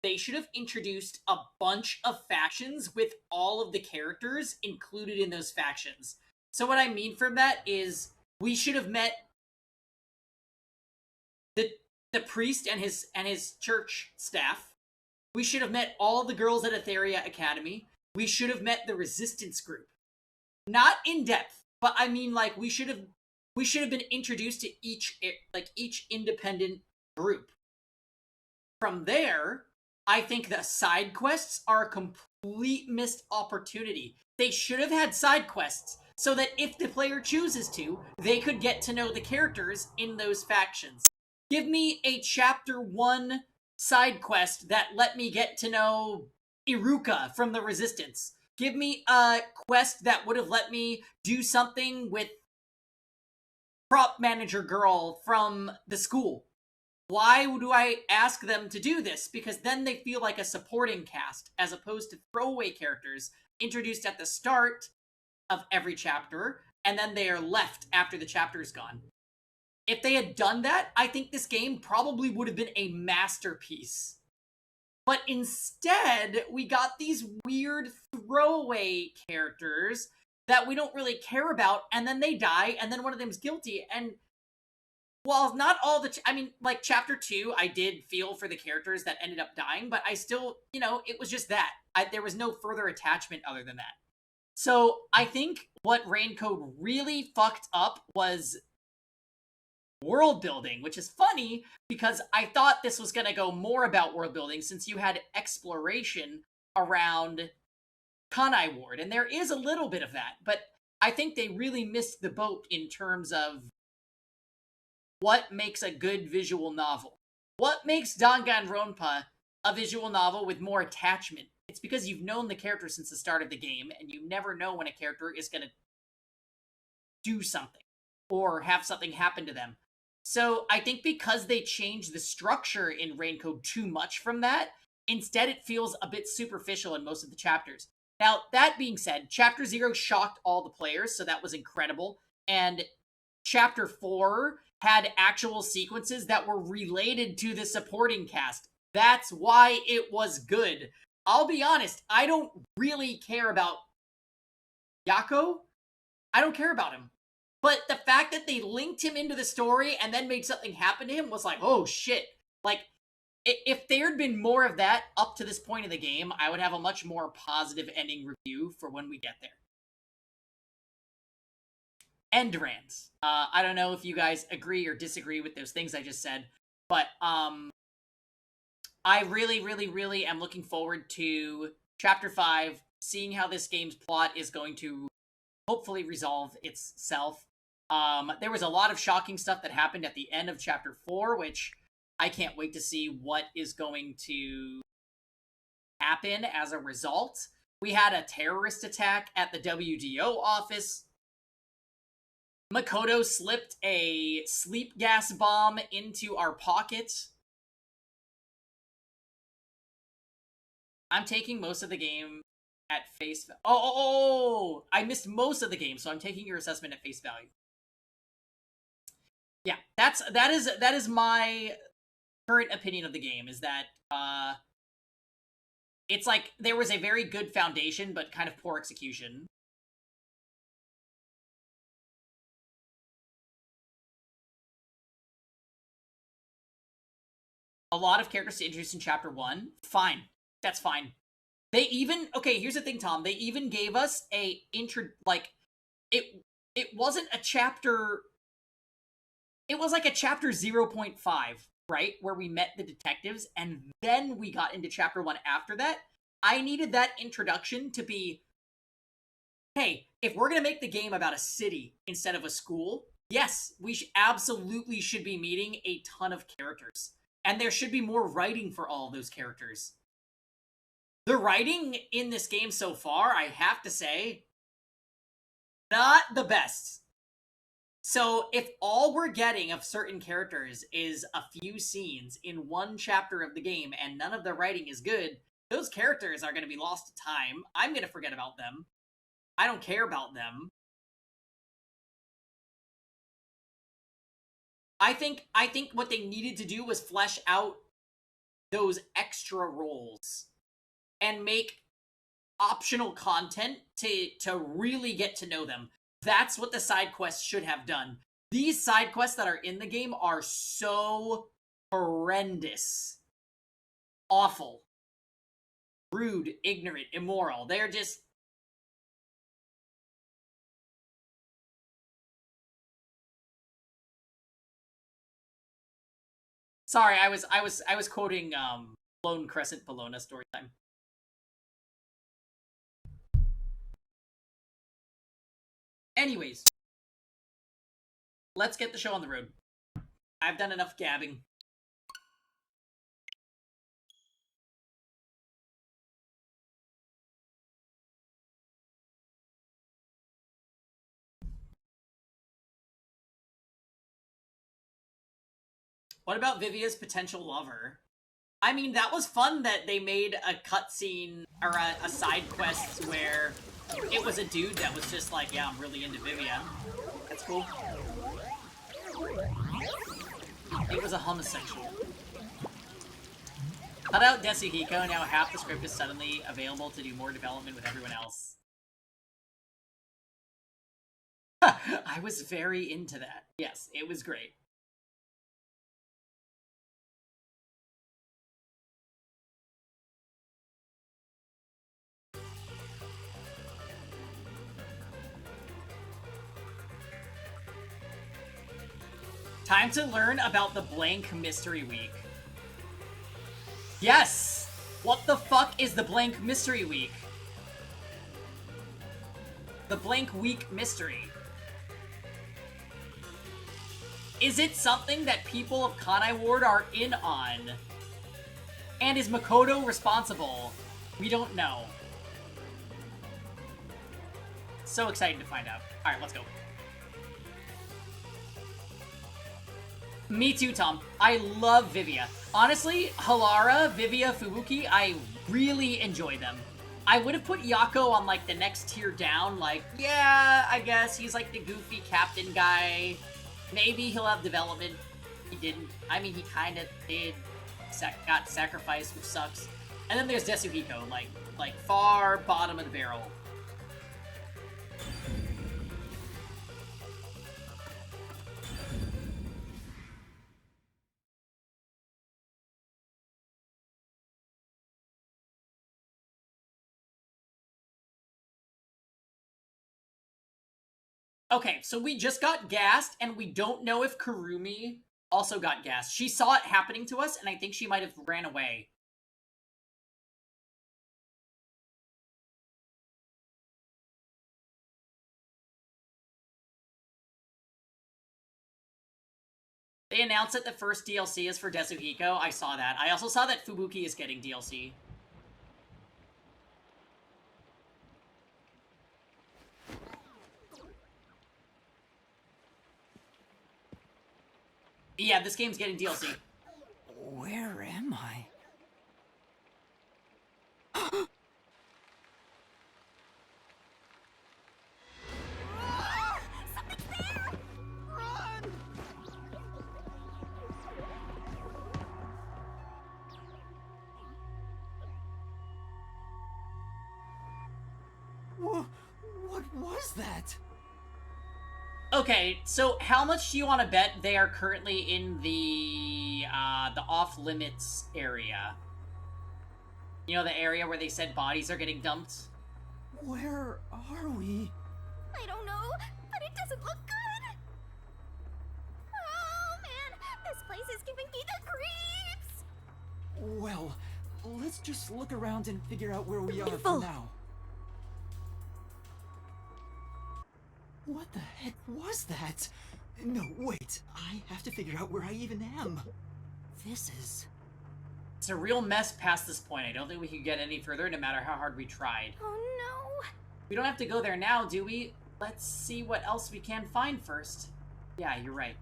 they should have introduced a bunch of factions with all of the characters included in those factions. So what I mean from that is we should have met the priest and his church staff. We should have met all the girls at Etheria Academy. We should have met the resistance group. Not in depth, but I mean, like, we should have been introduced to each independent group. From there, I think the side quests are a complete missed opportunity. They should have had side quests so that if the player chooses to, they could get to know the characters in those factions. Give me a chapter 1 side quest that let me get to know Iruka from the Resistance. Give me a quest that would have let me do something with prop manager girl from the school. Why do I ask them to do this? Because then they feel like a supporting cast, as opposed to throwaway characters introduced at the start of every chapter, and then they are left after the chapter's gone. If they had done that, I think this game probably would have been a masterpiece. But instead, we got these weird throwaway characters that we don't really care about, and then they die, and then one of them's guilty, and while not all the... I mean, like, Chapter 2, I did feel for the characters that ended up dying, but I still, it was just that. There was no further attachment other than that. So, I think what Raincode really fucked up was world building, which is funny because I thought this was going to go more about world building since you had exploration around Kanai Ward, and there is a little bit of that, but I think they really missed the boat in terms of what makes a good visual novel. What makes Danganronpa a visual novel with more attachment? It's because you've known the character since the start of the game, and you never know when a character is going to do something or have something happen to them. So I think because they changed the structure in Raincode too much from that, instead it feels a bit superficial in most of the chapters. Now, that being said, Chapter 0 shocked all the players, so that was incredible. And Chapter 4 had actual sequences that were related to the supporting cast. That's why it was good. I'll be honest, I don't really care about Yako. I don't care about him. But the fact that they linked him into the story and then made something happen to him was like, oh shit. Like, if there had been more of that up to this point in the game, I would have a much more positive ending review for when we get there. Endurance. I don't know if you guys agree or disagree with those things I just said, but I really, really, really am looking forward to Chapter 5, seeing how this game's plot is going to hopefully resolve itself. There was a lot of shocking stuff that happened at the end of Chapter 4, which I can't wait to see what is going to happen as a result. We had a terrorist attack at the WDO office. Makoto slipped a sleep gas bomb into our pocket. I'm taking most of the game at face value. Oh, I missed most of the game, so I'm taking your assessment at face value. Yeah, that is my current opinion of the game, is that it's like there was a very good foundation, but kind of poor execution. A lot of characters to introduce in Chapter 1. Fine. That's fine. They even... Okay, here's the thing, Tom. They even gave us a... It wasn't a chapter... It was like a Chapter 0.5, right? Where we met the detectives, and then we got into Chapter 1 after that. I needed that introduction to be... Hey, if we're going to make the game about a city instead of a school, yes, we absolutely should be meeting a ton of characters. And there should be more writing for all of those characters. The writing in this game so far, I have to say, not the best. So if all we're getting of certain characters is a few scenes in one chapter of the game and none of the writing is good, those characters are going to be lost to time. I'm going to forget about them. I don't care about them. I think what they needed to do was flesh out those extra roles and make optional content to really get to know them. That's what the side quests should have done. These side quests that are in the game are so horrendous. Awful. Rude, ignorant, immoral. They're just... Sorry, I was quoting Lone Crescent Bologna story time. Anyways, let's get the show on the road. I've done enough gabbing. What about Vivia's potential lover? I mean, that was fun that they made a cutscene or a side quest where it was a dude that was just like, yeah, I'm really into Vivia. That's cool. It was a homosexual. Cut out Desuhiko, now half the script is suddenly available to do more development with everyone else. I was very into that. Yes, it was great. Time to learn about the blank mystery week. Yes! What the fuck is the blank mystery week? The blank week mystery. Is it something that people of Kanai Ward are in on? And is Makoto responsible? We don't know. So excited to find out. Alright, let's go. Me too, Tom. I love Vivia. Honestly, Halara, Vivia, Fubuki, I really enjoy them. I would have put Yako on, like, the next tier down. Like, yeah, I guess he's, like, the goofy captain guy. Maybe he'll have development. He didn't. I mean, he kind of did. Got sacrificed, which sucks. And then there's Desuhiko, like far bottom of the barrel. Okay, so we just got gassed, and we don't know if Kurumi also got gassed. She saw it happening to us, and I think she might have ran away. They announced that the first DLC is for Desuhiko. I saw that. I also saw that Fubuki is getting DLC. Yeah, this game's getting DLC. Where am I? Something's there! Run! What was that? Okay, so how much do you want to bet they are currently in the off-limits area? You know, the area where they said bodies are getting dumped? Where are we? I don't know, but it doesn't look good. Oh man, this place is giving me the creeps. Well, let's just look around and figure out where we are for now. What the heck was that? No, wait. I have to figure out where I even am. This is... It's a real mess past this point. I don't think we could get any further, no matter how hard we tried. Oh no. We don't have to go there now, do we? Let's see what else we can find first. Yeah, you're right.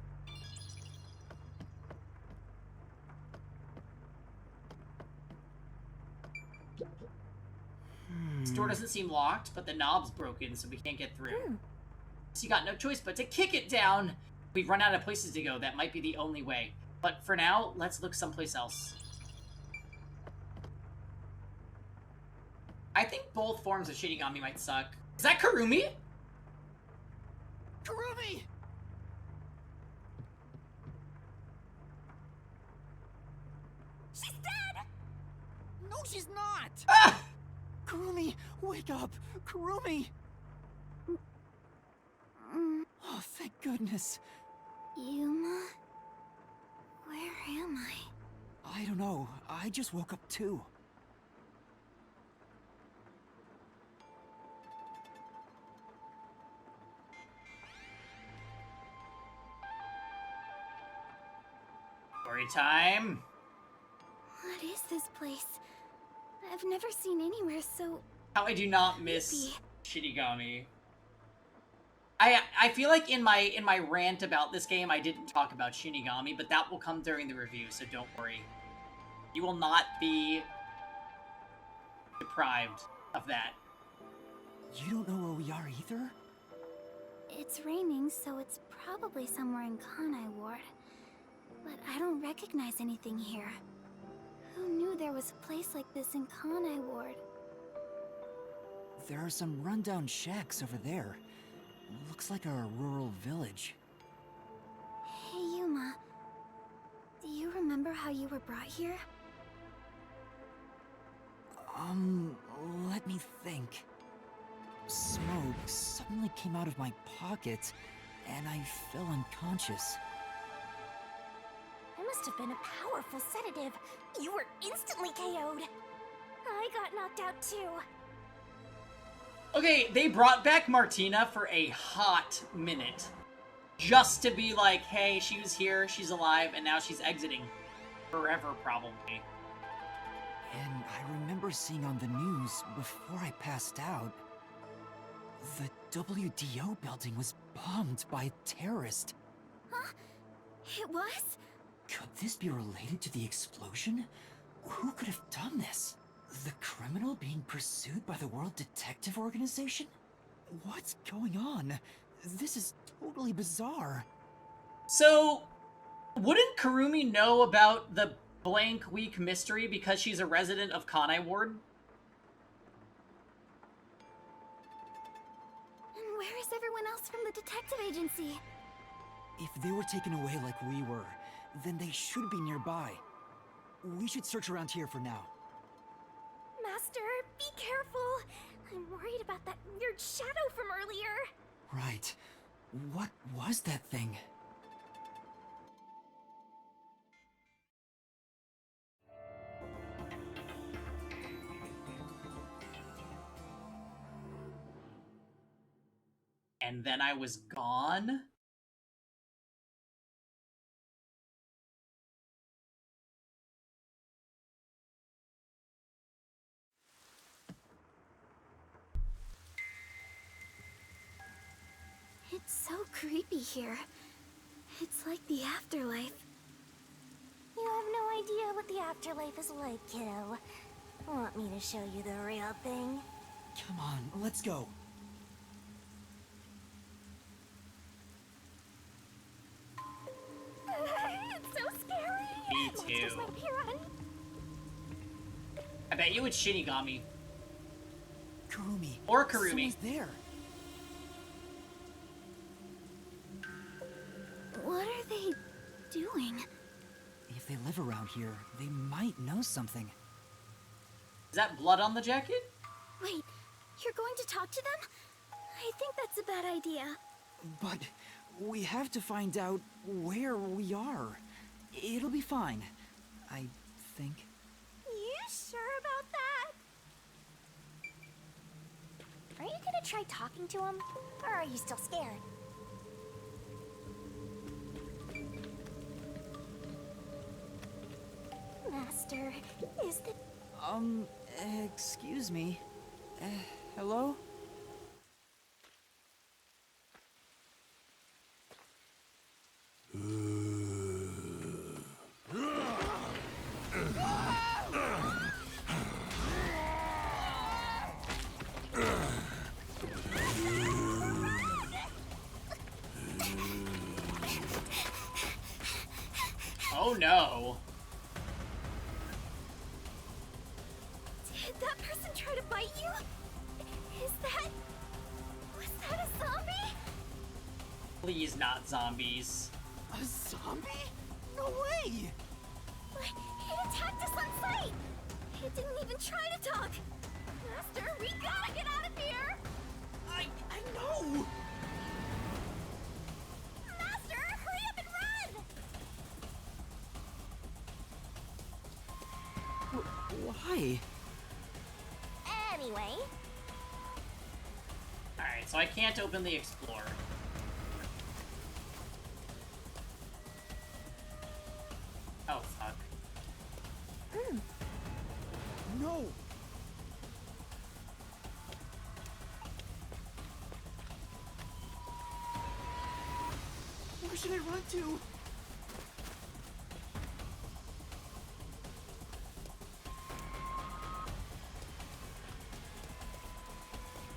This door doesn't seem locked, but the knob's broken, so we can't get through. So you got no choice but to kick it down. We've run out of places to go. That might be the only way. But for now, let's look someplace else. I think both forms of Shinigami might suck. Is that Kurumi? Kurumi! She's dead! No, she's not! Ah! Kurumi, wake up! Kurumi! Oh, thank goodness. Yuma? Where am I? I don't know. I just woke up too. Story time. What is this place? I've never seen anywhere so... How I do not miss creepy. Shinigami. I feel like in my rant about this game I didn't talk about Shinigami, but that will come during the review, so don't worry. You will not be deprived of that. You don't know where we are either? It's raining, so it's probably somewhere in Kanai Ward. But I don't recognize anything here. Who knew there was a place like this in Kanai Ward? There are some rundown shacks over there. Looks like a rural village. Hey, Yuma. Do you remember how you were brought here? Let me think. Smoke suddenly came out of my pocket, and I fell unconscious. It must have been a powerful sedative. You were instantly KO'd. I got knocked out too. Okay, they brought back Martina for a hot minute. Just to be like, hey, she was here, she's alive, and now she's exiting. Forever, probably. And I remember seeing on the news before I passed out, the WDO building was bombed by a terrorist. Huh? It was? Could this be related to the explosion? Who could have done this? The criminal being pursued by the World Detective Organization? What's going on? This is totally bizarre. So, wouldn't Kurumi know about the blank week mystery because she's a resident of Kanai Ward? And where is everyone else from the detective agency? If they were taken away like we were, then they should be nearby. We should search around here for now. Master, be careful. I'm worried about that weird shadow from earlier. Right. What was that thing? And then I was gone? It's so creepy here. It's like the afterlife. You have no idea what the afterlife is like, kiddo. Want me to show you the real thing? Come on, let's go. It's so scary. Me Monsters too. might appear on... I bet you it's Shinigami. Kurumi. Or Kurumi. Someone's there. What are they doing? If they live around here, they might know something. Is that blood on the jacket? Wait, you're going to talk to them? I think that's a bad idea. But we have to find out where we are. It'll be fine, I think. You sure about that? Are you gonna try talking to him? Or are you still scared? Master, is the... Excuse me. Hello? Oh no. Did that person try to bite you? Was that a zombie? Please, not zombies. A zombie? No way! But it attacked us on sight! It didn't even try to talk! Master, we gotta get out of here! I know! Master, hurry up and run! Why? Anyway, Alright, so I can't openly explore. Oh, fuck. No! Where should I run to?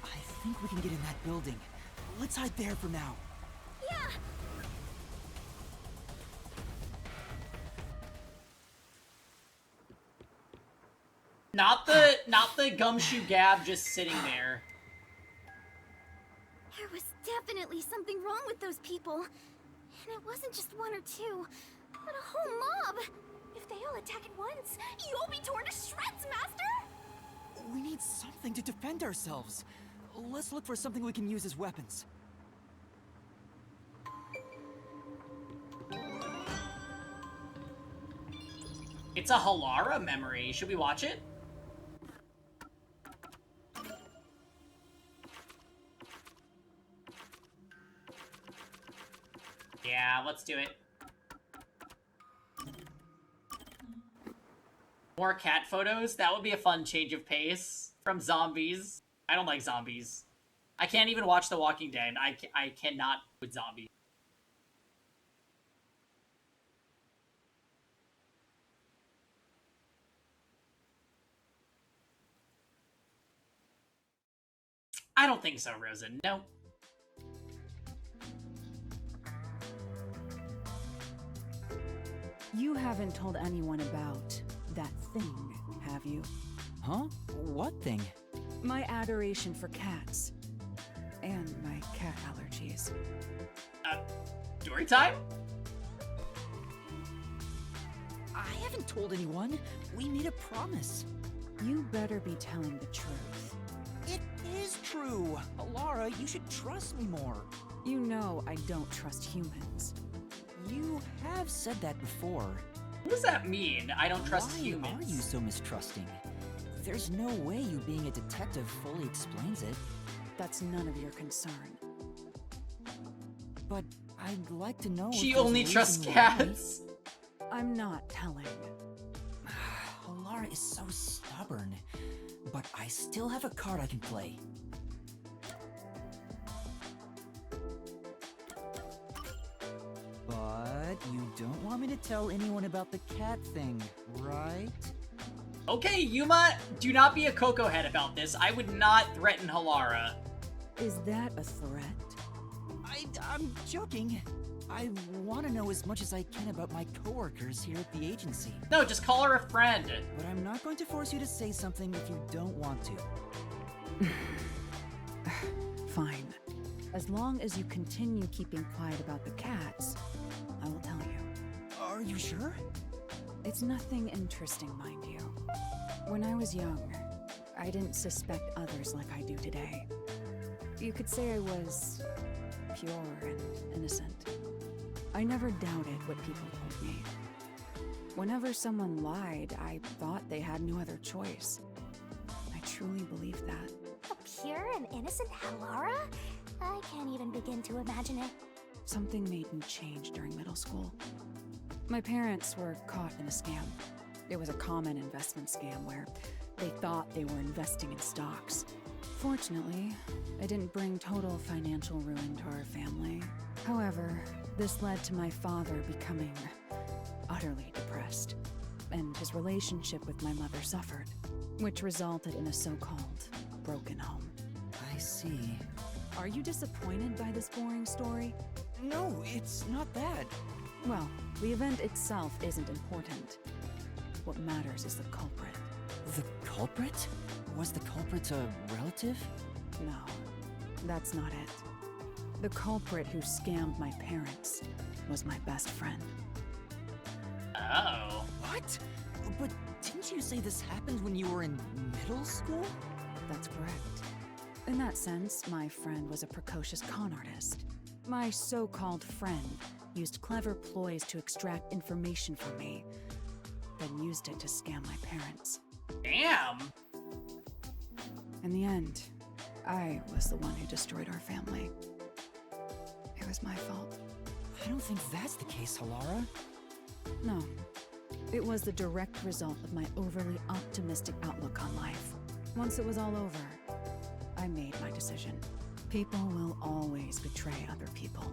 I think we can get in that building. Let's hide there for now. yeah! Not the gumshoe Gab just sitting there. There was definitely something wrong with those people. And it wasn't just one or two, but a whole mob. If they all attack at once, you'll be torn to shreds, Master! We need something to defend ourselves. Let's look for something we can use as weapons. It's a Halara memory. Should we watch it? Yeah, let's do it. More cat photos? That would be a fun change of pace from zombies. I don't like zombies. I can't even watch The Walking Dead. I cannot with zombies. I don't think so, Rosa. No. You haven't told anyone about that thing, have you? Huh? What thing? My adoration for cats. And my cat allergies. Story time? I haven't told anyone. We made a promise. You better be telling the truth. It is true. Alara, you should trust me more. You know I don't trust humans. You have said that before. What does that mean? I don't trust Why humans. are you so mistrusting? There's no way you being a detective fully explains it. That's none of your concern. But I'd like to know. She if there's only a trusts reason cats. I'm not telling. Alara is so stubborn. But I still have a card I can play. But you don't want me to tell anyone about the cat thing, right? Okay, Yuma, do not be a cocoa head about this. I would not threaten Halara. Is that a threat? I'm joking. I want to know as much as I can about my coworkers here at the agency. No, just call her a friend. But I'm not going to force you to say something if you don't want to. Fine. As long as you continue keeping quiet about the cats, I will tell you. Are you sure? It's nothing interesting, mind you. When I was young, I didn't suspect others like I do today. You could say I was pure and innocent. I never doubted what people told me. Whenever someone lied, I thought they had no other choice. I truly believed that. A pure and innocent Halara? I can't even begin to imagine it. Something made me change during middle school. My parents were caught in a scam. It was a common investment scam where they thought they were investing in stocks. Fortunately, it didn't bring total financial ruin to our family. However, this led to my father becoming utterly depressed, and his relationship with my mother suffered, which resulted in a so-called broken home. I see. Are you disappointed by this boring story? No, it's not that. Well, the event itself isn't important. What matters is the culprit. The culprit? Was the culprit a relative? No, that's not it. The culprit who scammed my parents was my best friend. Oh. What? But didn't you say this happened when you were in middle school? That's correct. In that sense, my friend was a precocious con artist. My so-called friend used clever ploys to extract information from me, then used it to scam my parents. Damn. In the end, I was the one who destroyed our family. It was my fault. I don't think that's the case, Halara. No. It was the direct result of my overly optimistic outlook on life. Once it was all over, I made my decision. People will always betray other people.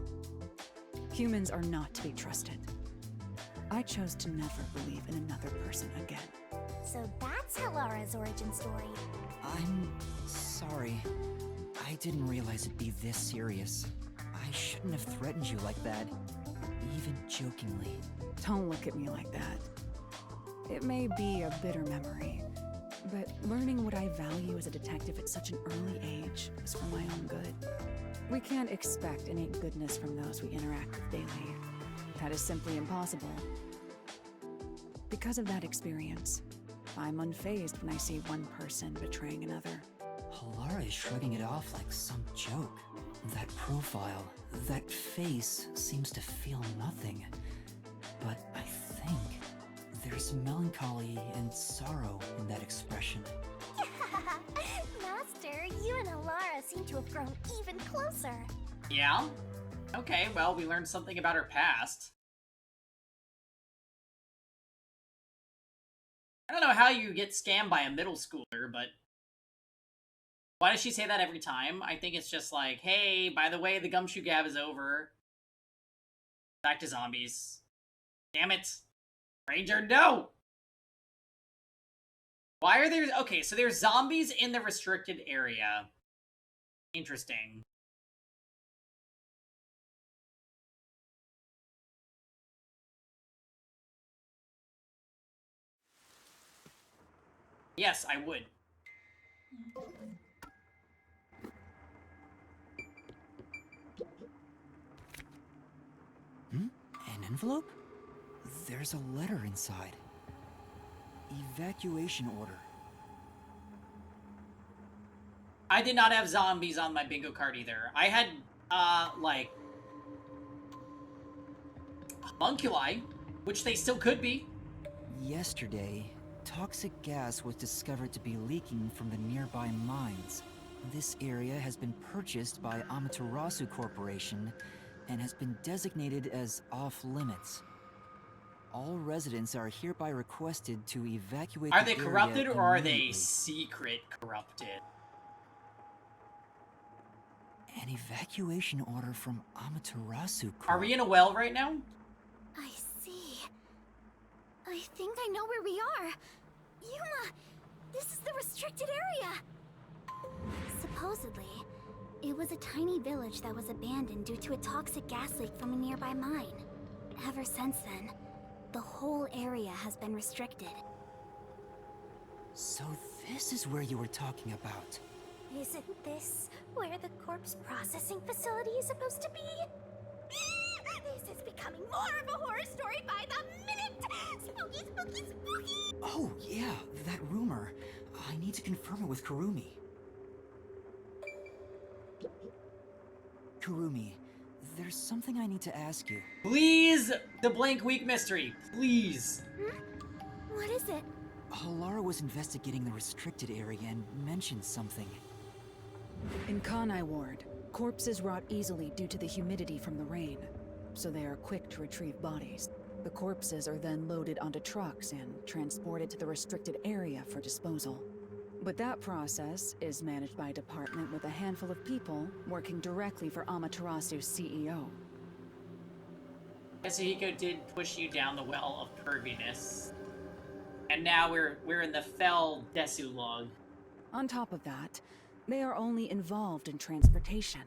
Humans are not to be trusted. I chose to never believe in another person again. So that's Halara's origin story. I'm sorry. I didn't realize it'd be this serious. I shouldn't have threatened you like that, even jokingly. Don't look at me like that. It may be a bitter memory, but learning what I value as a detective at such an early age was for my own good. We can't expect innate goodness from those we interact with daily. That is simply impossible. Because of that experience, I'm unfazed when I see one person betraying another. Halara is shrugging it off like some joke. That profile, that face seems to feel nothing. But I think there's melancholy and sorrow in that expression. Master, you and Halara seem to have grown even closer. Yeah? Okay, well, we learned something about her past. I don't know how you get scammed by a middle schooler, but why does she say that every time? I think it's just like, hey, by the way, the gumshoe gab is over. Back to zombies. Damn it. Ranger, no! Why are there... Okay, so there's zombies in the restricted area. Interesting. Yes, I would. An envelope? There's a letter inside. Evacuation order. I did not have zombies on my bingo card either. I had, like... homunculi, which they still could be. Yesterday, toxic gas was discovered to be leaking from the nearby mines. This area has been purchased by Amaterasu Corporation and has been designated as off-limits. All residents are hereby requested to evacuate Are the they area corrupted or are they immediately. secret corrupted? An evacuation order from Amaterasu Corp. Are we in a well right now? I see. I think I know where we are. Yuma, this is the restricted area. Supposedly, it was a tiny village that was abandoned due to a toxic gas leak from a nearby mine. Ever since then, the whole area has been restricted. So this is where you were talking about. Isn't this where the corpse processing facility is supposed to be? This is becoming more of a horror story by the minute! Spooky, spooky, spooky! Oh, yeah, that rumor. I need to confirm it with Kurumi. Kurumi, there's something I need to ask you. Please! The blank week mystery. Please. What is it? Halara was investigating the restricted area and mentioned something. In Kanai Ward, corpses rot easily due to the humidity from the rain, so they are quick to retrieve bodies. The corpses are then loaded onto trucks and transported to the restricted area for disposal. But that process is managed by a department with a handful of people working directly for Amaterasu's CEO. Yasuhiko did push you down the well of perviness. And now we're in the fell Desu log. On top of that, they are only involved in transportation.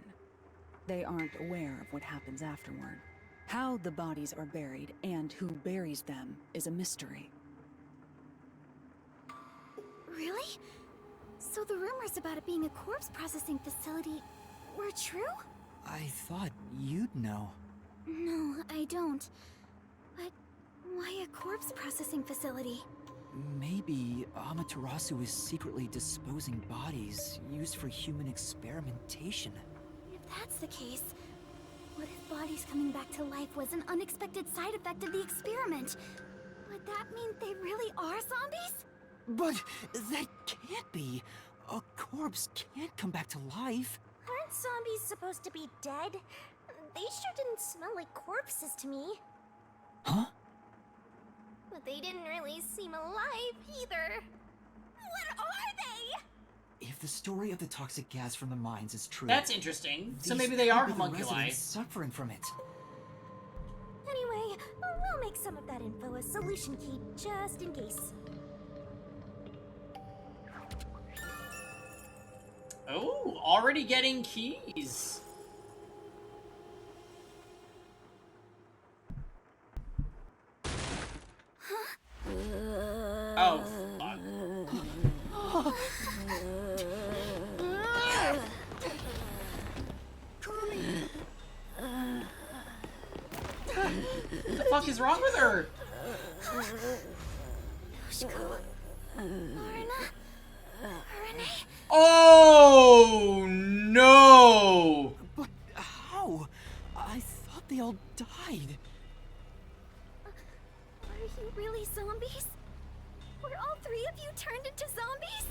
They aren't aware of what happens afterward. How the bodies are buried and who buries them is a mystery. Really? So the rumors about it being a corpse processing facility were true? I thought you'd know. No, I don't. But why a corpse processing facility? Maybe Amaterasu is secretly disposing bodies used for human experimentation. If that's the case, what if bodies coming back to life was an unexpected side effect of the experiment? Would that mean they really are zombies? But that can't be. A corpse can't come back to life. Aren't zombies supposed to be dead? They sure didn't smell like corpses to me. Huh? But they didn't really seem alive either. What are they? If the story of the toxic gas from the mines is true, That's interesting. So these maybe they are could be the homunculi. residents suffering from it. Anyway, we'll make some of that info a solution key just in case. Oh, already getting keys. Oh, fuck. What the fuck is wrong with her? Yoshiko, Lorna, Renee. Oh no! But how? I thought they all died. Are you really zombies? Were all three of you turned into zombies?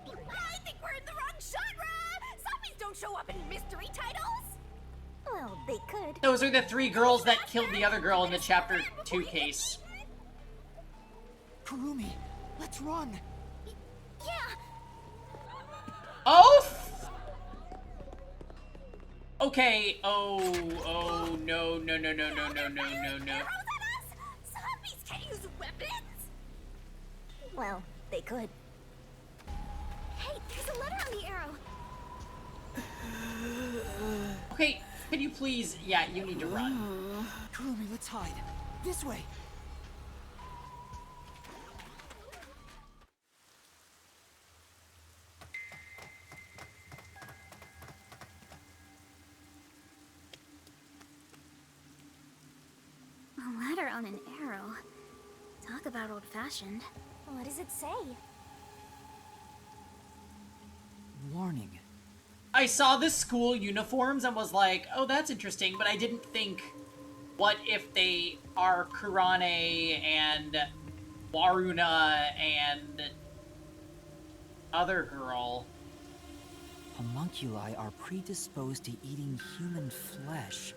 I think we're in the wrong genre! Zombies don't show up in mystery titles! Well, they could. Those are the three girls that killed the other girl in the chapter 2 case. Kurumi, let's run. Yeah, Oh! Okay, oh, no, no, no, no, no, no, no, no, no. Arrows at us? Zombies can't use weapons! Well, they could. hey, there's a letter on the arrow. Okay, can you please, yeah, you need to run. Kurumi, let's hide. This way. A letter on an arrow. Talk about old-fashioned. What does it say? Warning. I saw the school uniforms and was like, oh, that's interesting, but I didn't think, what if they are Kurane and Waruna and other girl? Homunculi are predisposed to eating human flesh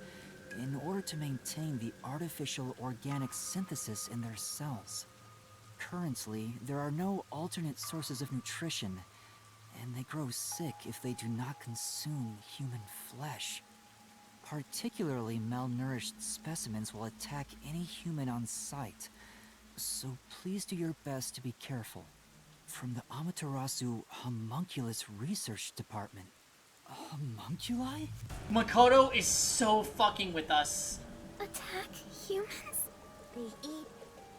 in order to maintain the artificial organic synthesis in their cells. Currently, there are no alternate sources of nutrition, and they grow sick if they do not consume human flesh. Particularly malnourished specimens will attack any human on sight, so please do your best to be careful. From the Amaterasu Homunculus Research Department. Homunculi? Makoto is so fucking with us. Attack humans? They eat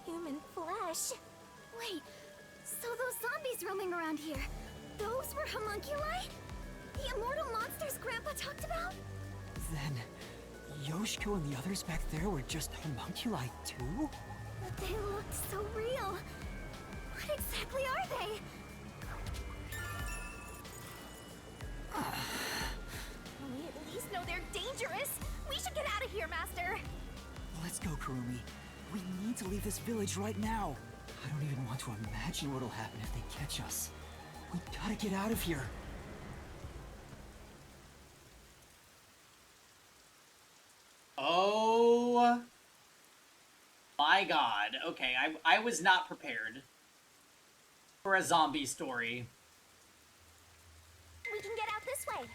human flesh. Wait, so those zombies roaming around here, those were homunculi? The immortal monsters Grandpa talked about? Then, Yoshiko and the others back there were just homunculi too? But they looked so real. What exactly are they? We at least know they're dangerous. We should get out of here, Master. Let's go, Kurumi. We need to leave this village right now. I don't even want to imagine what'll happen if they catch us. We gotta get out of here. Oh my god. Okay, I was not prepared for a zombie story. We can get out this way.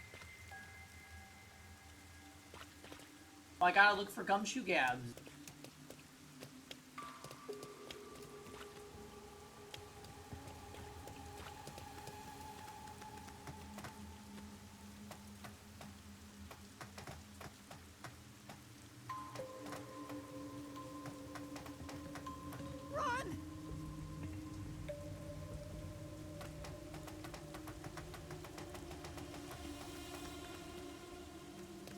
Well, I gotta look for gumshoe gabs.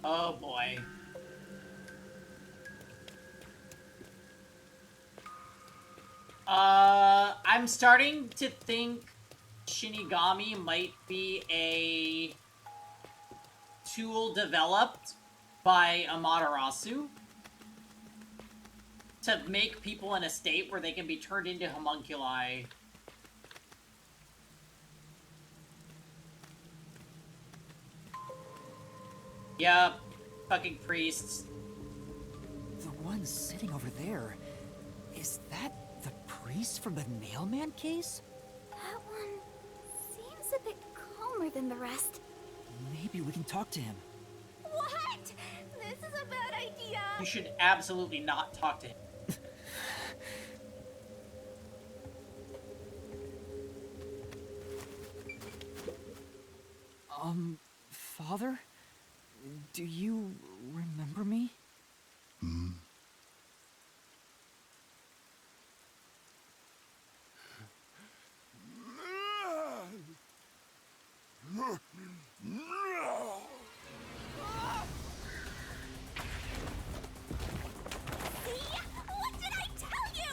Oh boy. I'm starting to think Shinigami might be a tool developed by Amaterasu to make people in a state where they can be turned into homunculi. Yup. Fucking priests. The one sitting over there, is that the priest from the Nailman case? That one seems a bit calmer than the rest. Maybe we can talk to him. What? This is a bad idea. You should absolutely not talk to him. Father? Do you remember me? See? What did I tell you?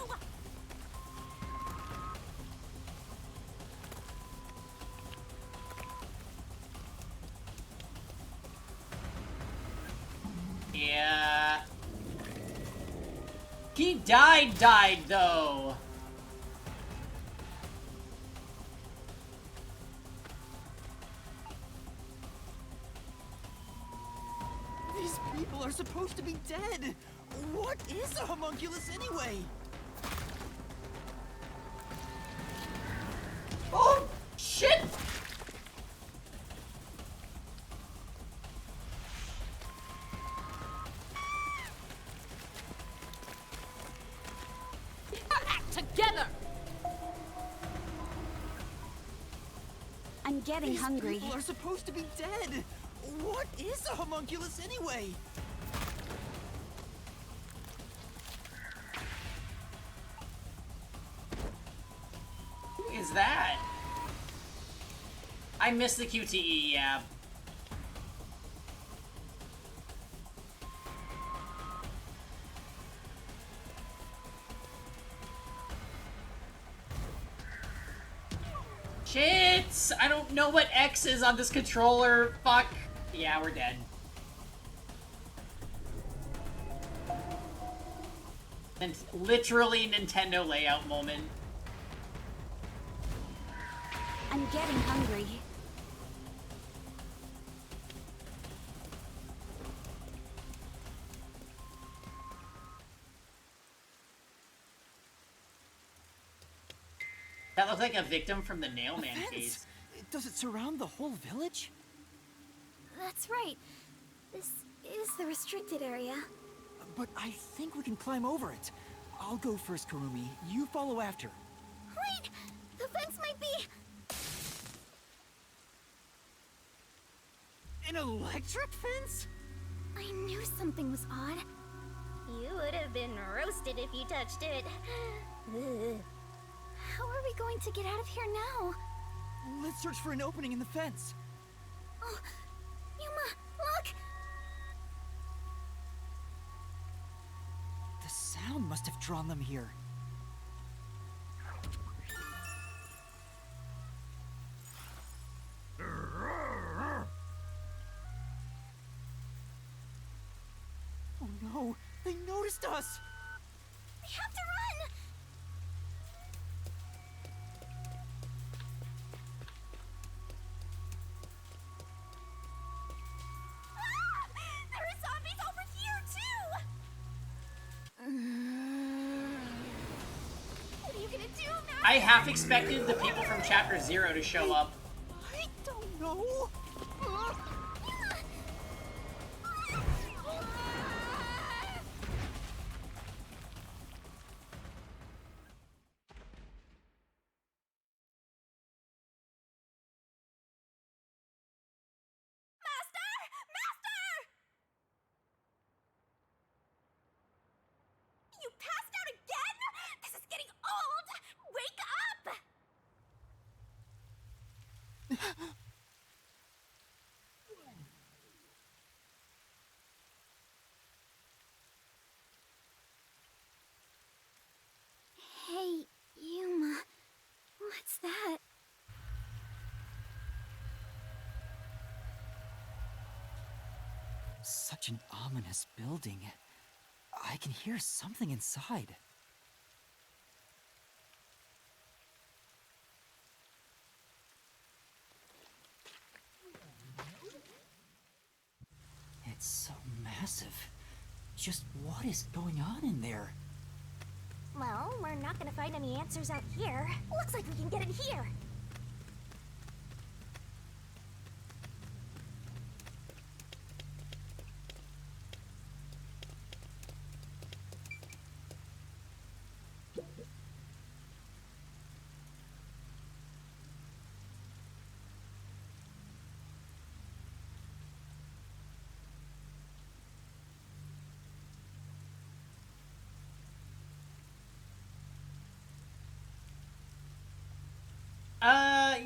Yeah. He died though. These people are supposed to be dead! What is a homunculus anyway? Oh, shit! Together! I'm getting hungry. These people are supposed to be dead! What is a homunculus anyway? Who is that? I missed the QTE, yeah. Shit! I don't know what X is on this controller. Fuck. Yeah, we're dead. And literally Nintendo layout moment. I'm getting hungry. That looks like a victim from the Nailman Fence? case. Does it surround the whole village? That's right. This is the restricted area. But I think we can climb over it. I'll go first, Karumi. You follow after. Wait! The fence might be... An electric fence? I knew something was odd. You would have been roasted if you touched it. Ugh. How are we going to get out of here now? Let's search for an opening in the fence. Oh, Yuma, look! The sound must have drawn them here. Oh no, they noticed us! We have to run! Ah! There are zombies over here too! What are you gonna do now? I half expected the people from Chapter 0 to show up. I don't know. Master! Master! You passed out again? This is getting old! Wake up! What's that? Such an ominous building. I can hear something inside. It's so massive. Just what is going on in there? Well, we're not gonna find any answers out here. Looks like we can get in here.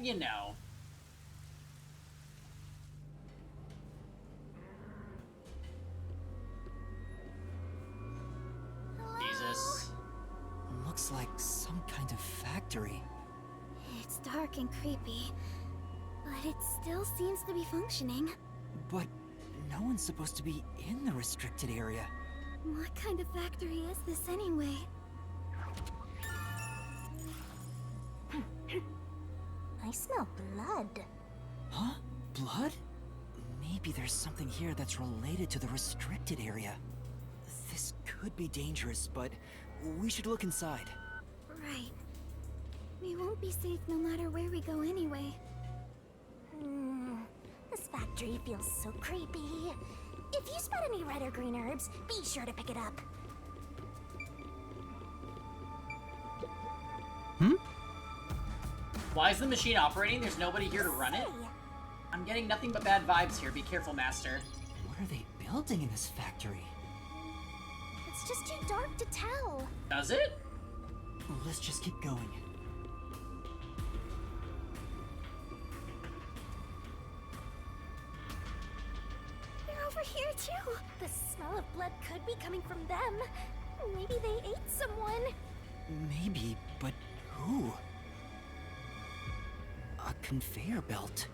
You know. Jesus. Looks like some kind of factory. It's dark and creepy, but it still seems to be functioning. But no one's supposed to be in the restricted area. What kind of factory is this anyway? I smell blood. Huh? Blood? Maybe there's something here that's related to the restricted area. This could be dangerous, but we should look inside. Right. We won't be safe no matter where we go anyway. This factory feels so creepy. If you spot any red or green herbs, be sure to pick it up. Why is the machine operating? There's nobody here to run it? Say, I'm getting nothing but bad vibes here. Be careful, Master. What are they building in this factory? it's just too dark to tell. Does it? Let's just keep going. They're over here too. The smell of blood could be coming from them. Maybe they ate someone. Maybe, but who? A conveyor belt.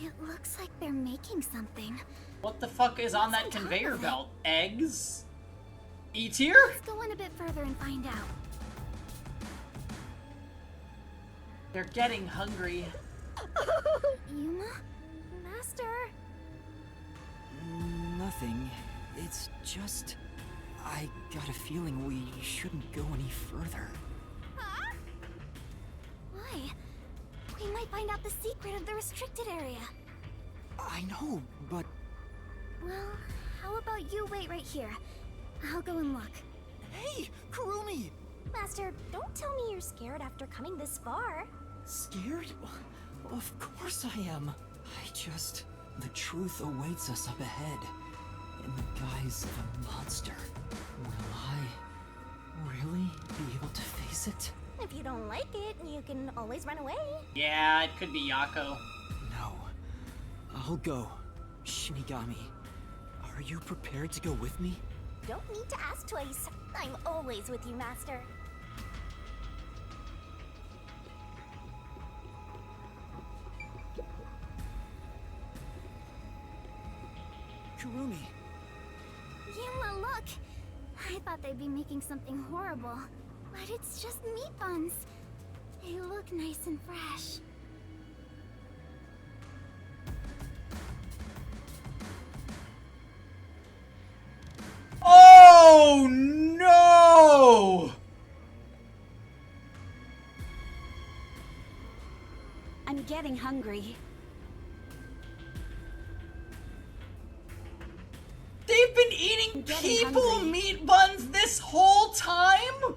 It looks like they're making something. What the fuck is on that What's on top conveyor of it? belt? Eggs? E-tier? Let's go in a bit further and find out. They're getting hungry. Yuma? Master. Nothing. It's just... I got a feeling we shouldn't go any further. Why? We might find out the secret of the restricted area. I know, but... Well, how about you wait right here? I'll go and look. Hey, Kurumi! Master, don't tell me you're scared after coming this far. Scared? Of course I am. The truth awaits us up ahead. In the guise of a monster. Will I really be able to face it? If you don't like it, you can always run away. Yeah, it could be Yako. No. I'll go. Shinigami. Are you prepared to go with me? Don't need to ask twice. I'm always with you, Master. Kurumi. Yuma, look! I thought they'd be making something horrible. But it's just meat buns. They look nice and fresh. Oh no! I'm getting hungry. They've been eating getting people hungry. meat buns this whole time?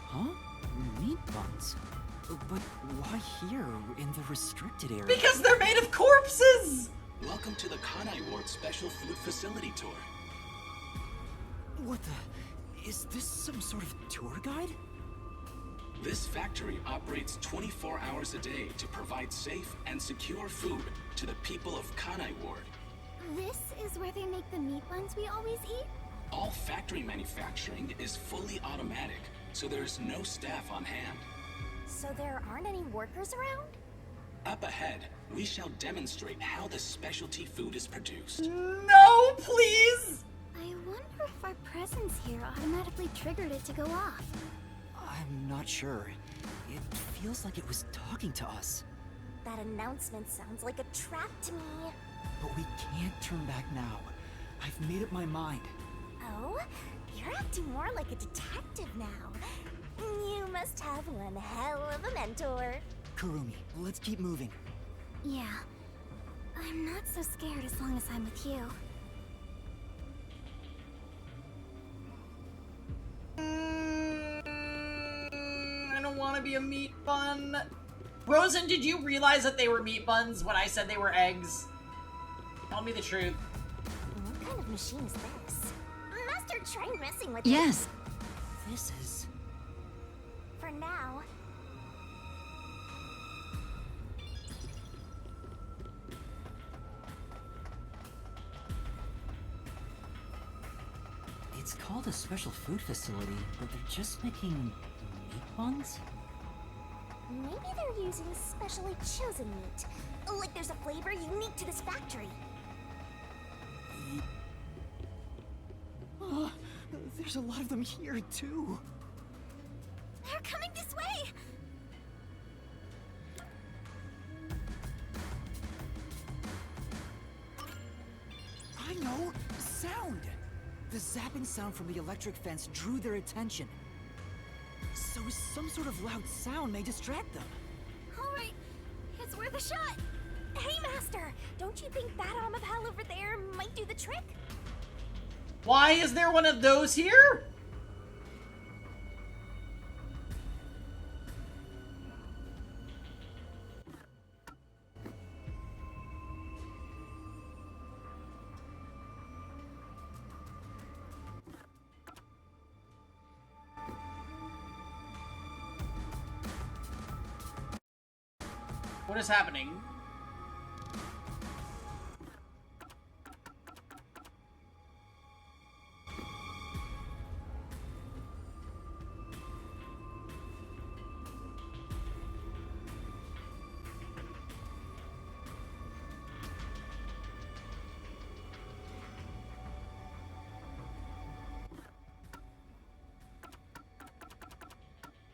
Huh? Meat buns? But why here, in the restricted area? Because they're made of corpses! Welcome to the Kanai Ward Special Food Facility Tour. What the... Is this some sort of tour guide? This factory operates 24 hours a day to provide safe and secure food to the people of Kanai Ward. This is where they make the meat buns we always eat? All factory manufacturing is fully automatic, so there's no staff on hand. So there aren't any workers around? Up ahead, we shall demonstrate how the specialty food is produced. No, please! I wonder if our presence here automatically triggered it to go off. I'm not sure. It feels like it was talking to us. That announcement sounds like a trap to me. But we can't turn back now. I've made up my mind. Oh? You're acting more like a detective now. You must have one hell of a mentor. Kurumi, let's keep moving. Yeah. I'm not so scared as long as I'm with you. I don't want to be a meat bun. Rosen, did you realize that they were meat buns when I said they were eggs? Tell me the truth. What kind of machine is this? Master, try messing with it. Yes. This is... For now. It's called a special food facility, but they're just making meat buns? Maybe they're using specially chosen meat. Like there's a flavor unique to this factory. Oh, there's a lot of them here, too. They're coming this way! I know! Sound! The zapping sound from the electric fence drew their attention. So some sort of loud sound may distract them. Alright, it's worth a shot! Hey, Master! Don't you think that arm of hell over there might do the trick? Why is there one of those here? What is happening?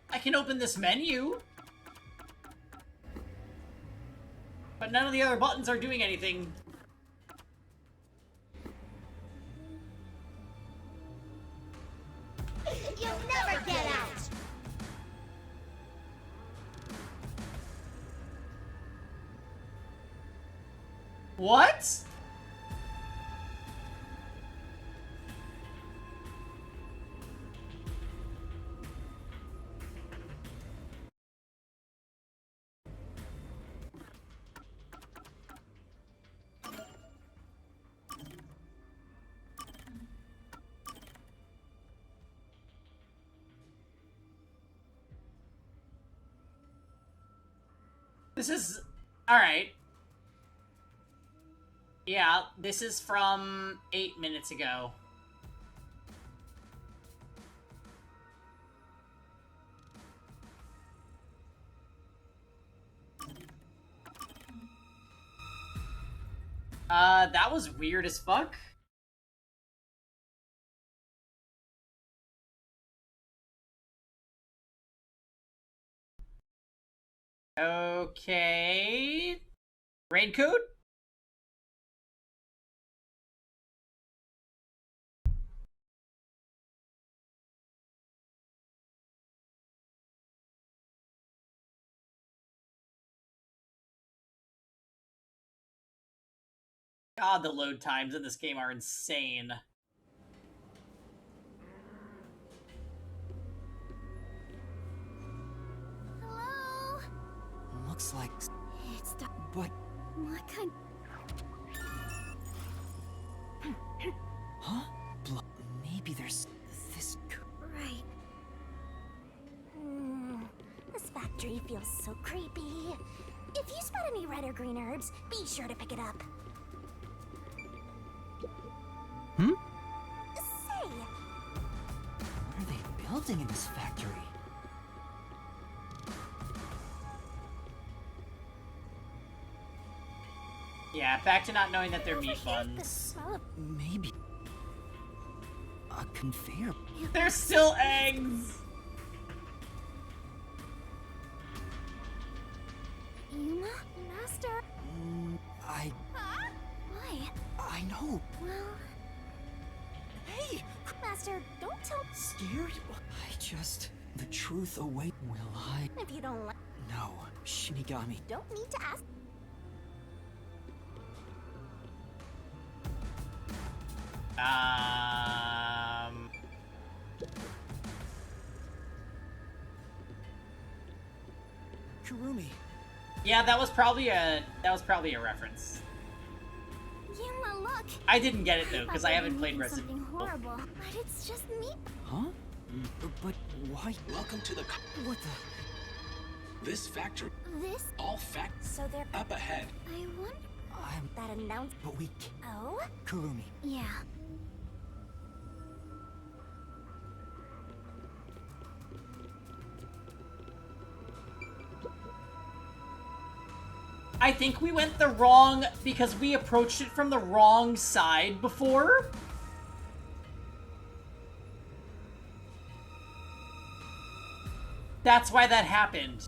I can open this menu. But none of the other buttons are doing anything. You'll never get out! What? This is... Alright. Yeah, this is from 8 minutes ago. That was weird as fuck. Okay. Raincoat? God, the load times in this game are insane. Hello? Looks like... It's the... But... What kind... Huh? Maybe there's... this... Right. feels so creepy. If you spot any red or green herbs, be sure to pick it up. Hmm? Say, What are they building in this factory? Yeah, back to not knowing that they're over meat here, the buns. smell of Maybe a conveyor. They're still eggs! Yuma? master. I Huh? Why? I know. Well, Hey, Master, don't tell scared? The truth await. Will I? if you don't like. No, Shinigami. Don't need to ask. Kurumi. Yeah, that was probably a reference. Yuma, look! I didn't get it though, because I thought haven't we were played making Resident something Evil. horrible, but it's just meat. Huh? But why? Welcome to the. What the? This factory. This? All fact. So they're Up ahead. I wonder. that announce. But we. Oh? Kurumi. Yeah. I think we went the wrong, because we approached it from the wrong side before. That's why that happened.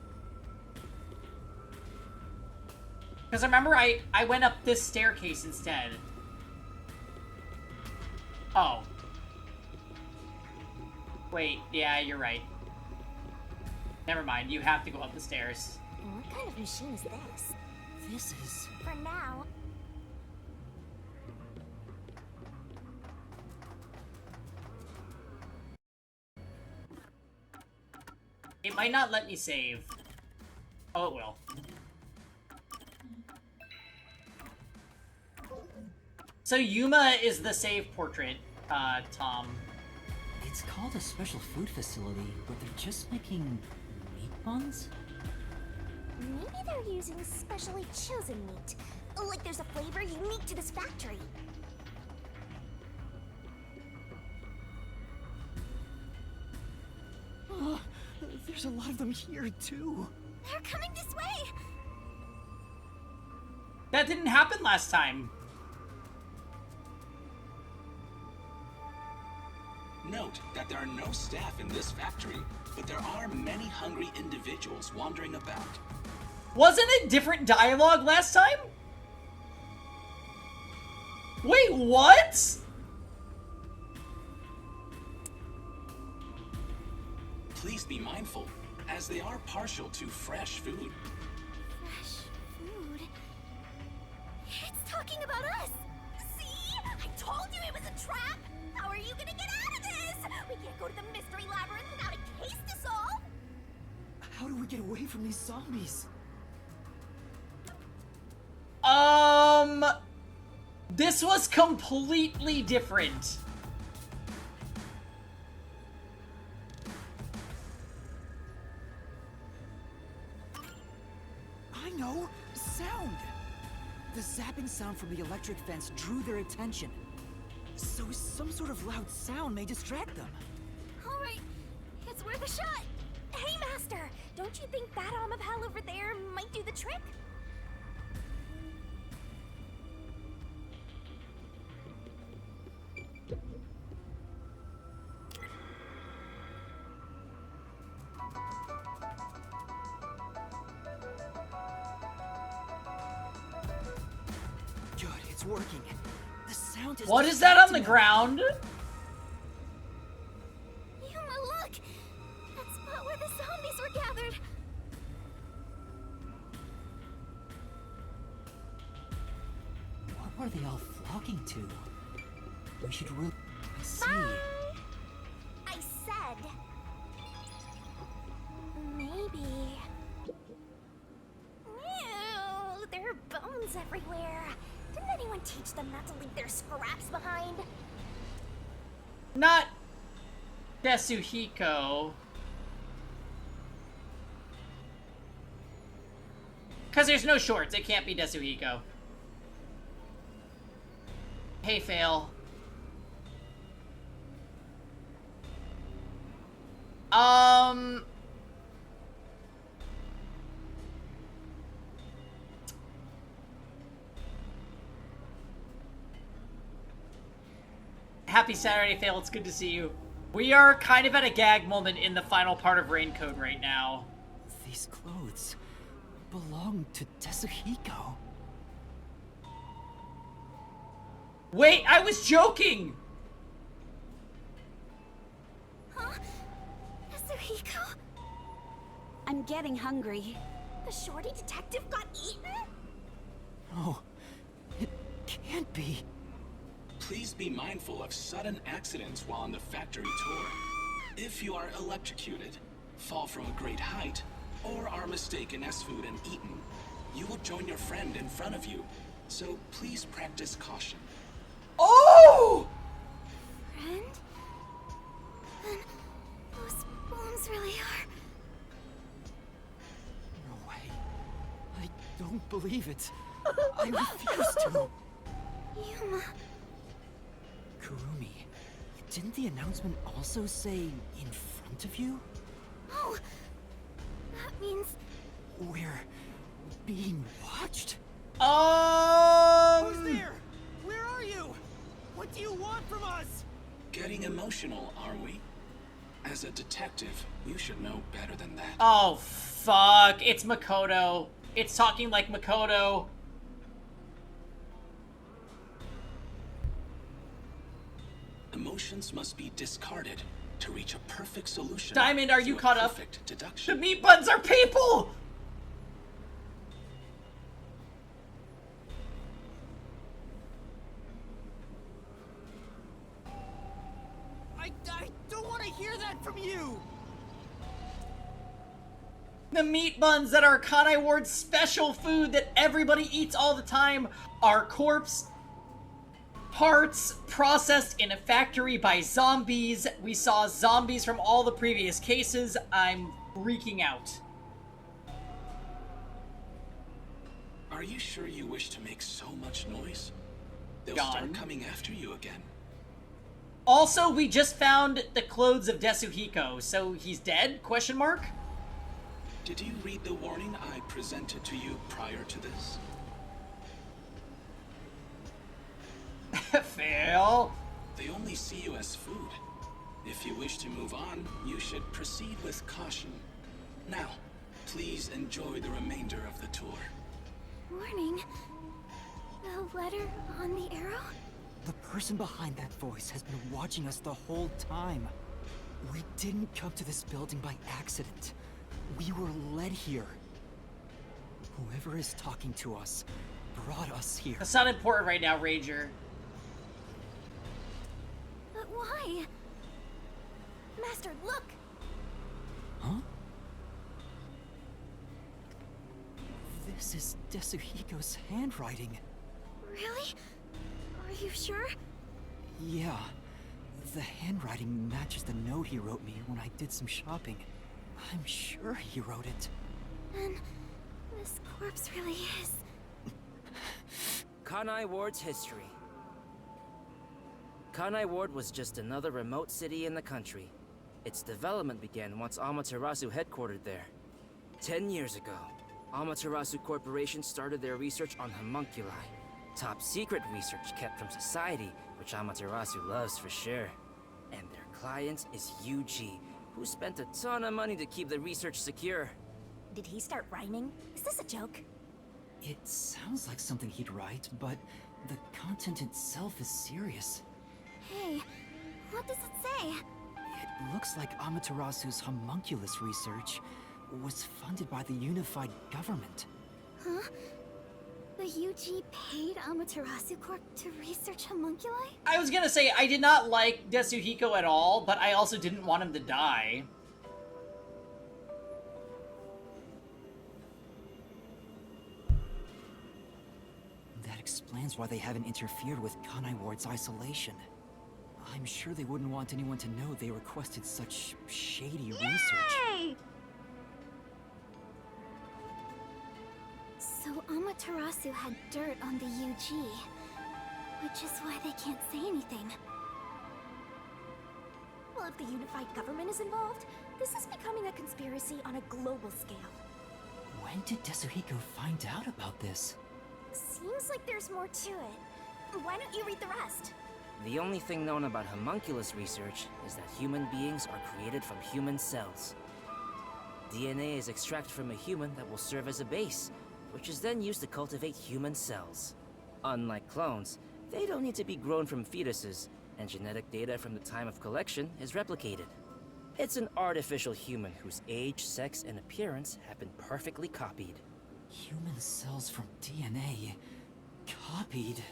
Because I remember I went up this staircase instead. Oh. Wait, yeah, you're right. Never mind, you have to go up the stairs. What kind of machine is this? This is. For now. It might not let me save. Oh, it will. So Yuma is the save portrait, Tom. It's called a special food facility, but they're just making meat buns? Maybe they're using specially chosen meat. Like there's a flavor unique to this factory. Oh, there's a lot of them here, too. They're coming this way! That didn't happen last time. Note that there are no staff in this factory, but there are many hungry individuals wandering about. Wasn't it different dialogue last time? Wait, what? Please be mindful, as they are partial to fresh food. Fresh food. It's talking about us! See? I told you it was a trap! How are you gonna get out of this? We can't go to the mystery labyrinth without a case to solve! How do we get away from these zombies? This was completely different. I know! Sound! The zapping sound from the electric fence drew their attention. So some sort of loud sound may distract them. Alright, it's worth a shot! Hey, Master! Don't you think that arm of hell over there might do the trick? Good, it's working. The sound is. What is that on the distracting them. ground? Yuma, look! That spot where the zombies were gathered! What were they all flocking to? We should really. I see. I said... maybe... Ew, there are bones everywhere. Didn't anyone teach them not to leave their scraps behind? Not Desuhiko. Because there's no shorts. It can't be Desuhiko. Hey, fail. Happy Saturday, Fail. It's good to see you. We are kind of at a gag moment in the final part of Raincoat right now. These clothes belong to Desuhiko. Wait, I was joking! Huh? Yasuhiko? I'm getting hungry. The shorty detective got eaten? No, it can't be. Please be mindful of sudden accidents while on the factory tour. If you are electrocuted, fall from a great height, or are mistaken as food and eaten, you will join your friend in front of you. So please practice caution. Oh! Friend? Then those bones really are... No way. I don't believe it. I refuse to. Yuma... Kurumi, didn't the announcement also say in front of you? Oh! That means... We're being watched? Who's there? Where are you? What do you want from us? Getting emotional, are we? As a detective, you should know better than that. Oh, fuck. It's Makoto. It's talking like Makoto. Emotions must be discarded to reach a perfect solution. Diamond, are you through a caught up? perfect The deduction. meat buns are people! I don't want to hear that from you! The meat buns that are Kanai Ward's special food that everybody eats all the time are corpse parts processed in a factory by zombies. We saw zombies from all the previous cases. I'm freaking out. Are you sure you wish to make so much noise? They'll Gone. start coming after you again. Also, we just found the clothes of Desuhiko, so he's dead? Question mark? Did you read the warning I presented to you prior to this? Fail. They only see you as food. If you wish to move on, you should proceed with caution. Now, please enjoy the remainder of the tour. Warning. The letter on the arrow? The person behind that voice has been watching us the whole time. We didn't come to this building by accident. We were led here. Whoever is talking to us brought us here. That's not important right now, Ranger. But why? Master, look! Huh? This is Desuhiko's handwriting. Really? Are you sure? Yeah. The handwriting matches the note he wrote me when I did some shopping. I'm sure he wrote it. Then this corpse really is... Kanai Ward's history. Kanai Ward was just another remote city in the country. Its development began once Amaterasu headquartered there. 10 years ago, Amaterasu Corporation started their research on homunculi. Top secret research kept from society, which Amaterasu loves for sure. And their client is Yuji, who spent a ton of money to keep the research secure. Did he start rhyming? Is this a joke? It sounds like something he'd write, but the content itself is serious. Hey, what does it say? It looks like Amaterasu's homunculus research was funded by the unified government. Huh? The UG paid Amaterasu Corp to research homunculi? I was gonna say, I did not like Desuhiko at all, but I also didn't want him to die. That explains why they haven't interfered with Kanai Ward's isolation. I'm sure they wouldn't want anyone to know they requested such shady research. Amaterasu had dirt on the UG, which is why they can't say anything. Well, if the unified government is involved, this is becoming a conspiracy on a global scale. When did Tetsuhiko find out about this? Seems like there's more to it. Why don't you read the rest? The only thing known about homunculus research is that human beings are created from human cells. DNA is extracted from a human that will serve as a base, which is then used to cultivate human cells. Unlike clones, they don't need to be grown from fetuses, and genetic data from the time of collection is replicated. It's an artificial human whose age, sex, and appearance have been perfectly copied. Human cells from DNA. Copied.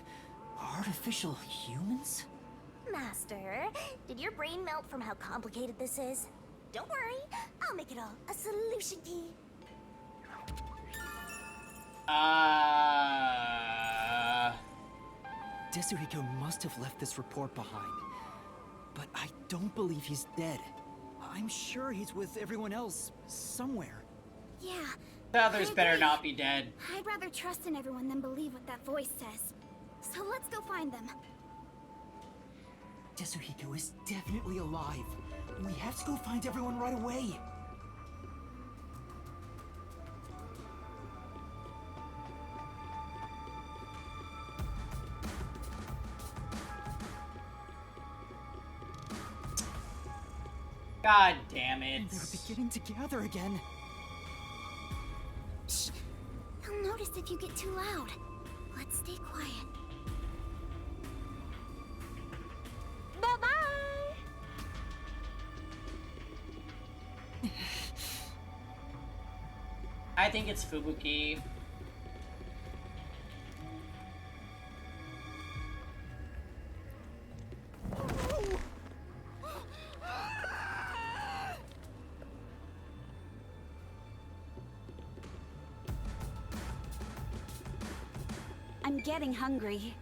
Artificial humans? Master, did your brain melt from how complicated this is? Don't worry, I'll make it all a solution key. Tetsuhiko must have left this report behind. But I don't believe he's dead. I'm sure he's with everyone else, somewhere. Yeah. The others I better agree. not be dead. I'd rather trust in everyone than believe what that voice says. So let's go find them. Tetsuhiko is definitely alive. We have to go find everyone right away. God damn it. They're beginning to gather again. Shh. They'll notice if you get too loud. Let's stay quiet. Bye-bye! I think it's Fubuki. I'm getting hungry.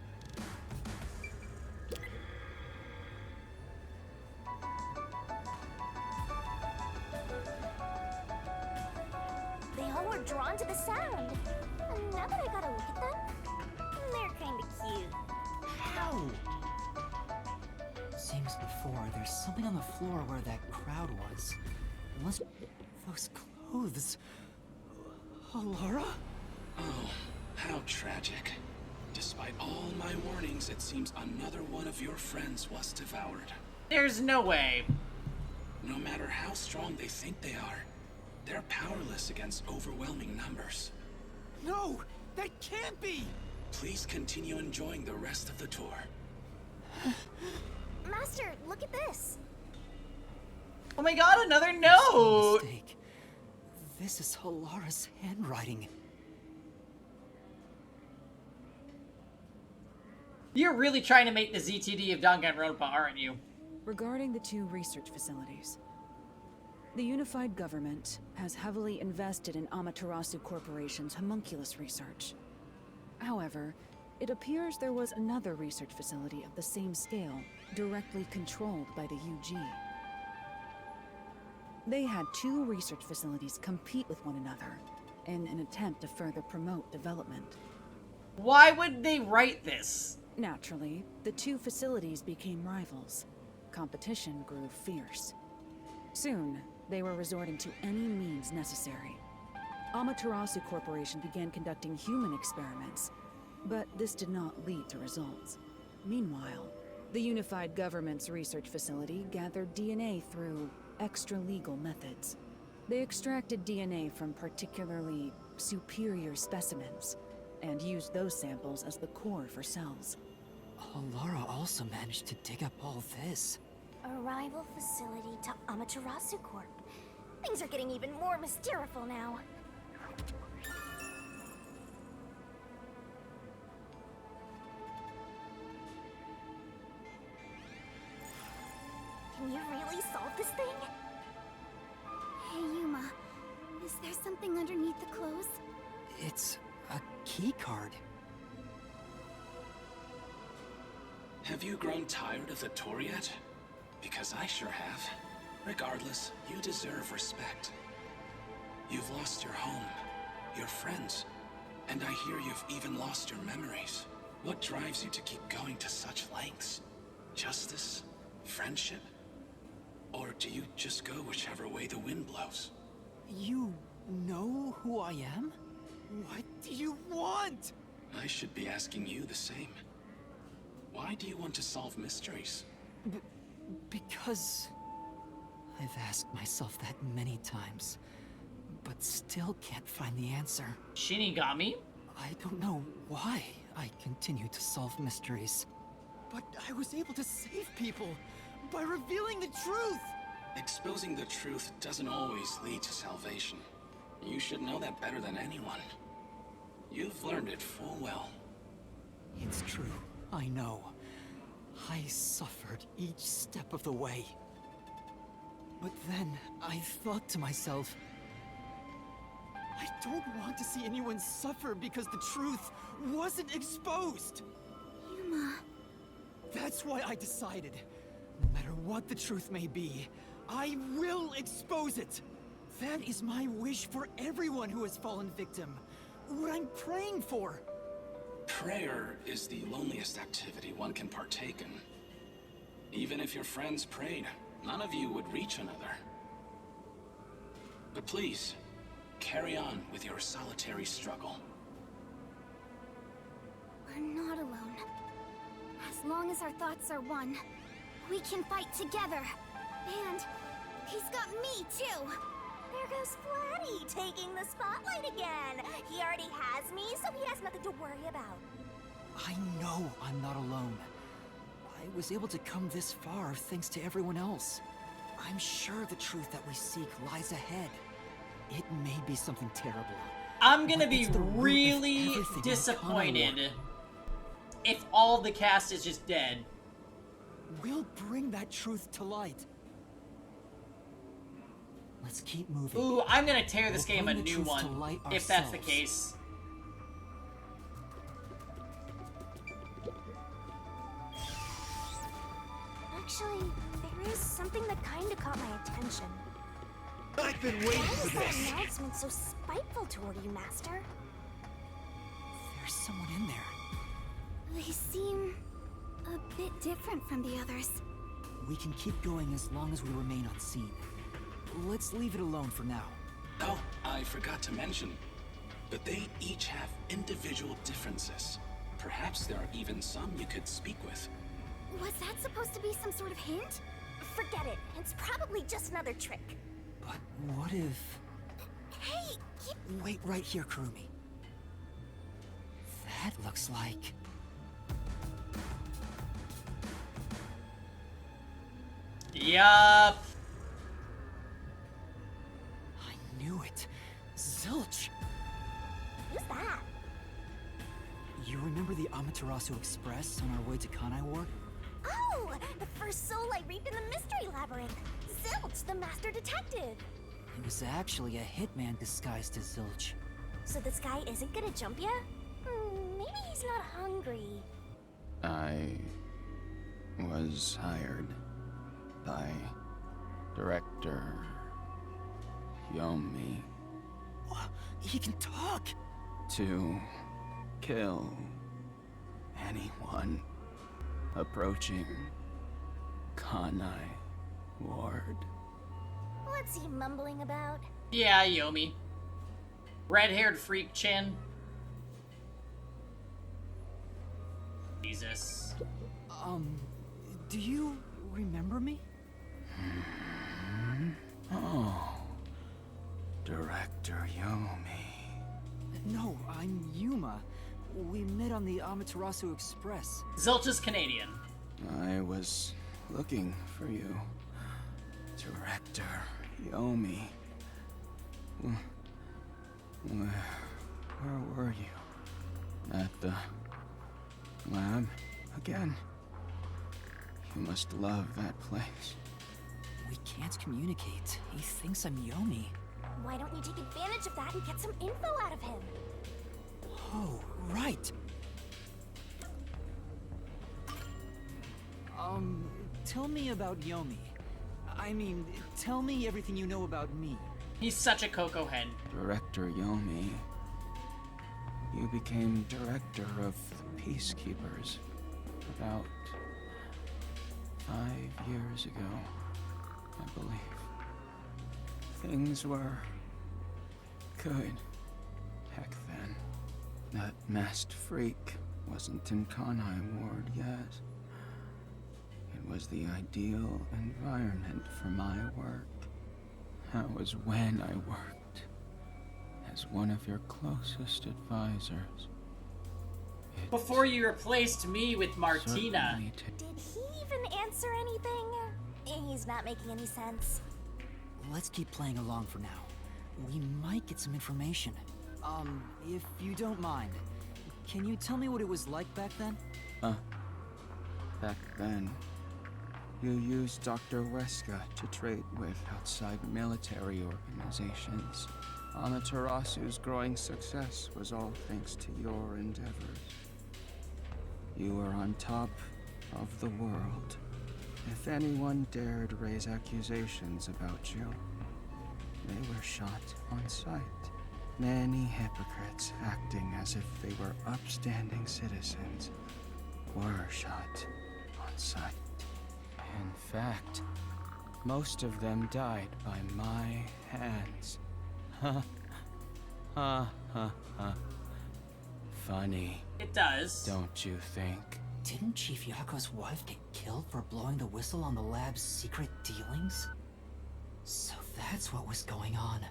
They all were drawn to the sound. And now that I gotta look at them, they're kinda cute. How? Same as before, there's something on the floor where that crowd was. Unless those clothes. Alara? Oh, how tragic. Despite all my warnings, it seems another one of your friends was devoured. There's no way. No matter how strong they think they are, they're powerless against overwhelming numbers. No! That can't be! Please continue enjoying the rest of the tour. Master, look at this. Oh my god, another No note! mistake. This is Alara's handwriting. You're really trying to make the ZTD of Danganronpa, aren't you? Regarding the two research facilities, the unified government has heavily invested in Amaterasu Corporation's homunculus research. However, it appears there was another research facility of the same scale, directly controlled by the UG. They had two research facilities compete with one another in an attempt to further promote development. Why would they write this? Naturally, the two facilities became rivals. Competition grew fierce. Soon, they were resorting to any means necessary. Amaterasu Corporation began conducting human experiments, but this did not lead to results. Meanwhile, the unified government's research facility gathered DNA through extra-legal methods. They extracted DNA from particularly superior specimens, and used those samples as the core for cells. Alara also managed to dig up all this. A rival facility to Amaterasu Corp. Things are getting even more mysterious now. Can you really solve this thing? Hey, Yuma. Is there something underneath the clothes? It's a key card. Have you grown tired of the tour yet? Because I sure have. Regardless, you deserve respect. You've lost your home, your friends, And I hear you've even lost your memories. What drives you to keep going to such lengths? Justice? Friendship? Or do you just go whichever way the wind blows? You know who I am? What do you want? I should be asking you the same. Why do you want to solve mysteries? Because I've asked myself that many times, but still can't find the answer. Shinigami? I don't know why I continue to solve mysteries, but I was able to save people by revealing the truth! Exposing the truth doesn't always lead to salvation. You should know that better than anyone. You've learned it full well. It's true, I know. I suffered each step of the way. But then I thought to myself, I don't want to see anyone suffer because the truth wasn't exposed. Yuma. That's why I decided, no matter what the truth may be, I will expose it. That is my wish for everyone who has fallen victim. What I'm praying for. Prayer is the loneliest activity one can partake in. Even if your friends prayed, none of you would reach another. But please, carry on with your solitary struggle. We're not alone. As long as our thoughts are one, we can fight together. And he's got me too. There goes Flatty, taking the spotlight again. He already has me, so he has nothing to worry about. I know I'm not alone. I was able to come this far thanks to everyone else. I'm sure the truth that we seek lies ahead. It may be something terrible. I'm gonna but be it's the root of really everything in the Kana disappointed War. if all the cast is just dead. We'll bring that truth to light. Let's keep moving. Ooh, I'm gonna tear this We'll game a bring the new truth one, to light if that's the ourselves. case. Actually, there is something that kinda caught my attention. I've been waiting Why for is that this. announcement so spiteful toward you, Master? There's someone in there. They seem a bit different from the others. We can keep going as long as we remain unseen. Let's leave it alone for now. Oh, I forgot to mention, but they each have individual differences. Perhaps there are even some you could speak with. Was that supposed to be some sort of hint? Forget it. It's probably just another trick. But what if... Hey, keep... Wait right here, Kurumi. That looks like... Yup. I knew it. Zilch! Who's that? You remember the Amaterasu Express on our way to Kanai Ward? Oh, the first soul I reaped in the Mystery Labyrinth. Zilch, the Master Detective. It was actually a hitman disguised as Zilch. So this guy isn't gonna jump ya? Maybe he's not hungry. I was hired by Director Yomi He can talk! to kill anyone approaching Kanai Ward. What's he mumbling about? Yeah, Yomi. Red-haired freak chin. Jesus. Do you remember me? Oh, Director Yomi. No, I'm Yuma. We met on the Amaterasu Express. Zilch is Canadian. I was looking for you, Director Yomi. Where were you? At the lab again? You must love that place. We can't communicate. He thinks I'm Yomi. Why don't you take advantage of that and get some info out of him? Oh, right. Tell me about Yomi. I mean, tell me everything you know about me. He's such a cocoa head. Director Yomi You became director of the Peacekeepers about 5 years ago, I believe. Things were good heck then. That masked freak wasn't in Kanai Ward yet. It was the ideal environment for my work. That was when I worked as one of your closest advisors. Before you replaced me with Martina. Did he even answer anything? He's not making any sense. Let's keep playing along for now. We might get some information. If you don't mind, can you tell me what it was like back then? Back then, you used Dr. Weska to trade with outside military organizations. Amaterasu's growing success was all thanks to your endeavors. You were on top of the world. If anyone dared raise accusations about you, they were shot on sight. Many hypocrites acting as if they were upstanding citizens were shot on sight. In fact, most of them died by my hands. Ha ha ha ha. Funny. It does. Don't you think? Didn't Chief Yako's wife get killed for blowing the whistle on the lab's secret dealings? So that's what was going on.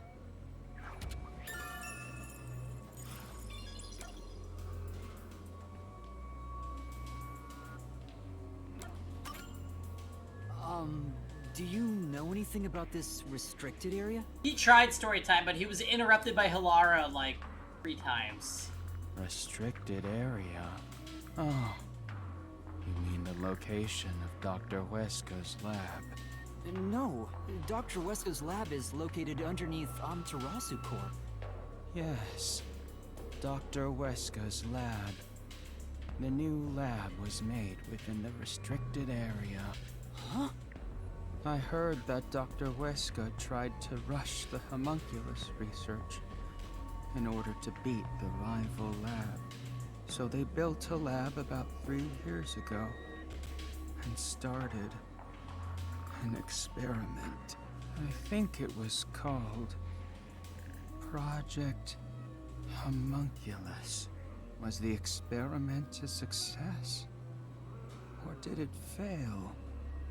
Do you know anything about this restricted area? He tried story time, but he was interrupted by Hilara like 3 times. Restricted area? Oh. You mean the location of Dr. Weska's lab? No, Dr. Weska's lab is located underneath Amaterasu Corp. Yes, Dr. Weska's lab. The new lab was made within the restricted area. Huh? I heard that Dr. Weska tried to rush the homunculus research in order to beat the rival lab. So they built a lab about 3 years ago and started an experiment. I think it was called Project Homunculus. Was the experiment a success? Or did it fail?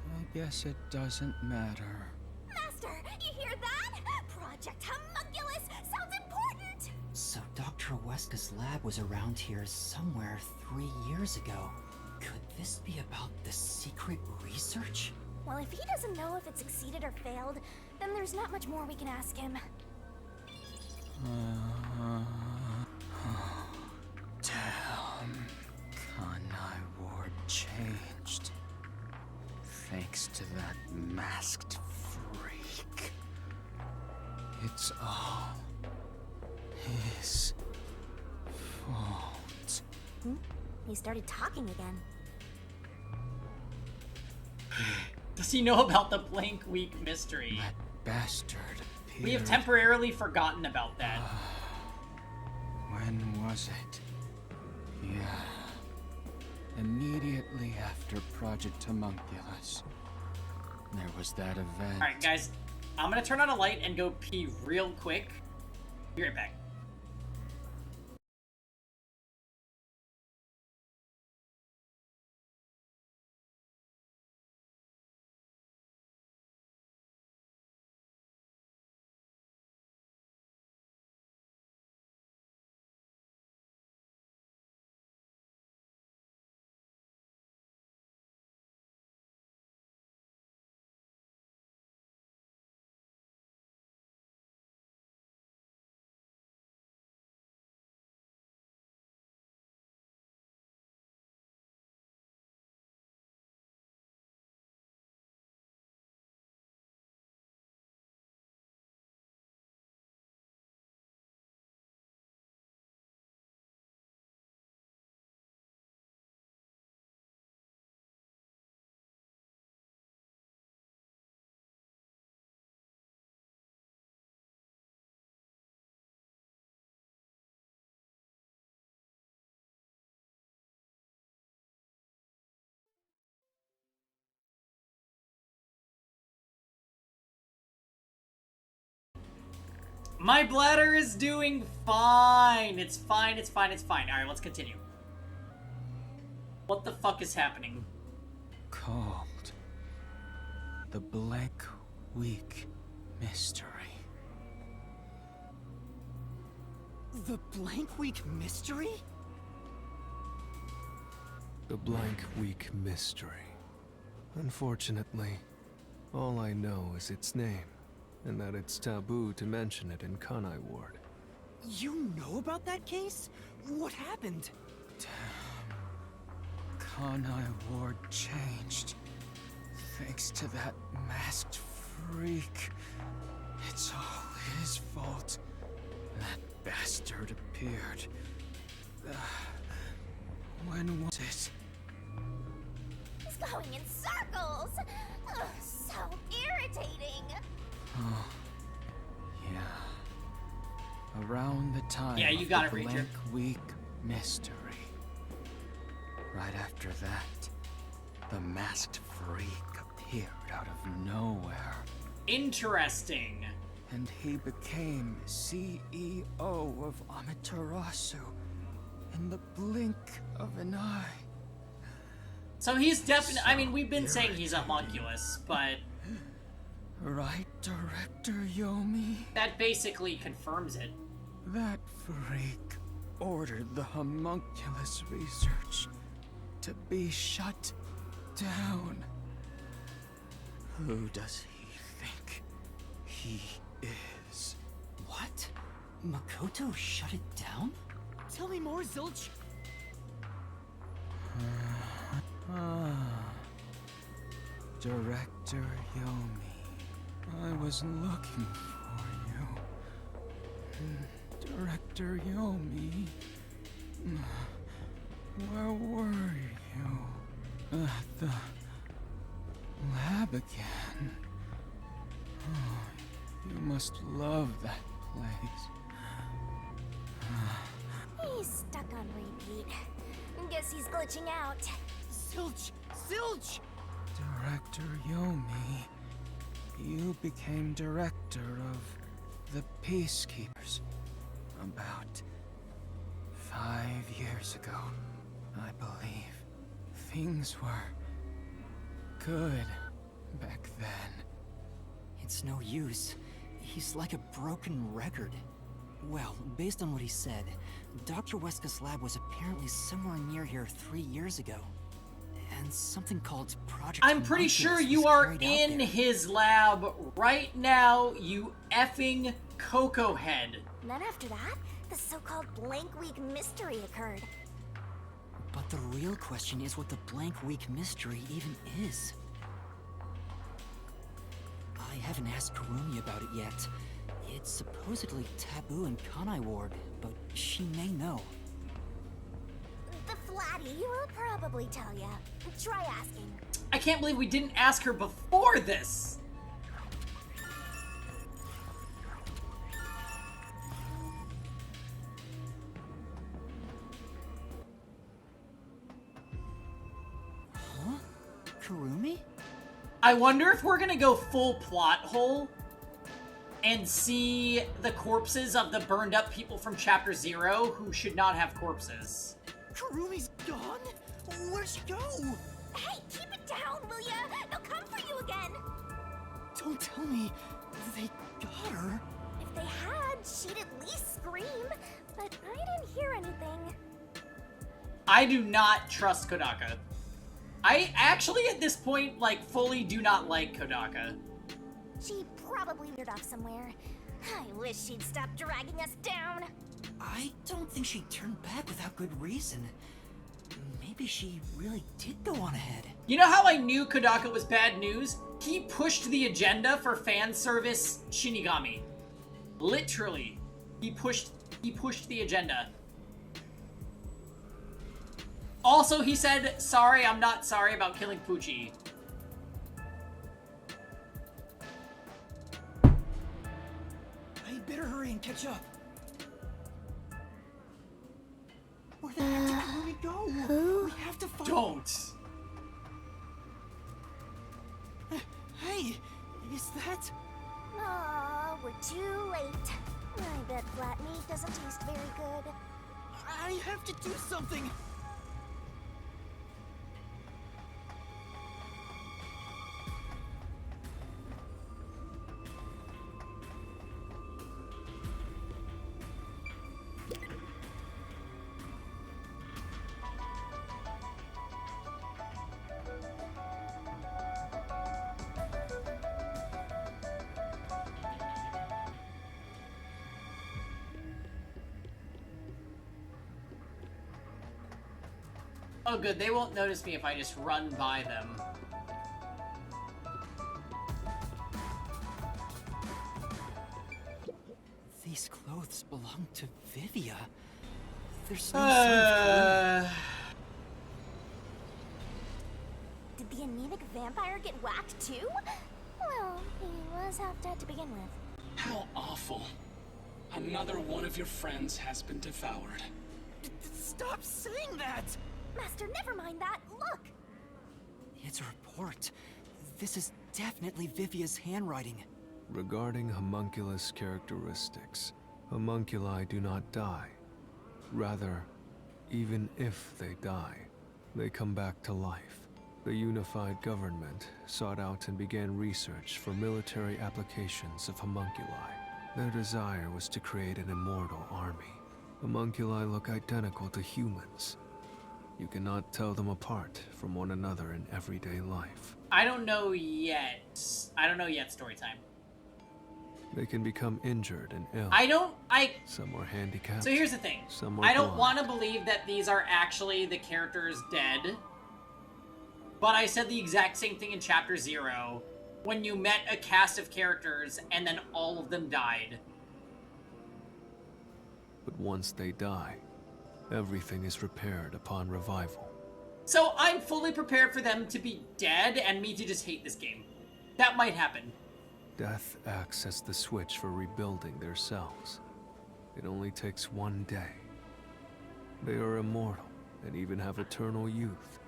I guess it doesn't matter. Master, you hear that? Project Homunculus sounds important! So Dr. Weska's lab was around here somewhere 3 years ago. Could this be about the secret research? Well, if he doesn't know if it succeeded or failed, then there's not much more we can ask him. Damn. Kanai Ward changed. Thanks to that masked freak. It's all his fault. He started talking again. Does he know about the Blank Week mystery? That bastard appeared. We have temporarily forgotten about that. When was it? Yeah. Immediately after Project Homunculus. There was that event. Alright, guys. I'm gonna turn on a light and go pee real quick. Be right back. My bladder is doing fine. It's fine, it's fine, it's fine. Alright, let's continue. What the fuck is happening? Called the Blank Week Mystery. The Blank Week Mystery? The Blank Week Mystery. Unfortunately, all I know is its name, and that it's taboo to mention it in Kanai Ward. You know about that case? What happened? Kanai Ward changed. Thanks to that masked freak. It's all his fault. That bastard appeared. When was it? He's going in circles. Ugh, so irritating. Oh, yeah. Around the time Yeah, you of got the it, Ranger. Blank Week Mystery. Right after that, the masked freak appeared out of nowhere. Interesting. And he became CEO of Amaterasu in the blink of an eye. So he's definitely, I mean, we've been saying he's a homunculus, but Right, Director Yomi? that basically confirms it. That freak ordered the homunculus research to be shut down. Who does he think he is? What? Makoto shut it down? Tell me more, Zilch! Director Yomi, I was looking for you. Director Yomi, where were you? At the lab again. Oh, you must love that place. He's stuck on repeat. Guess he's glitching out. Zilch! Zilch! Director Yomi, you became director of the Peacekeepers about 5 years ago, I believe. Things were good back then. It's no use. He's like a broken record. Well, based on what he said, Dr. Weska's lab was apparently somewhere near here 3 years ago. And something called Project I'm pretty sure Homunculus you was are carried out in there. his lab right now, you effing Coco Head. And then after that, the so-called Blank Week Mystery occurred. But the real question is what the Blank Week Mystery even is. I haven't asked Kurumi about it yet. It's supposedly taboo in Kanai Ward, but she may know. The Flatty will probably tell ya. Try asking. I can't believe we didn't ask her before this. Huh? Kurumi? I wonder if we're gonna go full plot hole and see the corpses of the burned up people from Chapter 0 who should not have corpses. Kurumi's gone? Where'd she go? Hey, keep it down, will ya? They'll come for you again. Don't tell me they got her. If they had, she'd at least scream. But I didn't hear anything. I do not trust Kodaka. I actually, at this point, like, fully do not like Kodaka. She probably veered off somewhere. I wish she'd stop dragging us down. I don't think she turned back without good reason. Maybe she really did go on ahead. You know how I knew Kodaka was bad news? He pushed the agenda for fan service Shinigami. Literally. He pushed the agenda. Also, he said, sorry, I'm not sorry about killing Pucci. I better hurry and catch up. Where the heck did Kurumi go? We have to find... Don't. Hey, is that... Aw, we're too late. I bet flat meat doesn't taste very good. I have to do something! Oh good, they won't notice me if I just run by them. These clothes belong to Vivia. There's no sign of clothing. Did the anemic vampire get whacked too? Well, he was half dead to begin with. How awful. Another one of your friends has been devoured. Stop saying that! Master, never mind that. Look! It's a report. This is definitely Vivia's handwriting. Regarding homunculus characteristics, homunculi do not die. Rather, even if they die, they come back to life. The unified government sought out and began research for military applications of homunculi. Their desire was to create an immortal army. Homunculi look identical to humans. You cannot tell them apart from one another in everyday life. I don't know yet. Story time. They can become injured and ill. Some are handicapped. So here's the thing. Some are I don't blind. want to believe that these are actually the characters dead. But I said the exact same thing in Chapter 0, when you met a cast of characters and then all of them died. But once they die, everything is repaired upon revival. So I'm fully prepared for them to be dead and me to just hate this game. That might happen. Death acts as the switch for rebuilding their cells. It only takes one day. They are immortal and even have eternal youth.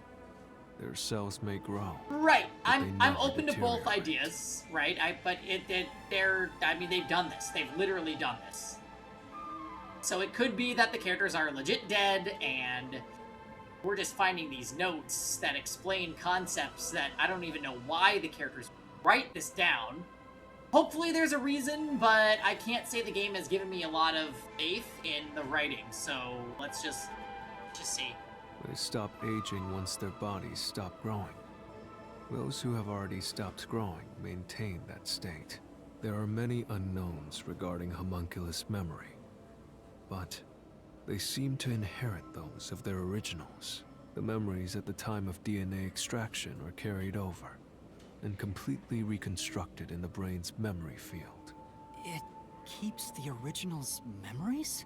Their cells may grow. Right. I'm never open to both deteriorate. ideas, right? But they've done this. They've literally done this. So it could be that the characters are legit dead and we're just finding these notes that explain concepts that I don't even know why the characters write this down. Hopefully there's a reason, but I can't say the game has given me a lot of faith in the writing, so let's just see. They stop aging once their bodies stop growing. Those who have already stopped growing maintain that state. There are many unknowns regarding homunculus memory, but they seem to inherit those of their originals. The memories at the time of DNA extraction are carried over and completely reconstructed in the brain's memory field. It keeps the original's memories?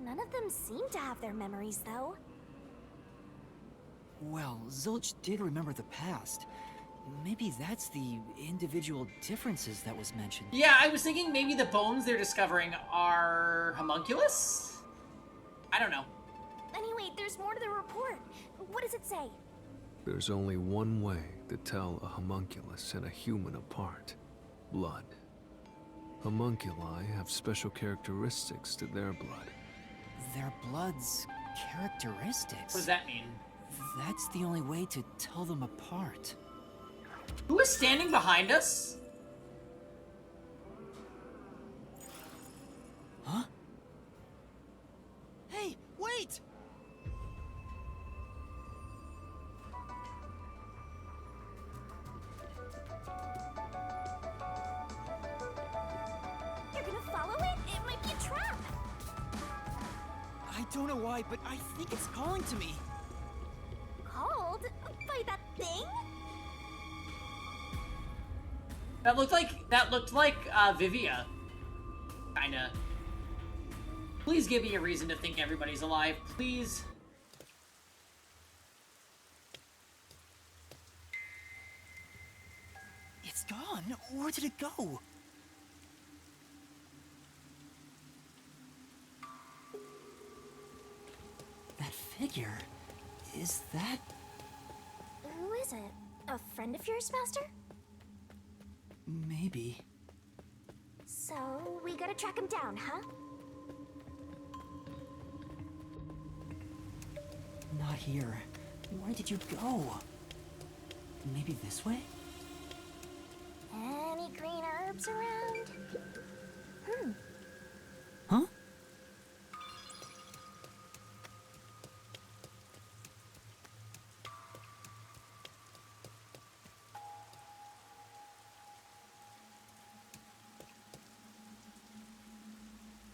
None of them seem to have their memories, though. Well, Zilch did remember the past. Maybe that's the individual differences that was mentioned. Yeah, I was thinking maybe the bones they're discovering are homunculus? I don't know. Anyway, there's more to the report. What does it say? There's only one way to tell a homunculus and a human apart: blood. Homunculi have special characteristics to their blood. Their blood's characteristics? What does that mean? That's the only way to tell them apart. Who is standing behind us? Huh? Hey, wait! You're gonna follow it? It might be a trap! I don't know why, but I think it's calling to me. Called? By that thing? That looked like Vivia. Kinda. Please give me a reason to think everybody's alive, please. It's gone. Where did it go? That figure, is that... Who is it? A friend of yours, Master? Maybe. So, we gotta track him down, huh? Not here. Where did you go? Maybe this way? Any green herbs around? Huh?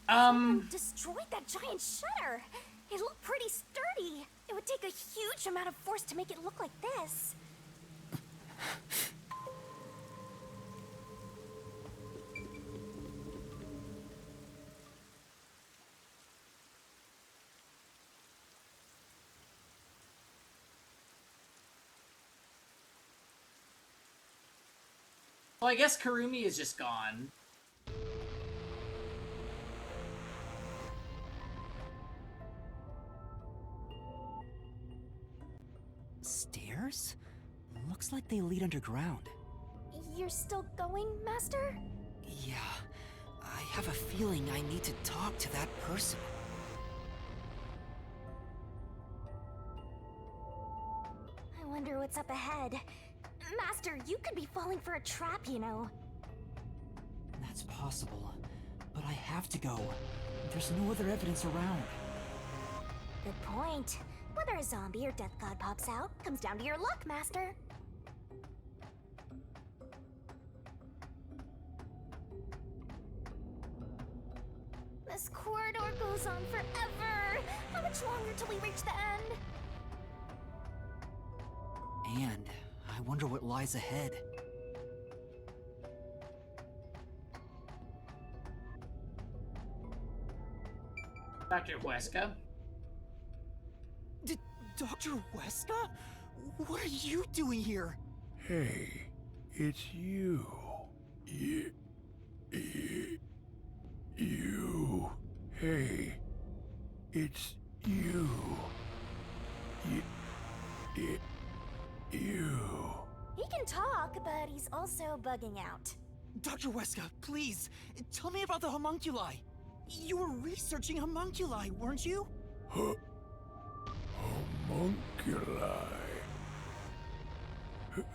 Someone destroyed that giant shutter. It looked pretty sturdy. It would take a huge amount of force to make it look like this. Well, I guess Karumi is just gone. Stairs? Looks like they lead underground. You're still going, Master? Yeah, I have a feeling I need to talk to that person. I wonder what's up ahead. Master, you could be falling for a trap, you know. That's possible, but I have to go. There's no other evidence around. Good point. Whether a zombie or death god pops out comes down to your luck, Master. This corridor goes on forever. How much longer till we reach the end? And I wonder what lies ahead. Dr. Huesca? Dr. Weska? What are you doing here? Hey, it's you. You. Hey, it's you. You. He can talk, but he's also bugging out. Dr. Weska, please, tell me about the homunculi. You were researching homunculi, weren't you? Homunculi.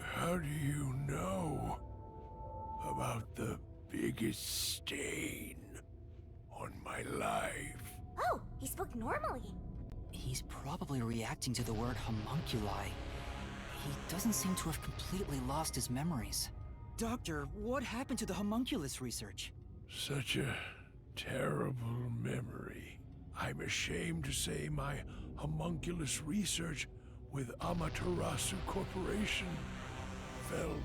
How do you know about the biggest stain on my life? Oh, he spoke normally. He's probably reacting to the word homunculi. He doesn't seem to have completely lost his memories. Doctor, what happened to the homunculus research? Such a terrible memory. I'm ashamed to say my homunculus research with Amaterasu Corporation fell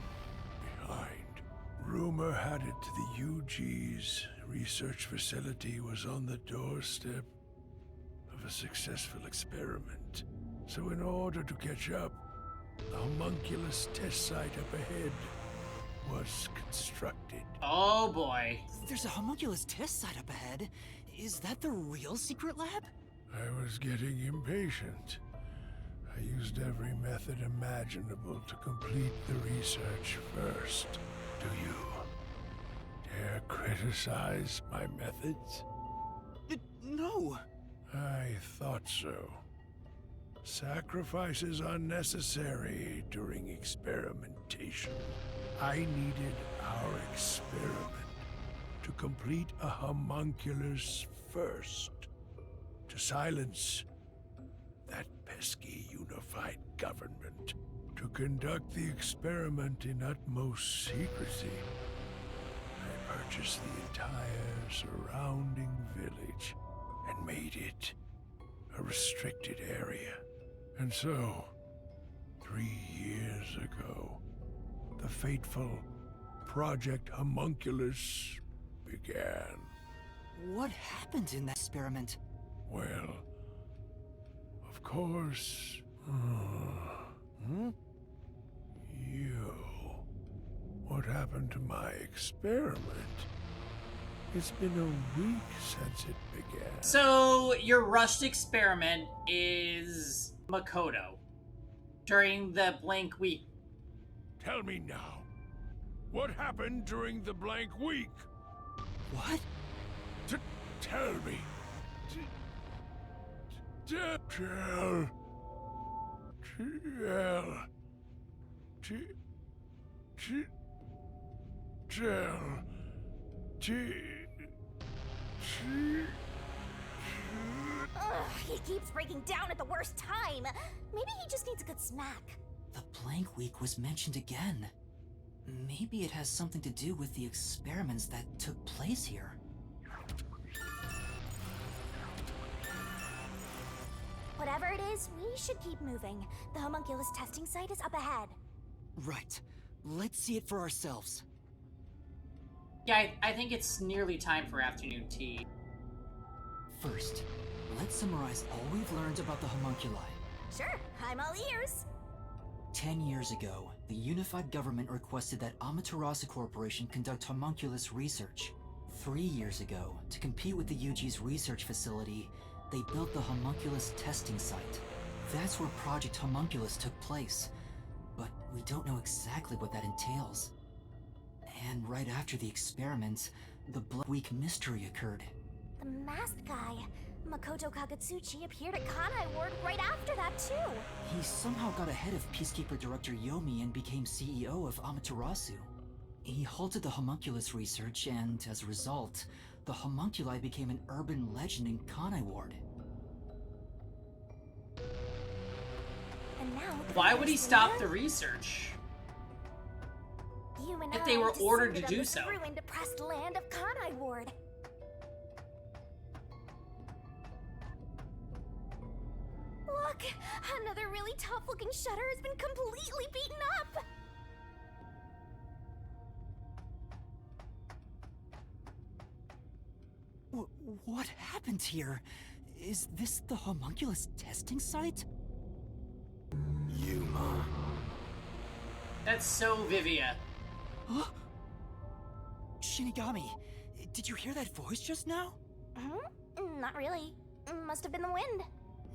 behind. Rumor had it the UG's research facility was on the doorstep of a successful experiment. So in order to catch up, the homunculus test site up ahead was constructed. Oh boy. There's a homunculus test site up ahead. Is that the real secret lab? I was getting impatient. I used every method imaginable to complete the research first. Do you dare criticize my methods? No. I thought so. Sacrifices are necessary during experimentation. I needed our experiment to complete a homunculus first. To silence that pesky unified government. To conduct the experiment in utmost secrecy. I purchased the entire surrounding village and made it a restricted area. And so, 3 years ago, the fateful Project Homunculus began. What happened in that experiment? Well, of course... You... What happened to my experiment? It's been a week since it began. So, your rushed experiment is Makoto. During the blank week. Tell me now. What happened during the blank week? What? Tell me. Ugh, he keeps breaking down at the worst time. Maybe he just needs a good smack. The blank week was mentioned again. Maybe it has something to do with the experiments that took place here. Whatever it is, we should keep moving. The homunculus testing site is up ahead. Right. Let's see it for ourselves. Yeah, I think it's nearly time for afternoon tea. First, let's summarize all we've learned about the homunculi. Sure, I'm all ears. 10 years ago, the unified government requested that Amaterasu Corporation conduct homunculus research. 3 years ago, to compete with the UG's research facility, they built the homunculus testing site. That's where Project Homunculus took place, but we don't know exactly what that entails. And right after the experiments, the Blood Week mystery occurred. The masked guy, Makoto Kagetsuchi, appeared at Kanai Ward right after that too. He somehow got ahead of Peacekeeper Director Yomi and became CEO of Amaterasu. He halted the homunculus research, and as a result, the homunculi became an urban legend in Kanai Ward. And now, Why would he stop the research? You and If I they were ordered to descended on do this so. ruined, depressed land of Kanai Ward. Look, another really tough-looking shutter has been completely beaten up. What happened here? Is this the homunculus testing site? Yuma. That's so Vivia. Huh? Shinigami, did you hear that voice just now? Not really. Must have been the wind.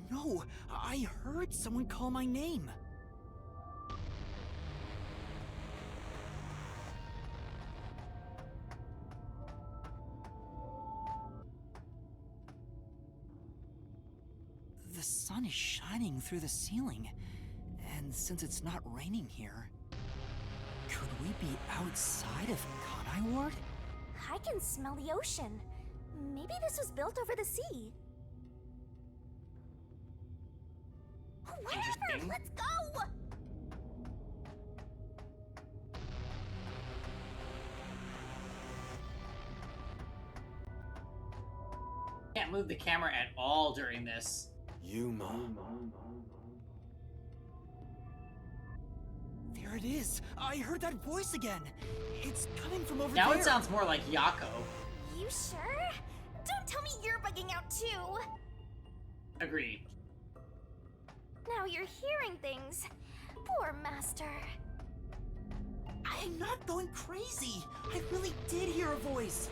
No, I heard someone call my name. The sun is shining through the ceiling, and since it's not raining here, could we be outside of Kanai Ward? I can smell the ocean. Maybe this was built over the sea. Whatever, Interesting. let's go! Can't move the camera at all during this. Yuma. There it is! I heard that voice again! It's coming from over Now there! it sounds more like Yako. You sure? Don't tell me you're bugging out too! Agreed. Now you're hearing things. Poor Master. I'm not going crazy! I really did hear a voice!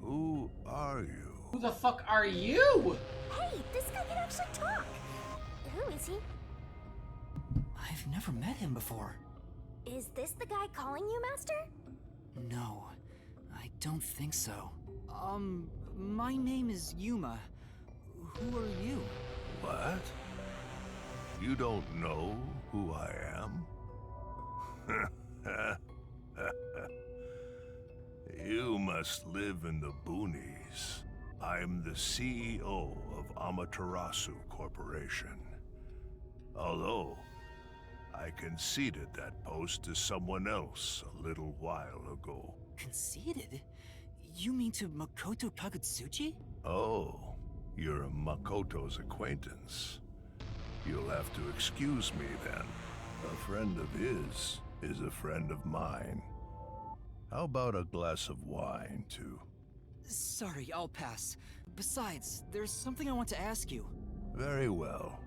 Who are you? Who the fuck are you? Hey, this guy can actually talk. Who is he? I've never met him before. Is this the guy calling you, Master? No, I don't think so. My name is Yuma. Who are you? What? You don't know who I am? You must live in the boonies. I'm the CEO of Amaterasu Corporation. Although, I conceded that post to someone else a little while ago. Conceded? You mean to Makoto Kagetsuchi? Oh, you're Makoto's acquaintance. You'll have to excuse me then. A friend of his is a friend of mine. How about a glass of wine, too? Sorry, I'll pass. Besides, there's something I want to ask you. Very well.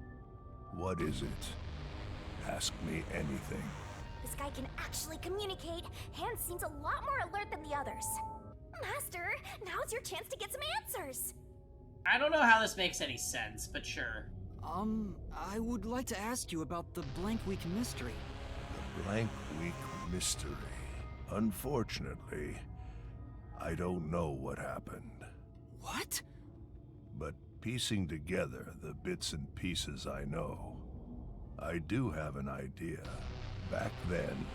What is it? Ask me anything. This guy can actually communicate. Hans seems a lot more alert than the others. Master, now's your chance to get some answers. I don't know how this makes any sense, but sure. I would like to ask you about the Blank Week mystery. The Blank Week mystery. Unfortunately, I don't know what happened. What? But piecing together the bits and pieces I know, I do have an idea. Back then,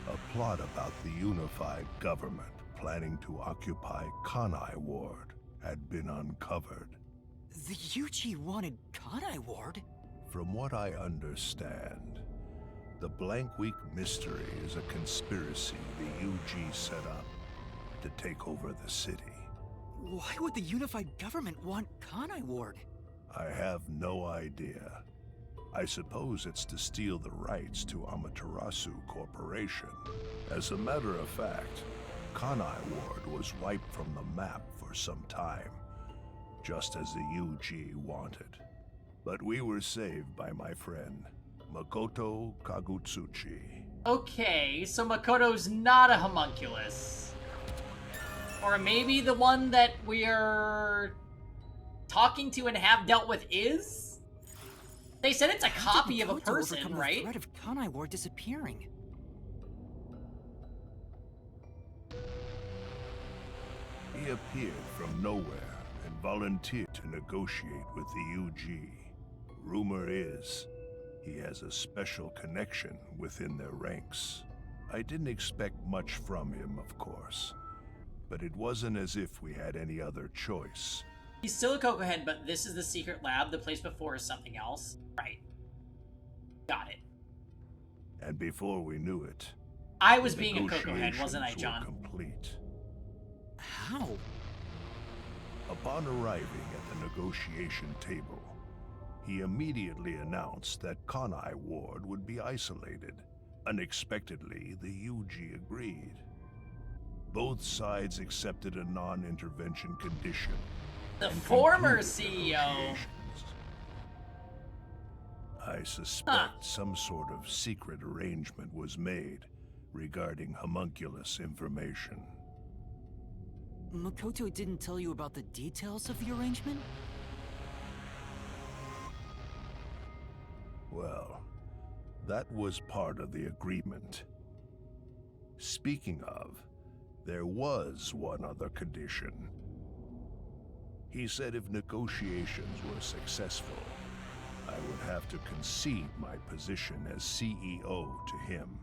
a plot about the unified government planning to occupy Kanai Ward had been uncovered. The UG wanted Kanai Ward? From what I understand, the Blank Week mystery is a conspiracy the UG set up to take over the city. Why would the unified government want Kanai Ward? I have no idea. I suppose it's to steal the rights to Amaterasu Corporation. As a matter of fact, Kanai Ward was wiped from the map for some time, just as the UG wanted. But we were saved by my friend, Makoto Kagutsuchi. Okay, so Makoto's not a homunculus. Or maybe the one that we're talking to and have dealt with is? They said it's a copy of a person, right? The threat of Kanai Ward disappearing. He appeared from nowhere and volunteered to negotiate with the UG. Rumor is, he has a special connection within their ranks. I didn't expect much from him, of course, but it wasn't as if we had any other choice. He's still a Cocoa Head, but this is the secret lab. The place before is something else. Right. Got it. And before we knew it, I was being a Cocoa Head, wasn't I, John? Complete. How? Upon arriving at the negotiation table, he immediately announced that Kanai Ward would be isolated. Unexpectedly, the UG agreed. Both sides accepted a non-intervention condition. The former CEO. I suspect some sort of secret arrangement was made regarding homunculus information. Makoto didn't tell you about the details of the arrangement? Well, that was part of the agreement. Speaking of, there was one other condition. He said if negotiations were successful, I would have to concede my position as CEO to him.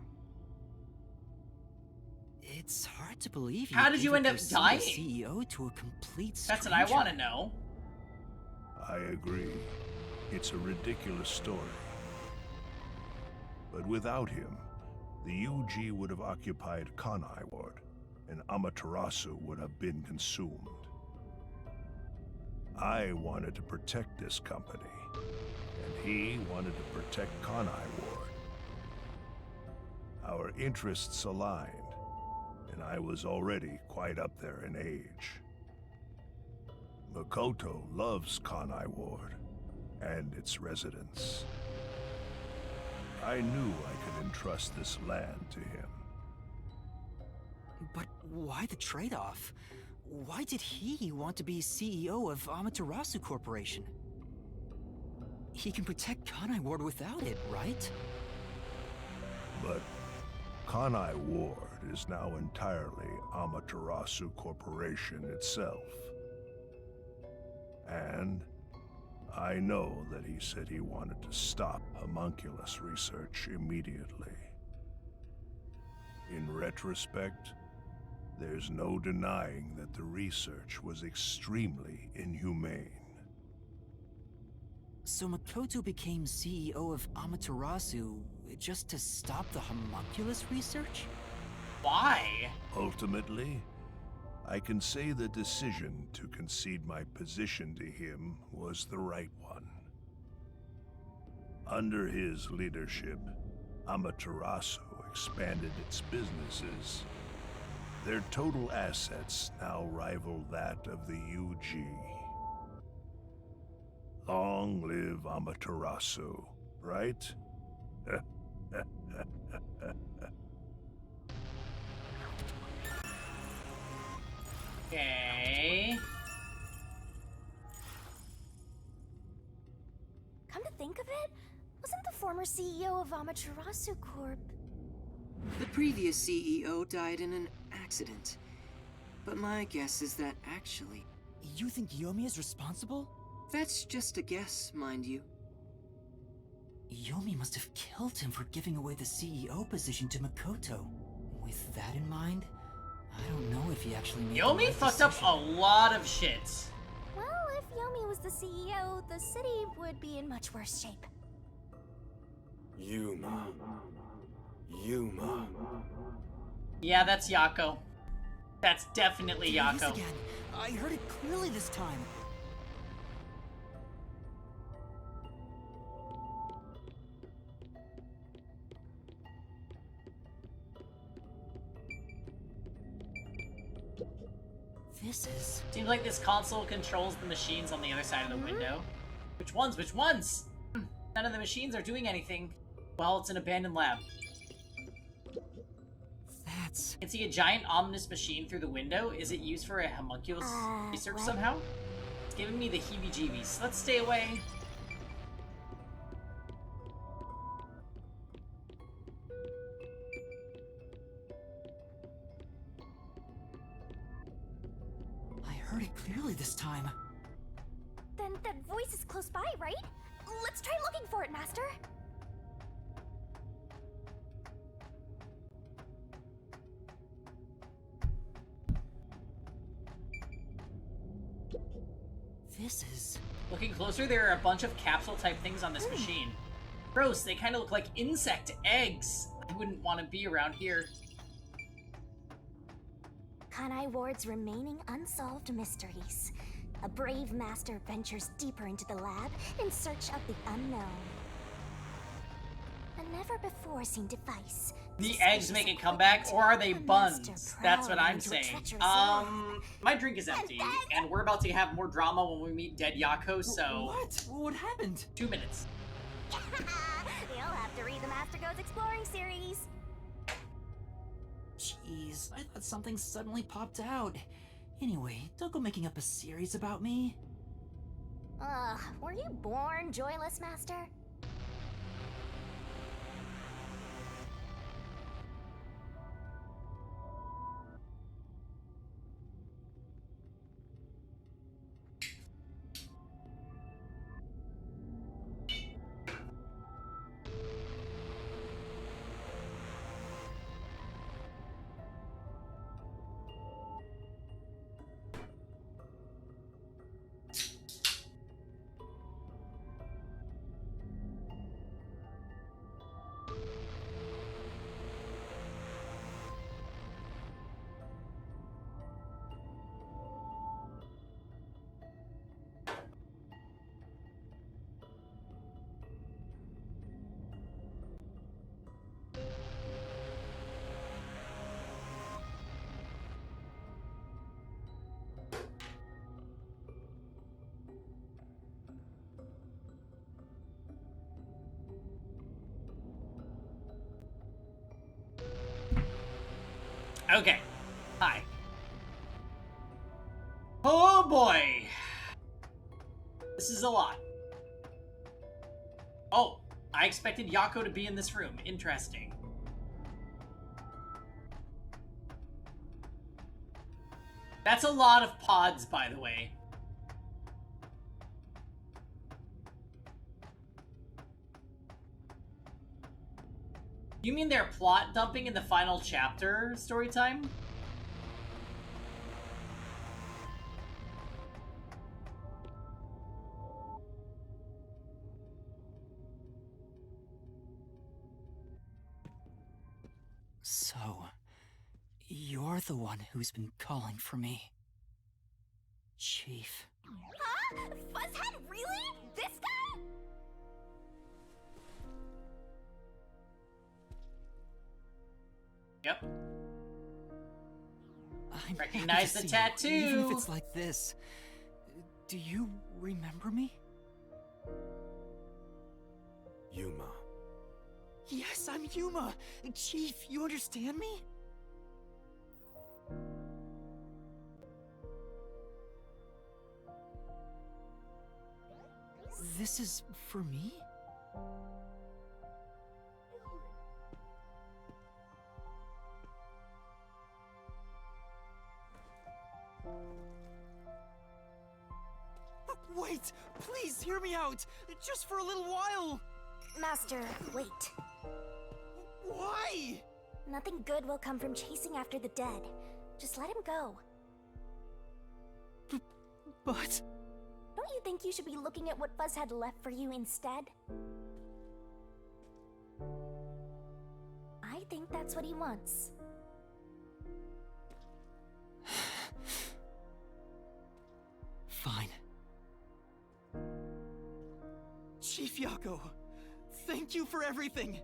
It's hard to believe you How did you end up gave dying? CEO to a complete stranger. That's what I want to know. I agree. It's a ridiculous story. But without him, the UG would have occupied Kanai Ward, and Amaterasu would have been consumed. I wanted to protect this company, and he wanted to protect Kanai Ward. Our interests aligned, and I was already quite up there in age. Makoto loves Kanai Ward and its residents. I knew I could entrust this land to him. But why the trade-off? Why did he want to be CEO of Amaterasu Corporation? He can protect Kanai Ward without it, right? But Kanai Ward is now entirely Amaterasu Corporation itself. And I know that he said he wanted to stop homunculus research immediately. In retrospect, there's no denying that the research was extremely inhumane. So Makoto became CEO of Amaterasu just to stop the homunculus research? Why? Ultimately, I can say the decision to concede my position to him was the right one. Under his leadership, Amaterasu expanded its businesses. Their total assets now rival that of the UG. Long live Amaterasu, right? Okay. think of it, wasn't the former CEO of Amaterasu Corp... The previous CEO died in an accident. But my guess is that actually... You think Yomi is responsible? That's just a guess, mind you. Yomi must have killed him for giving away the CEO position to Makoto. With that in mind, I don't know if he actually made the Yomi right fucked up decision. a lot of shit. Well, if Yomi was the CEO, the city would be in much worse shape. Yuma. Yuma. Yeah, that's Yako. That's definitely There it is Yako. again. I heard it clearly this time. This is... Seems like this console controls the machines on the other side of the window. Which ones? Which ones? None of the machines are doing anything. Well, it's an abandoned lab. That's... You can see a giant ominous machine through the window. Is it used for a homunculus research what? somehow? It's giving me the heebie-jeebies. Let's stay away. I heard it clearly this time. Then that voice is close by, right? Let's try looking for it, Master. This is... Looking closer, there are a bunch of capsule-type things on this machine. Gross, they kind of look like insect eggs. I wouldn't want to be around here. Kanai Ward's remaining unsolved mysteries. A brave master ventures deeper into the lab in search of the unknown. A never-before-seen device. The eggs make a comeback, or are they buns? That's what I'm saying. My drink is empty, and we're about to have more drama when we meet dead Yako, so... What? What happened? 2 minutes. You'll have to read the Master Goes Exploring series. Jeez, I thought something suddenly popped out. Anyway, don't go making up a series about me. Ugh, were you born joyless, Master? Okay. Hi. Oh boy! This is a lot. Oh, I expected Yako to be in this room. Interesting. That's a lot of pods, by the way. You mean they're plot dumping in the final chapter story time? So, you're the one who's been calling for me. Chief. Huh? Fuzzhead, really? This guy? Yep. I'm Recognize the happy to see you, even if tattoo. it's like this. Do you remember me? Yuma. Yes, I'm Yuma. Chief, you understand me? This is for me? Wait! Please hear me out! Just for a little while! Master, wait. Why? Nothing good will come from chasing after the dead. Just let him go. But... Don't you think you should be looking at what Fuzz had left for you instead? I think that's what he wants. Fine. Chief Yako, thank you for everything!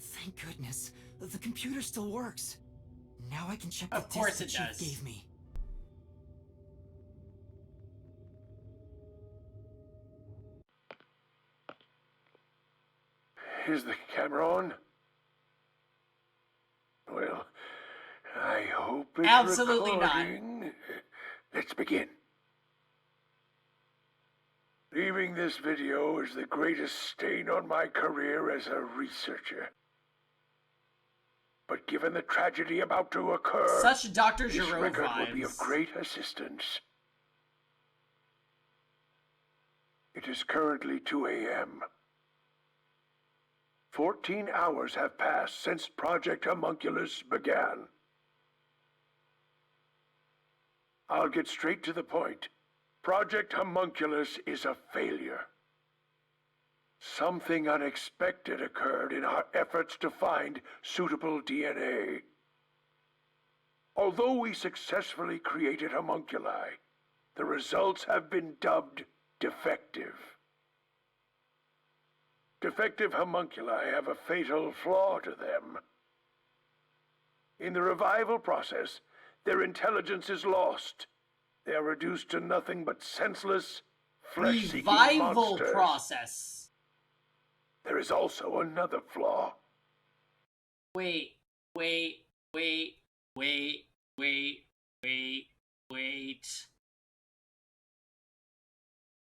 Thank goodness, the computer still works. Now I can check the Of course disc it the does. Chief gave me. Is the camera on? Well, I hope it's Absolutely not. recording. Let's begin. Leaving this video is the greatest stain on my career as a researcher. But given the tragedy about to occur, Such Dr. this Giro record will be vibes. of great assistance. It is currently 2 a.m. 14 hours have passed since Project Homunculus began. I'll get straight to the point. Project Homunculus is a failure. Something unexpected occurred in our efforts to find suitable DNA. Although we successfully created homunculi, the results have been dubbed defective. Defective homunculi have a fatal flaw to them. In the revival process, their intelligence is lost. They are reduced to nothing but senseless, flesh-seeking Revival monsters. process. There is also another flaw. Wait.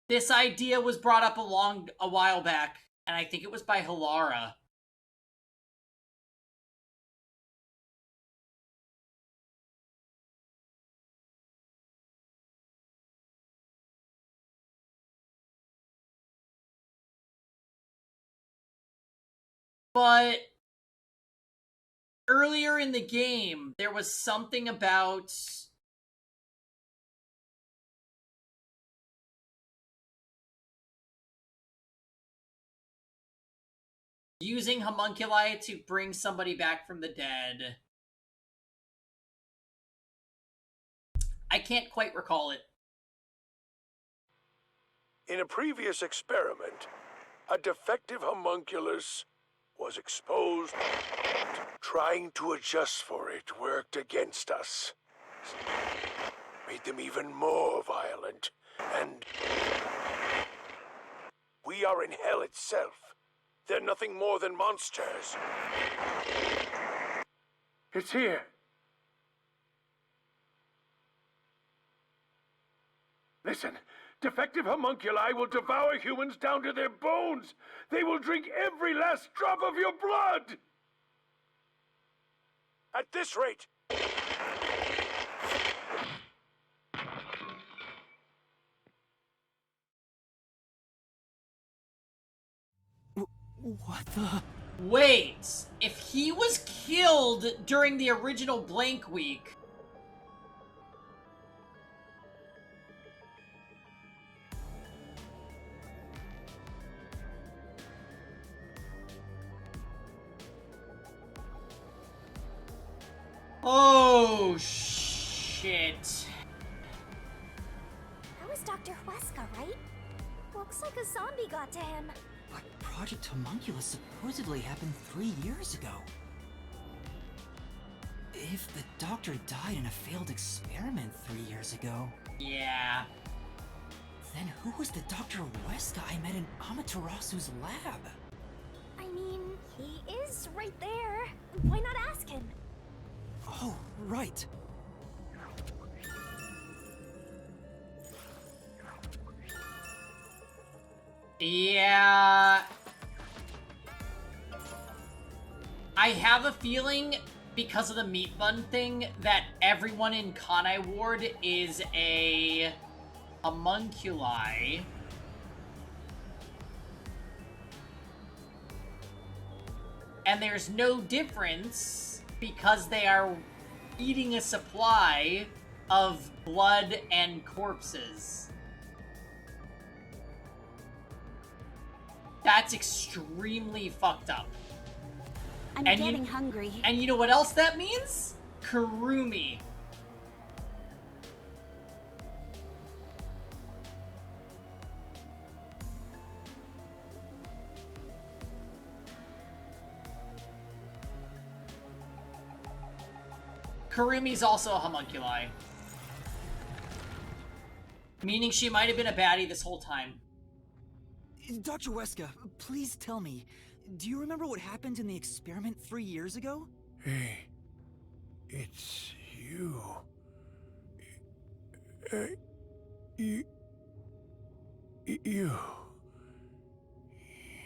This idea was brought up a while back, and I think it was by Hilara. But earlier in the game, there was something about using homunculi to bring somebody back from the dead. I can't quite recall it. In a previous experiment, a defective homunculus was exposed. Trying to adjust for it worked against us. Made them even more violent, and we are in hell itself. They're nothing more than monsters. It's here. Listen, defective homunculi will devour humans down to their bones. They will drink every last drop of your blood. At this rate, What the... Wait, if he was killed during the original Blank Week... Oh, shit. That was Dr. Huesca, right? Looks like a zombie got to him. But Project Homunculus supposedly happened 3 years ago. If the doctor died in a failed experiment 3 years ago... Yeah. Then who was the Dr. Huesca I met in Amaterasu's lab? I mean, he is right there. Why not ask him? Oh, right. Yeah. I have a feeling, because of the meat bun thing, that everyone in Kanai Ward is a homunculi. And there's no difference because they are eating a supply of blood and corpses. That's extremely fucked up. I'm And getting hungry. And you know what else that means? Kurumi. Kurumi's also a homunculi. Meaning she might have been a baddie this whole time. Dr. Weska, please tell me, do you remember what happened in the experiment 3 years ago? Hey, it's you.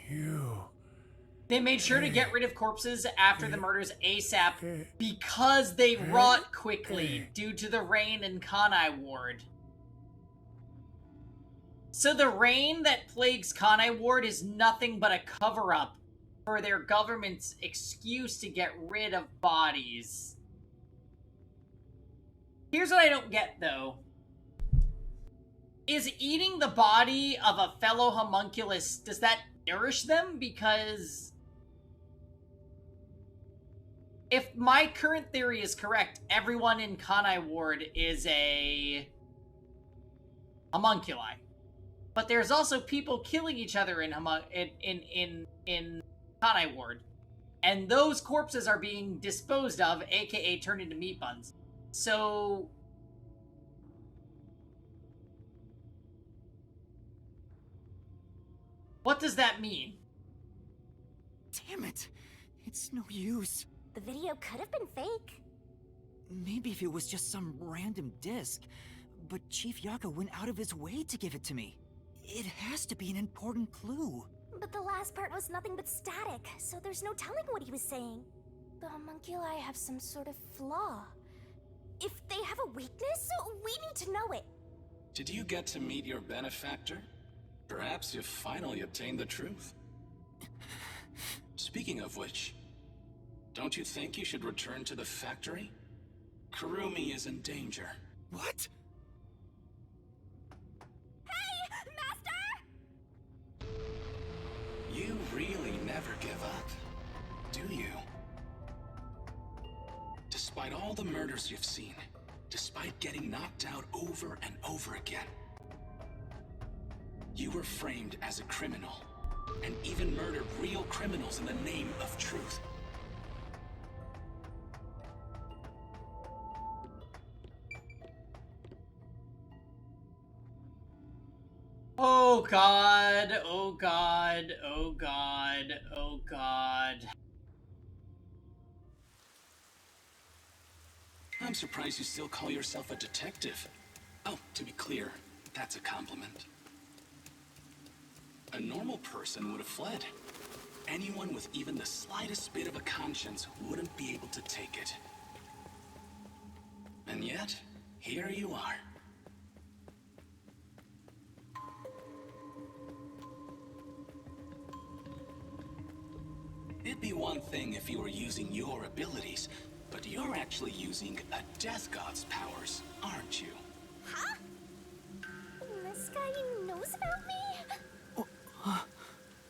You. They made sure to get rid of corpses after the murders ASAP because they rot quickly due to the rain in Kanai Ward. So the rain that plagues Kanai Ward is nothing but a cover-up for their government's excuse to get rid of bodies. Here's what I don't get, though. Is eating the body of a fellow homunculus, does that nourish them? Because if my current theory is correct, everyone in Kanai Ward is a homunculi. But there's also people killing each other in Kanai Ward. And those corpses are being disposed of, aka turned into meat buns. So what does that mean? Damn it! It's no use. The video could have been fake. Maybe if it was just some random disc, but Chief Yaka went out of his way to give it to me. It has to be an important clue. But the last part was nothing but static, so there's no telling what he was saying. The homunculi have some sort of flaw. If they have a weakness, we need to know it. Did you get to meet your benefactor? Perhaps you've finally obtained the truth. Speaking of which, don't you think you should return to the factory? Kurumi is in danger. What? Hey, Master! You really never give up, do you? Despite all the murders you've seen, despite getting knocked out over and over again, you were framed as a criminal, and even murdered real criminals in the name of truth. Oh god, oh god, oh god, oh god. I'm surprised you still call yourself a detective. Oh, to be clear, that's a compliment. A normal person would have fled. Anyone with even the slightest bit of a conscience wouldn't be able to take it. And yet, here you are. It'd be one thing if you were using your abilities, but you're actually using a Death God's powers, aren't you? Huh? This guy knows about me?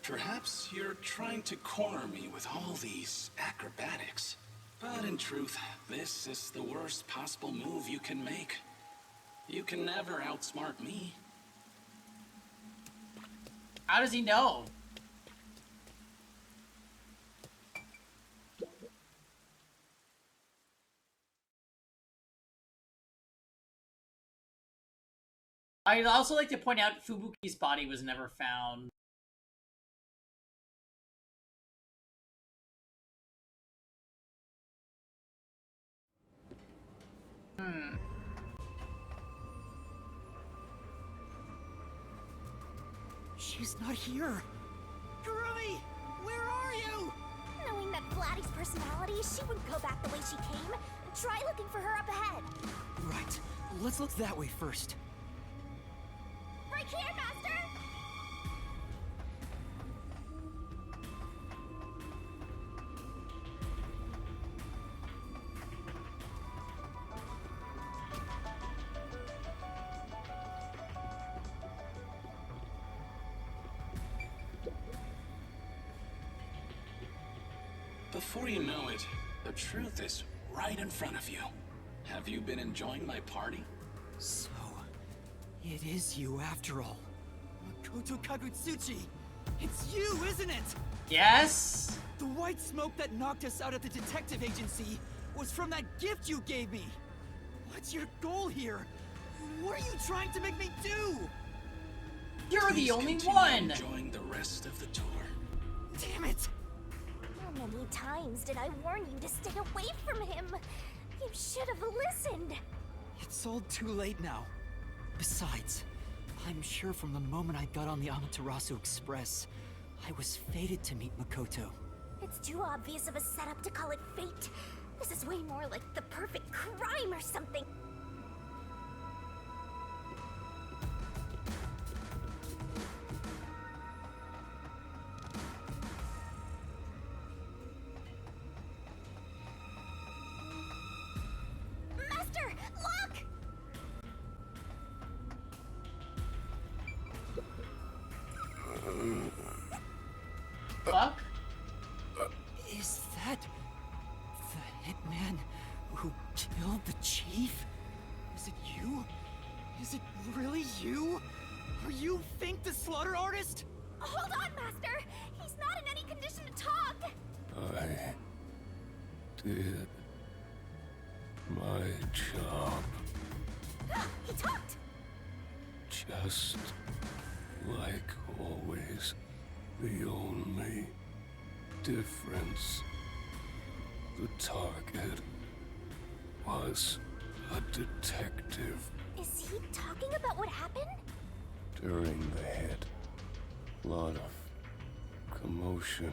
Perhaps you're trying to corner me with all these acrobatics. But in truth, this is the worst possible move you can make. You can never outsmart me. How does he know? I'd also like to point out Fubuki's body was never found. She's not here. Kurumi! Where are you? Knowing that Vladdy's personality, she wouldn't go back the way she came. Try looking for her up ahead. Right. Let's look that way first. Right here, Master! Before you know it, the truth is right in front of you. Have you been enjoying my party? So, it is you after all. Makoto Kagutsuchi! It's you, isn't it? Yes? The white smoke that knocked us out at the detective agency was from that gift you gave me. What's your goal here? What are you trying to make me do? You're Please the only continue one! enjoying the rest of the tour. Damn it! How many times did I warn you to stay away from him? You should have listened. It's all too late now. Besides, I'm sure from the moment I got on the Amaterasu Express, I was fated to meet Makoto. It's too obvious of a setup to call it fate. This is way more like the perfect crime or something. Master, look! Fuck? Is that the hitman who killed the chief? Is it you? Is it really you? Are you Fink the Slaughter Artist? Hold on, Master! He's not in any condition to talk! I did my job He talked! just like always. The only difference, the target was a detective. Is he talking about what happened? During the hit, lot of commotion.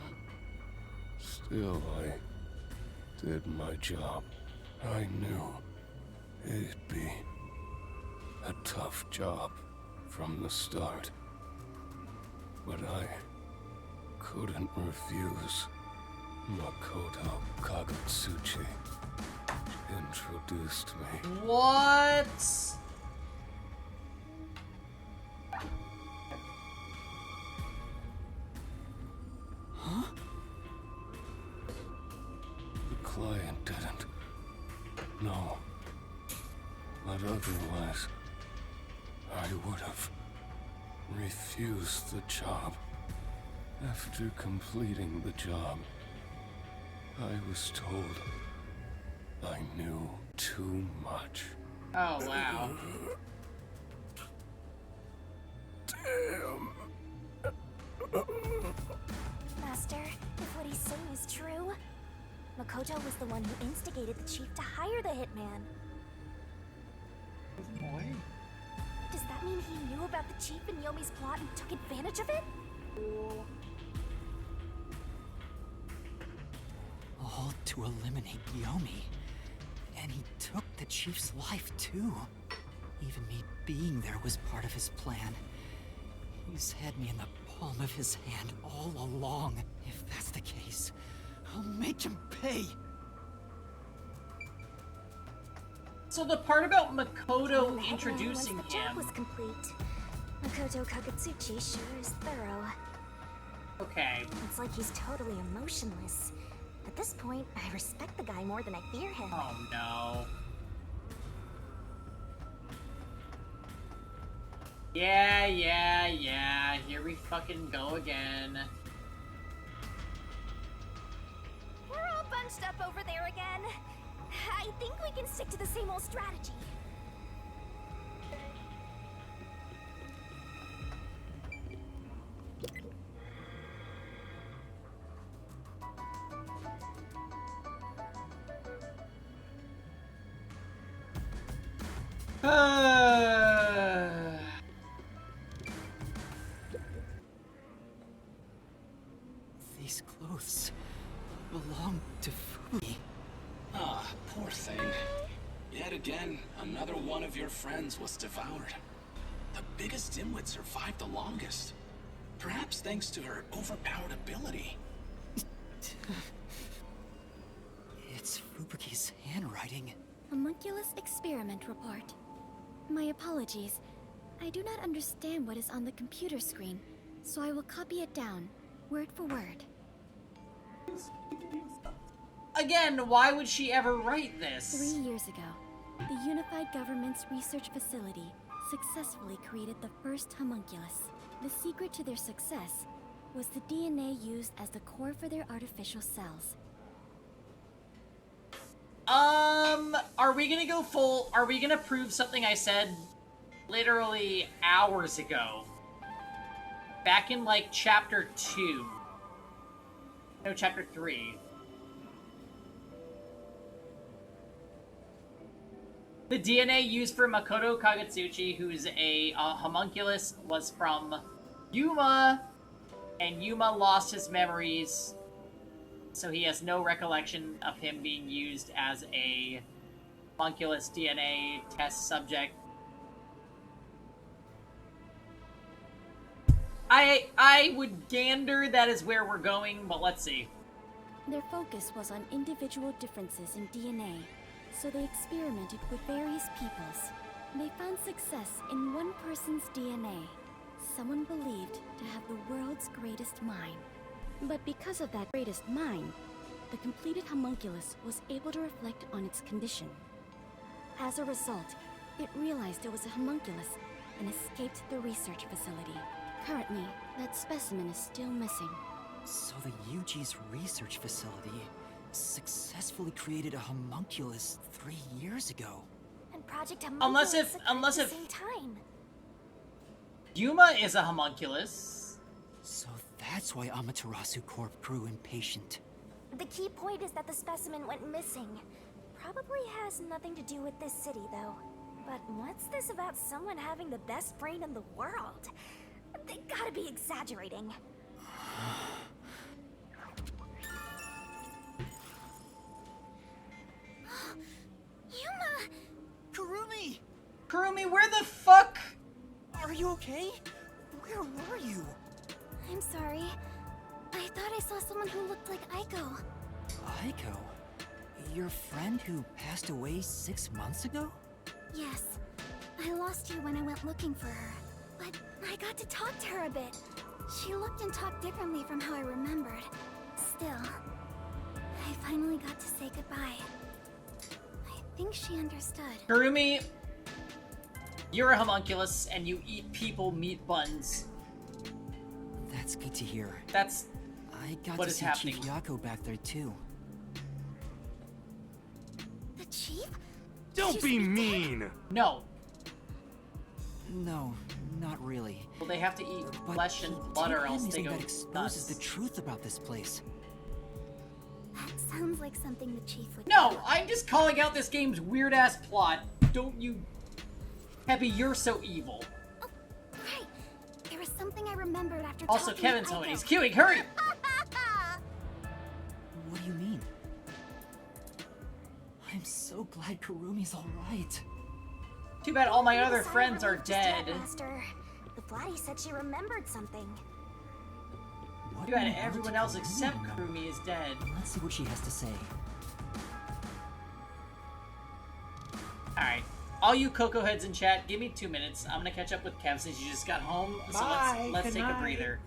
Still, I did my job. I knew it'd be a tough job from the start. But I couldn't refuse. Makoto Kagutsuchi introduced me. What? Huh? The client didn't. No. But otherwise, I would have refused the job. After completing the job, I was told I knew too much. Oh, wow. Damn. Master, if what he's saying is true, Makoto was the one who instigated the chief to hire the hitman. Does that mean he knew about the chief and Yomi's plot and took advantage of it? All to eliminate Yomi. And he took the chief's life too. Even me being there was part of his plan. He's had me in the palm of his hand all along. If that's the case, I'll make him pay. So the part about Makoto The hitman, introducing once the job him... was complete. Makoto Kagutsuchi sure is thorough. Okay. It's like he's totally emotionless. At this point, I respect the guy more than I fear him. Oh no. Yeah, here we fucking go again. We're all bunched up over there again. I think we can stick to the same old strategy. again, another one of your friends was devoured. The biggest dimwit survived the longest. Perhaps thanks to her overpowered ability. It's Fubuki's handwriting. Homunculus experiment report. My apologies. I do not understand what is on the computer screen, so I will copy it down, word for word. Again, why would she ever write this? 3 years ago, the Unified Government's research facility successfully created the first homunculus. The secret to their success was the DNA used as the core for their artificial cells. Are we gonna go full? Are we gonna prove something I said literally hours ago? Back in, like, chapter 2. No, chapter 3. The DNA used for Makoto Kagetsuchi, who's a homunculus, was from Yuma, and Yuma lost his memories, so he has no recollection of him being used as a homunculus DNA test subject. I would gander that is where we're going, but let's see. Their focus was on individual differences in DNA, so they experimented with various peoples. They found success in one person's DNA, someone believed to have the world's greatest mind. But because of that greatest mind, the completed homunculus was able to reflect on its condition. As a result, it realized it was a homunculus and escaped the research facility. Currently, that specimen is still missing. So the UG's research facility successfully created a homunculus 3 years ago. And Project Unless Homunculus if- occurred unless at if- the same time. Yuma is a homunculus. So that's why Amaterasu Corp grew impatient. The key point is that the specimen went missing. Probably has nothing to do with this city, though. But what's this about someone having the best brain in the world? They gotta be exaggerating. Yuma! Kurumi! Kurumi, where the fuck? Are you okay? Where were you? I'm sorry. I thought I saw someone who looked like Aiko. Aiko? Your friend who passed away 6 months ago? Yes. I lost her when I went looking for her. But I got to talk to her a bit. She looked and talked differently from how I remembered. Still, I finally got to say goodbye. I think she understood. Kurumi, you're a homunculus and you eat people meat buns. That's good to hear. That's I got what to is see happening. Chief Yako back there too. The chief? Don't She's be dead? mean! no. No, not really. Well, they have to eat But flesh and he blood or did else they anything go that exposes nuts. the truth about this place. That sounds like something the chief would No, do. I'm just calling out this game's weird-ass plot. Don't you... Heavy, you're so evil. Oh, right. There was something I remembered after Also, talking Kevin's to home and he's Aiko. queuing. Hurry! What do you mean? I'm so glad Kurumi's alright. Too bad all my Maybe other the sign friends are relieved his dead. Master. The Blatty said she remembered something. What Too bad in the world everyone did else Kurumi except remember? Kurumi is dead. Let's see what she has to say. Alright. All you Coco heads in chat, give me 2 minutes. I'm gonna catch up with Kev since you just got home. So Bye, let's good take a night. breather.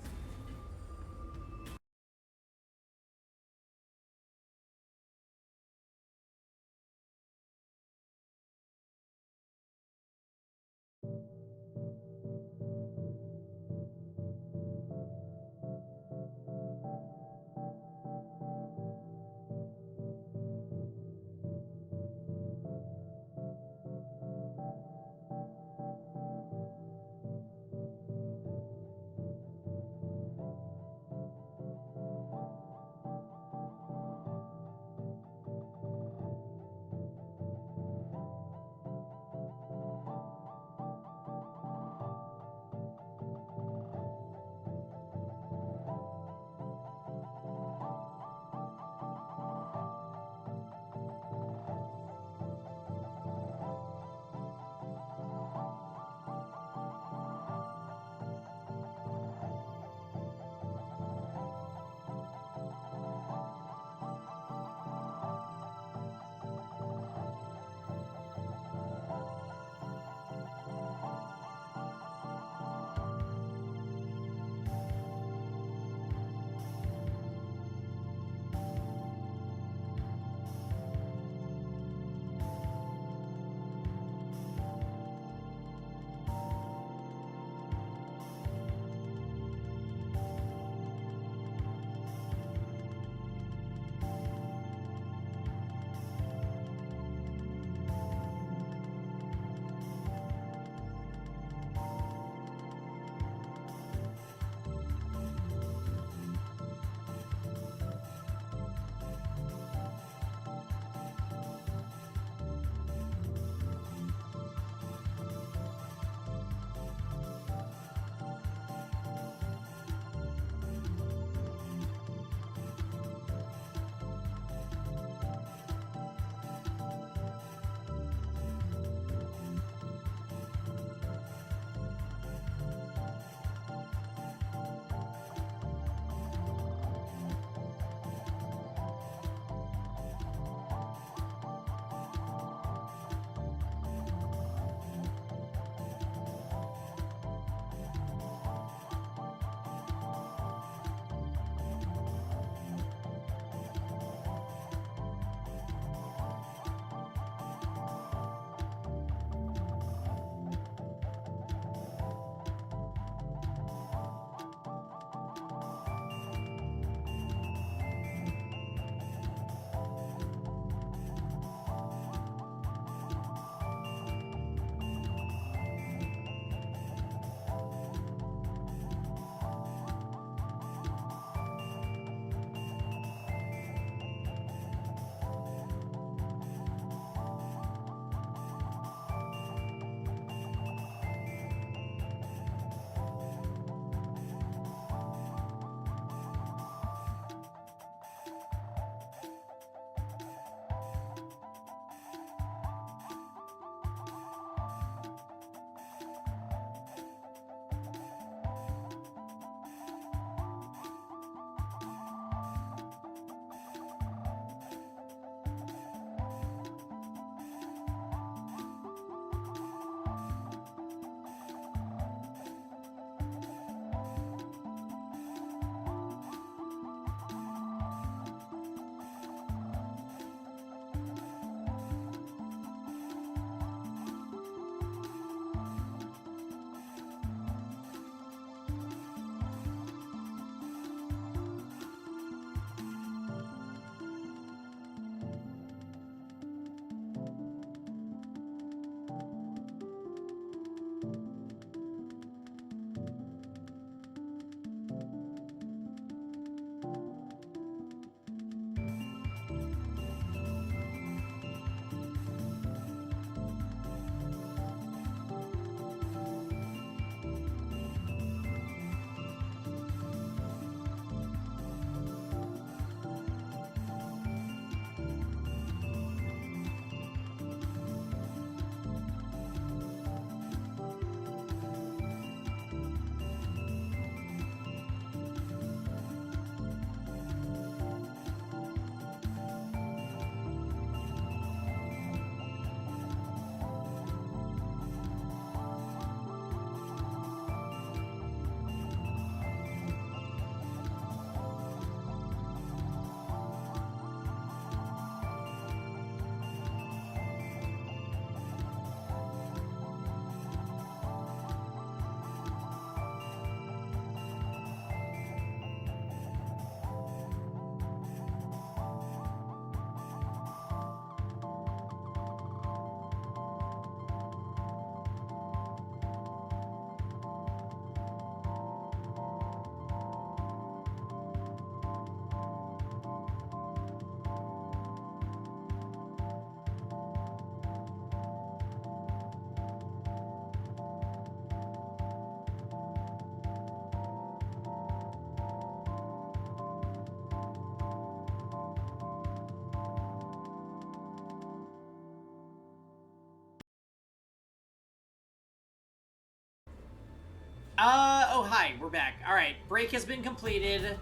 Oh, hi, we're back. Alright, break has been completed.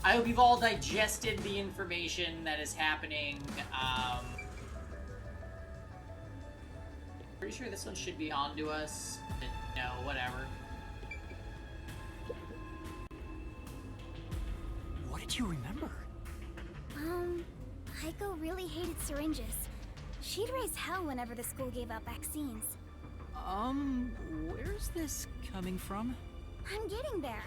I hope you've all digested the information that is happening. Pretty sure this one should be on to us. No, whatever. What did you remember? Heiko really hated syringes. She'd raise hell whenever the school gave out vaccines. Where's this coming from? I'm getting there.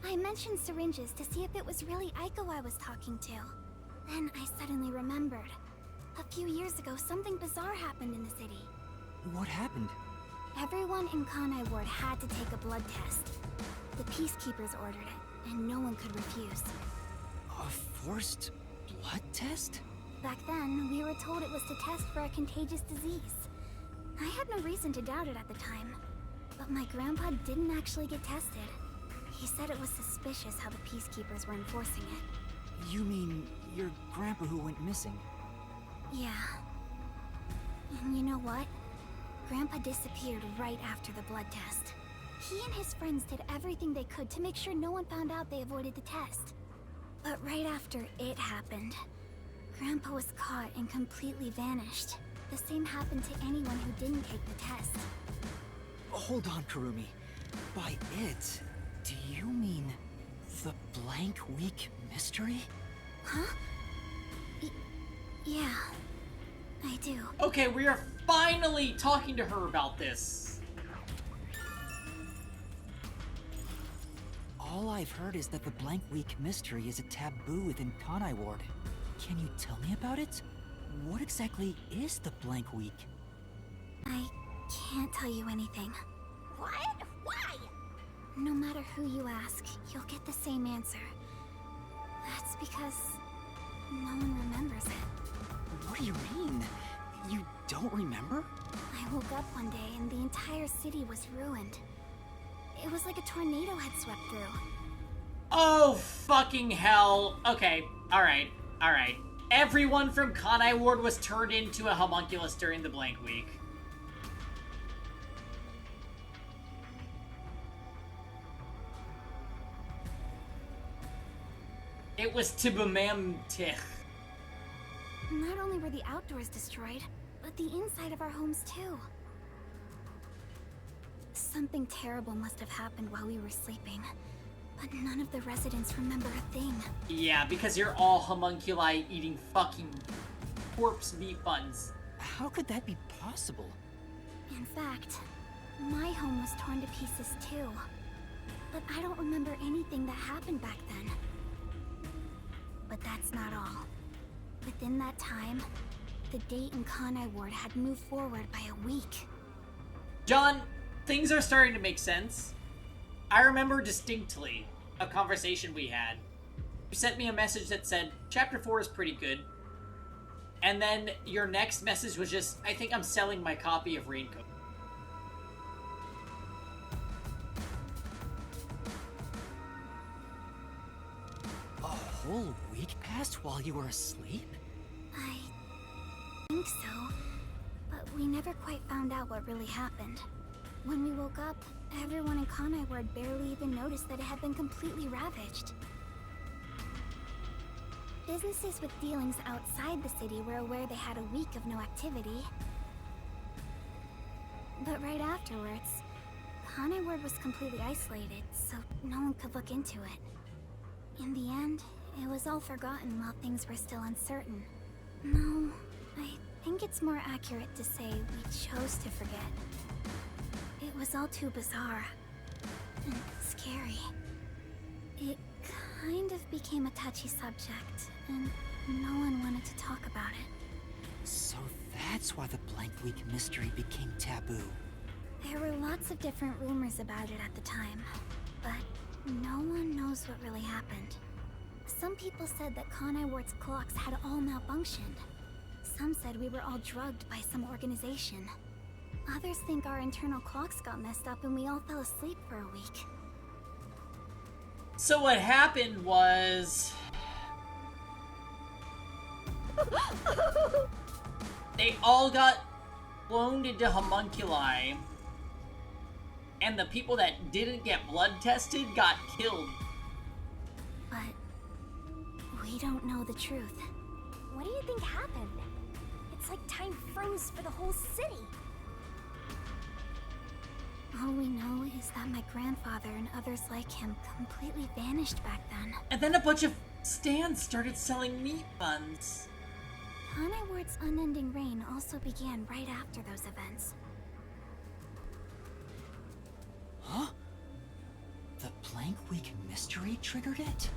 I mentioned syringes to see if it was really Aiko I was talking to. Then I suddenly remembered. A few years ago, something bizarre happened in the city. What happened? Everyone in Kanai Ward had to take a blood test. The Peacekeepers ordered it, and no one could refuse. A forced blood test? Back then, we were told it was to test for a contagious disease. I had no reason to doubt it at the time, but my grandpa didn't actually get tested. He said it was suspicious how the Peacekeepers were enforcing it. You mean your grandpa who went missing? Yeah. And you know what? Grandpa disappeared right after the blood test. He and his friends did everything they could to make sure no one found out they avoided the test. But right after it happened, Grandpa was caught and completely vanished. The same happened to anyone who didn't take the test. Hold on, Kurumi. By it, do you mean the blank week mystery? Huh? Yeah, I do. Okay, we are finally talking to her about this. All I've heard is that the blank week mystery is a taboo within Kanai Ward. Can you tell me about it? What exactly is the blank week? I can't tell you anything. What? Why? No matter who you ask, you'll get the same answer. That's because no one remembers it. What do you mean? You don't remember? I woke up one day and the entire city was ruined. It was like a tornado had swept through. Oh, fucking hell. Okay, alright. Everyone from Kanai Ward was turned into a homunculus during the blank week. It was Tibumamtich. Not only were the outdoors destroyed, but the inside of our homes too. Something terrible must have happened while we were sleeping, but none of the residents remember a thing. Yeah, because you're all homunculi eating fucking corpse meat buns. How could that be possible? In fact, my home was torn to pieces too. But I don't remember anything that happened back then. But that's not all. Within that time, the date in Kanai Ward had moved forward by a week. John, things are starting to make sense. I remember distinctly a conversation we had. You sent me a message that said, Chapter 4 is pretty good. And then your next message was just, I think I'm selling my copy of Raincoat. A whole week passed while you were asleep? I think so, but we never quite found out what really happened. When we woke up, everyone in Kanai Ward barely even noticed that it had been completely ravaged. Businesses with dealings outside the city were aware they had a week of no activity. But right afterwards, Kanai Ward was completely isolated, so no one could look into it. In the end, it was all forgotten while things were still uncertain. No, I think it's more accurate to say we chose to forget. It was all too bizarre and scary. It kind of became a touchy subject, and no one wanted to talk about it. So that's why the blank week mystery became taboo. There were lots of different rumors about it at the time, but no one knows what really happened. Some people said that Kanai Ward's clocks had all malfunctioned. Some said we were all drugged by some organization. Others think our internal clocks got messed up and we all fell asleep for a week. So what happened was... they all got cloned into homunculi. and the people that didn't get blood tested got killed. But we don't know the truth. What do you think happened? It's like time froze for the whole city. All we know is that my grandfather and others like him completely vanished back then. And then a bunch of stands started selling meat buns. Kanai Ward's unending reign also began right after those events. Huh? The Blank Week mystery triggered it?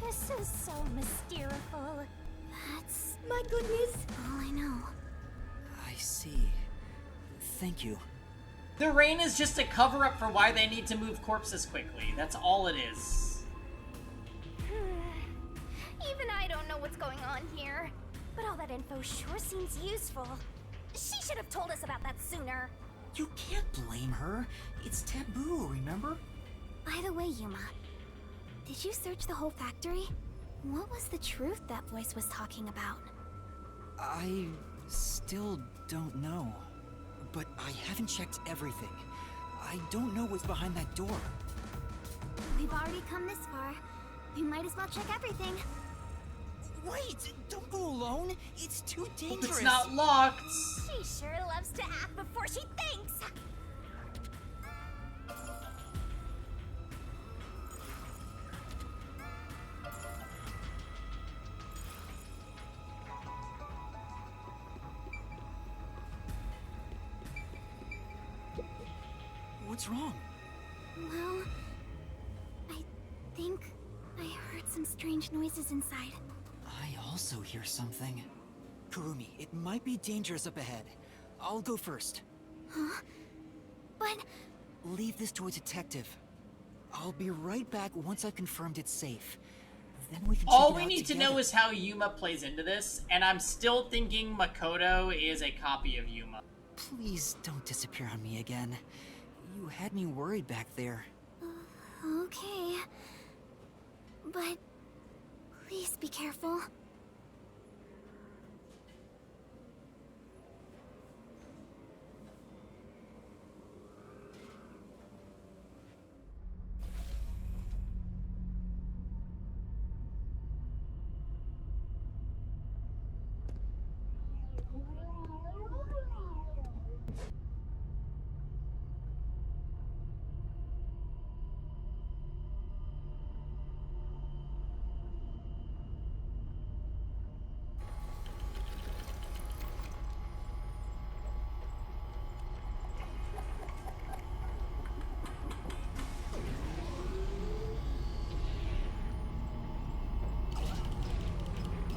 This is so mysteriful. That's My goodness. all I know. I see. Thank you. The rain is just a cover-up for why they need to move corpses quickly. That's all it is. Even I don't know what's going on here. But all that info sure seems useful. She should have told us about that sooner. You can't blame her. It's taboo, remember? By the way, Yuma, did you search the whole factory? What was the truth that voice was talking about? I still don't know. But I haven't checked everything. I don't know what's behind that door. We've already come this far. We might as well check everything. Wait! Don't go alone! It's too dangerous! It's not locked! She sure loves to act before she thinks. What's wrong? Well, I think I heard some strange noises inside. I also hear something. Kurumi, it might be dangerous up ahead. I'll go first. Huh? But Leave this to a detective. I'll be right back once I've confirmed it's safe. Then we can All check it we out need to together. know is how Yuma plays into this, and I'm still thinking Makoto is a copy of Yuma. Please don't disappear on me again. You had me worried back there. okay. But please be careful.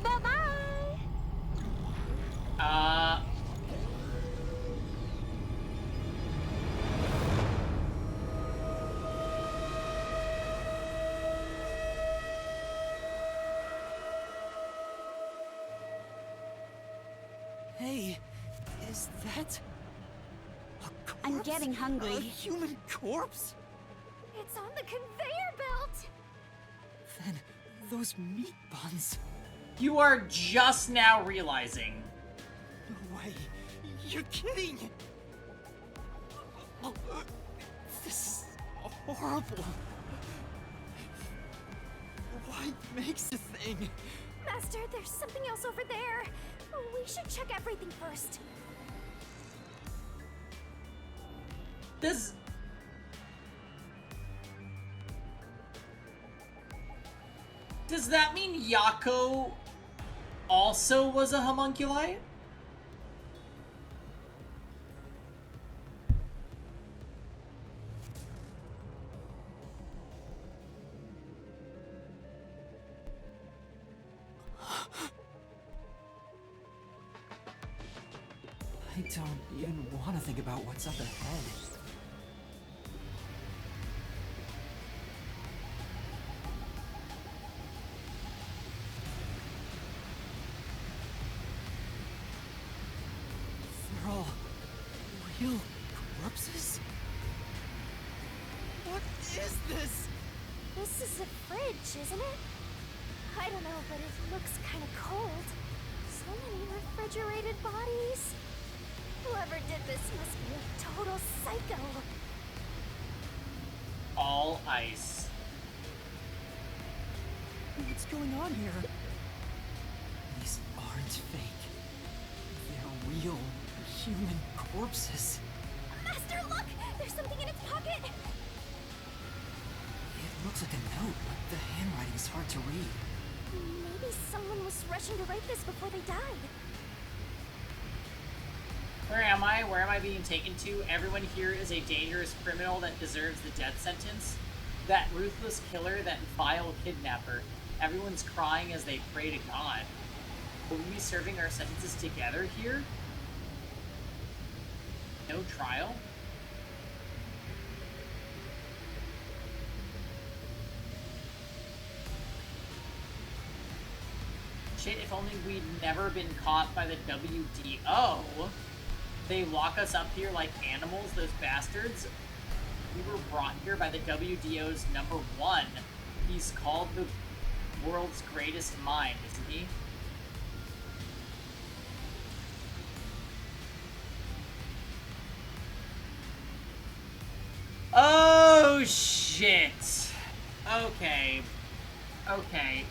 Bye-bye. Hey, is that a corpse? I'm getting hungry. A human corpse? It's on the conveyor belt. Then those meat buns. You are just now realizing. No way. You're kidding. This is horrible. What makes a thing? Master, there's something else over there. We should check everything first. Does that mean Yako also was a homunculi? I don't even want to think about what's up ahead. They're all real corpses? What is this? This is a fridge, isn't it? I don't know, but it looks kind of cold. So many refrigerated bodies. Whoever did this must be a total psycho. all ice. What's going on here? These aren't fake. They're real, human corpses. Master, look! There's something in its pocket! It looks like a note, but the handwriting's hard to read. Maybe someone was rushing to write this before they died. Where am I? Where am I being taken to? Everyone here is a dangerous criminal that deserves the death sentence. That ruthless killer, that vile kidnapper. Everyone's crying as they pray to God. Will we be serving our sentences together here? No trial? Shit, if only we'd never been caught by the WDO. They lock us up here like animals, those bastards. We were brought here by the WDO's #1. He's called the world's greatest mind, isn't he? Oh, shit. Okay. Okay.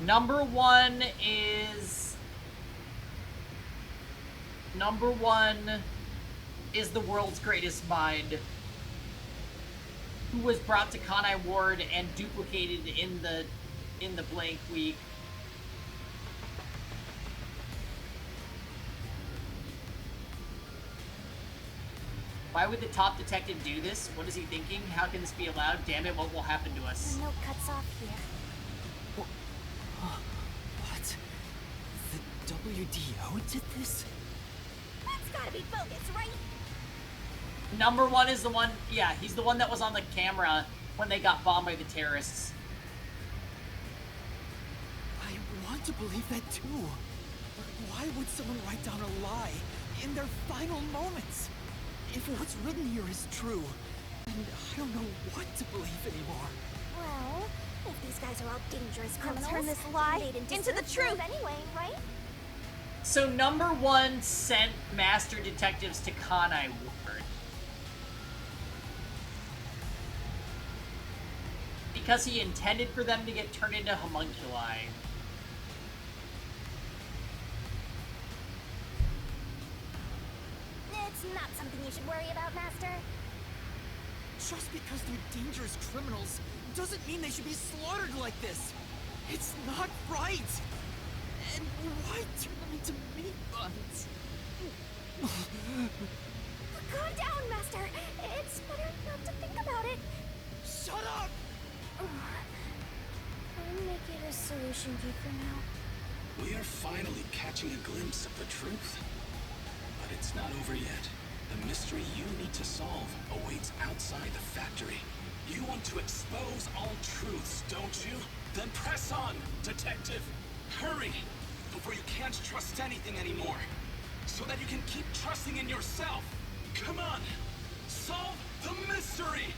#1 is the world's greatest mind, who was brought to Kanai Ward and duplicated in the blank week. Why would the top detective do this? What is he thinking? How can this be allowed? Damn it, what will happen to us? The note cuts off here. What? The WDO did this? That's gotta be bogus, right? #1 is the one, yeah, he's the one that was on the camera when they got bombed by the terrorists. I want to believe that too. But why would someone write down a lie in their final moments? If what's written here is true, then I don't know what to believe anymore. Well, if these guys are all dangerous criminals, turn this lie they didn't into the deserve truth. anyway, right? So #1 sent master detectives to Kanai Ward because he intended for them to get turned into homunculi. It's not something you should worry about, Master. Just because they're dangerous criminals doesn't mean they should be slaughtered like this. It's not right. And why turn them into meat buns? Calm down, Master. It's better not to think about it. Shut up! I'll make it a solution key for now. We are finally catching a glimpse of the truth. But it's not over yet. The mystery you need to solve awaits outside the factory. You want to expose all truths, don't you? Then press on, detective. Hurry, before you can't trust anything anymore. So that you can keep trusting in yourself. Come on, solve the mystery!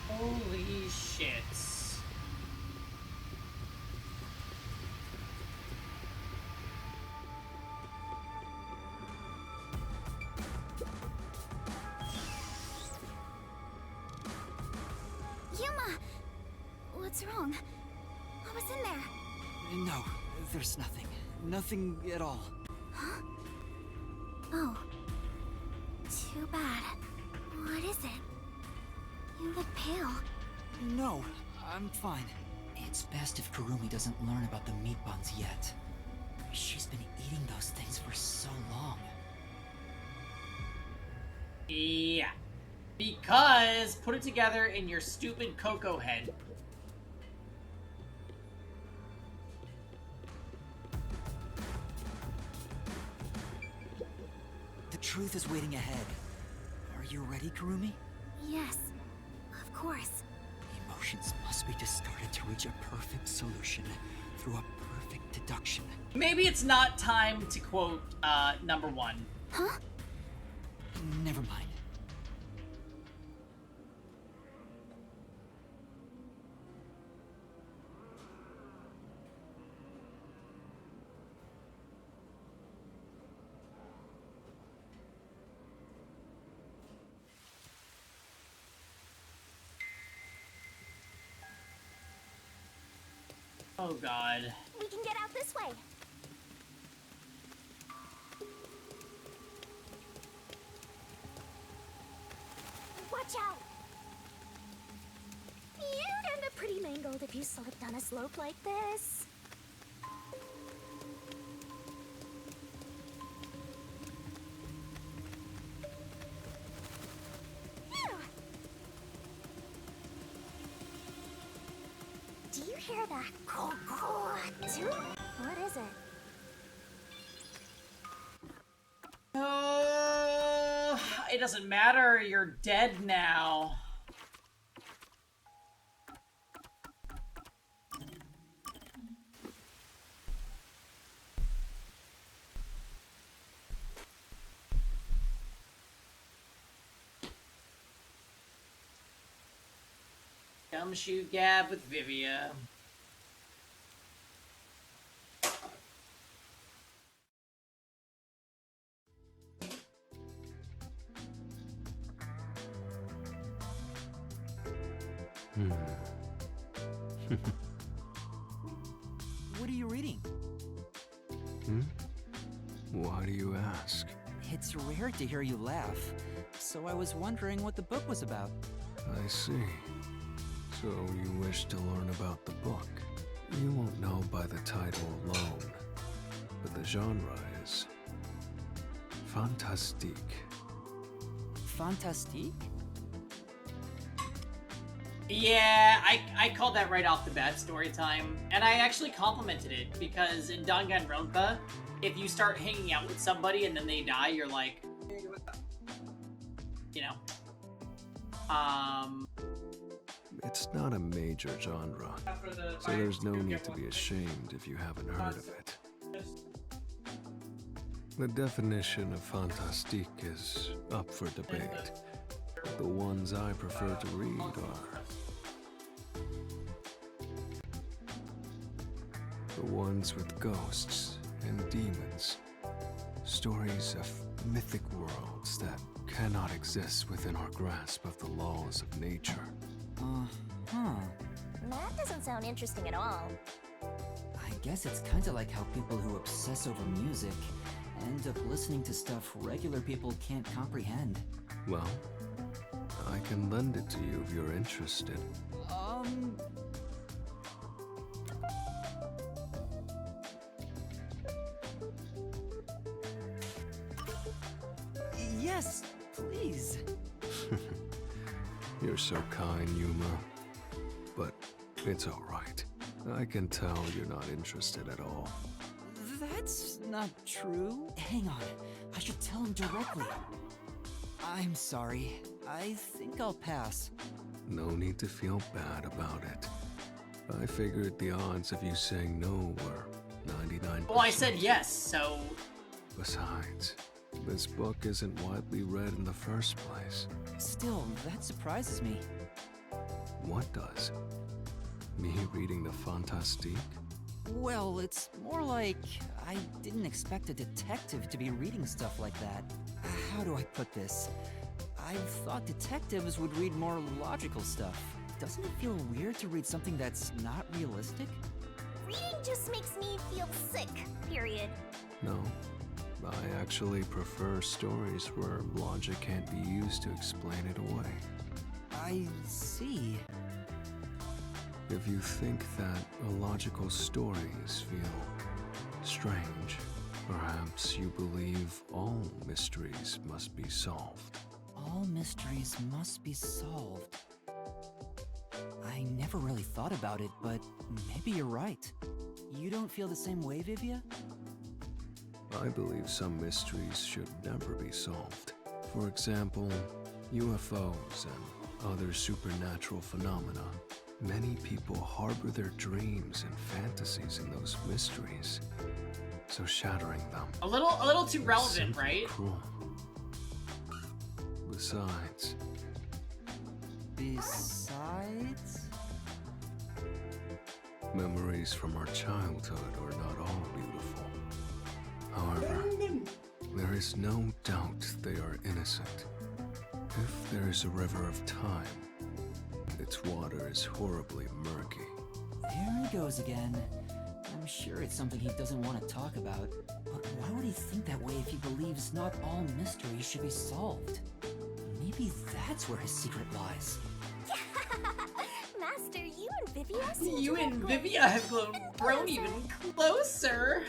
Holy shit. Yuma! What's wrong? What was in there? No, there's nothing. Nothing at all. Huh? Oh. Too bad. What is it? You look pale. No, I'm fine. It's best if Kurumi doesn't learn about the meat buns yet. She's been eating those things for so long. Yeah. Because, put it together in your stupid Coco head. The truth is waiting ahead. Are you ready, Kurumi? Yes, of course. Emotions must be distorted to reach a perfect solution through a perfect deduction. Maybe it's not time to quote, #1. Huh? Never mind. Oh god. We can get out this way. Watch out! You'd end up pretty mangled if you slipped on a slope like this. Phew. Do you hear that? Too? What is it? Oh, it doesn't matter. You're dead now. Gumshoe Gab with Vivia. What are you reading? Why do you ask? It's rare to hear you laugh, so I was wondering what the book was about. I see. So you wish to learn about the book. You won't know by the title alone, but the genre is fantastique. Fantastique? Yeah, I called that right off the bat, story time. And I actually complimented it, because in Danganronpa, if you start hanging out with somebody and then they die, you're like, you know. It's not a major genre, so there's no need to be ashamed if you haven't heard of it. The definition of fantastique is up for debate. The ones I prefer to read are the ones with ghosts and demons. Stories of mythic worlds that cannot exist within our grasp of the laws of nature. That doesn't sound interesting at all. I guess it's kinda like how people who obsess over music end up listening to stuff regular people can't comprehend. Well, I can lend it to you if you're interested. Yes, please. You're so kind, Yuma. But it's alright. I can tell you're not interested at all. That's not true. Hang on, I should tell him directly. I'm sorry. I think I'll pass. No need to feel bad about it. I figured the odds of you saying no were 99%. Well, I said yes, so... Besides, this book isn't widely read in the first place. Still, that surprises me. What does? Me reading the Fantastique? Well, it's more like I didn't expect a detective to be reading stuff like that. How do I put this? I thought detectives would read more logical stuff. Doesn't it feel weird to read something that's not realistic? Reading just makes me feel sick, period. No. I actually prefer stories where logic can't be used to explain it away. I see. If you think that illogical stories feel strange, perhaps you believe all mysteries must be solved. All mysteries must be solved. I never really thought about it, but maybe you're right. You don't feel the same way, Vivia? I believe some mysteries should never be solved. For example, UFOs and other supernatural phenomena. Many people harbor their dreams and fantasies in those mysteries, so shattering them. A little too relevant, simply right? Cruel. Besides, memories from our childhood are not all beautiful. However, there is no doubt they are innocent. If there is a river of time, its water is horribly murky. There he goes again. I'm sure it's something he doesn't want to talk about. But why would he think that way if he believes not all mysteries should be solved? Maybe that's where his secret lies. Master, you and Vivia seem You to have and grown Vivia have grown even closer.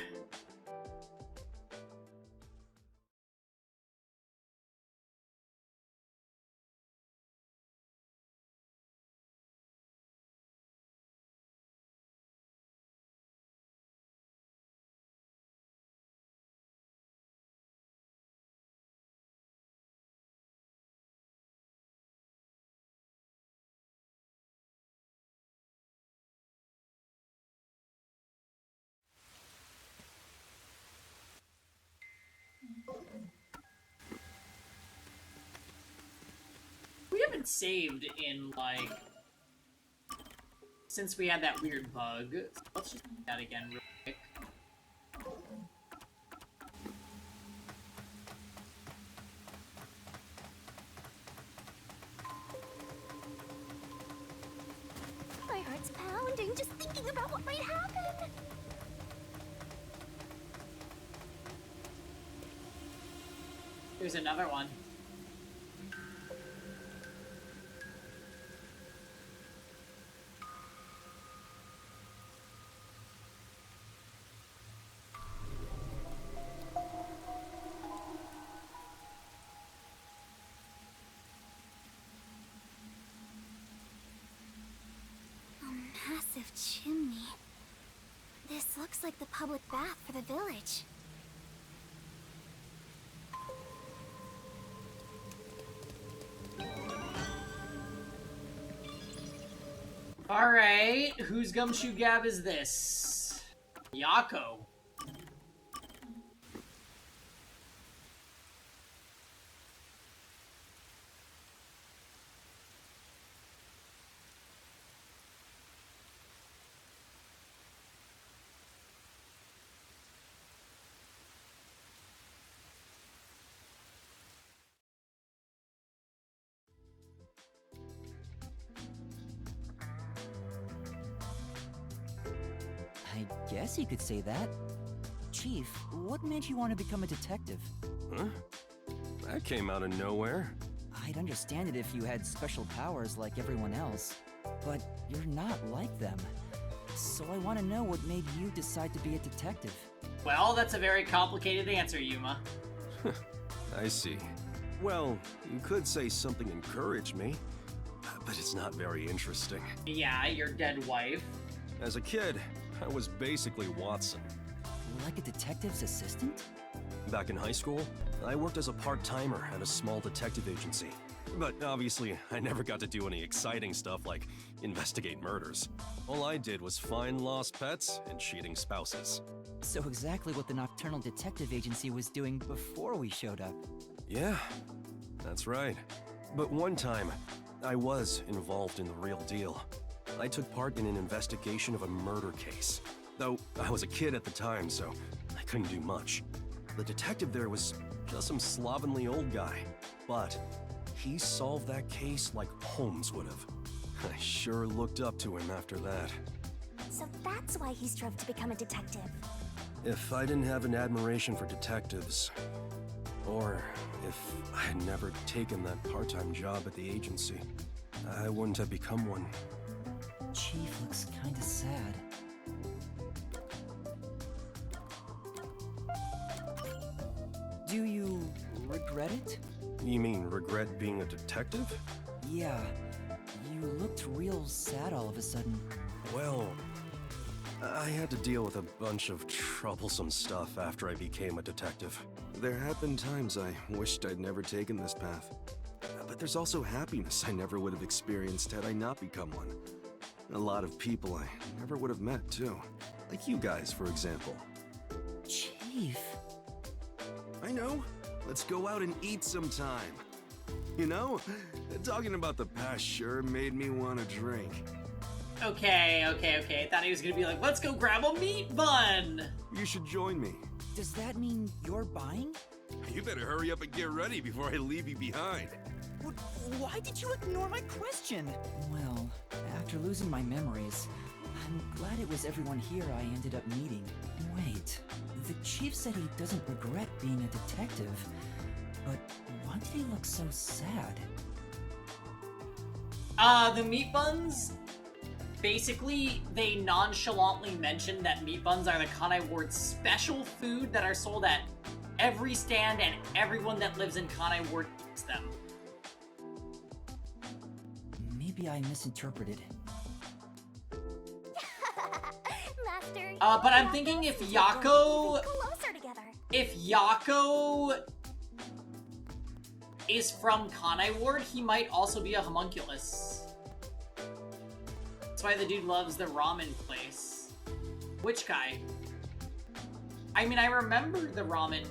We haven't saved in, like, since we had that weird bug. So let's just do that again real quick. My heart's pounding just thinking about what might happen. Here's another one. A massive chimney. This looks like the public bath for the village. Alright, whose gumshoe gab is this? Yako. I guess you could say that. Chief, what made you want to become a detective? Huh? That came out of nowhere. I'd understand it if you had special powers like everyone else, but you're not like them. So I want to know what made you decide to be a detective. Well, that's a very complicated answer, Yuma. I see. Well, you could say something encouraged me, but it's not very interesting. Yeah, your dead wife. As a kid, I was basically Watson. Like a detective's assistant? Back in high school, I worked as a part-timer at a small detective agency. But obviously, I never got to do any exciting stuff like investigate murders. All I did was find lost pets and cheating spouses. So exactly what the Nocturnal Detective Agency was doing before we showed up. Yeah, that's right. But one time, I was involved in the real deal. I took part in an investigation of a murder case. Though I was a kid at the time, so I couldn't do much. The detective there was just some slovenly old guy. But he solved that case like Holmes would have. I sure looked up to him after that. So that's why he strove to become a detective. If I didn't have an admiration for detectives, or if I had never taken that part-time job at the agency, I wouldn't have become one. Chief looks kinda sad. Do you regret it? You mean regret being a detective? Yeah. You looked real sad all of a sudden. Well, I had to deal with a bunch of troublesome stuff after I became a detective. There have been times I wished I'd never taken this path. But there's also happiness I never would have experienced had I not become one. A lot of people I never would have met, too. Like you guys, for example. Chief. I know. Let's go out and eat sometime. You know, talking about the past sure made me want to drink. Okay. I thought he was gonna be like, let's go grab a meat bun! You should join me. Does that mean you're buying? You better hurry up and get ready before I leave you behind. Why did you ignore my question? Well, after losing my memories, I'm glad it was everyone here I ended up meeting. Wait, the chief said he doesn't regret being a detective, but why did he look so sad? The meat buns, basically, they nonchalantly mentioned that meat buns are the Kanai Ward's special food that are sold at every stand, and everyone that lives in Kanai Ward eats them. Maybe I misinterpreted. Master, But I'm thinking if Yako... closer together. If Yako is from Kanai Ward, he might also be a homunculus. That's why the dude loves the ramen place. Which guy? I mean, I remember the ramen.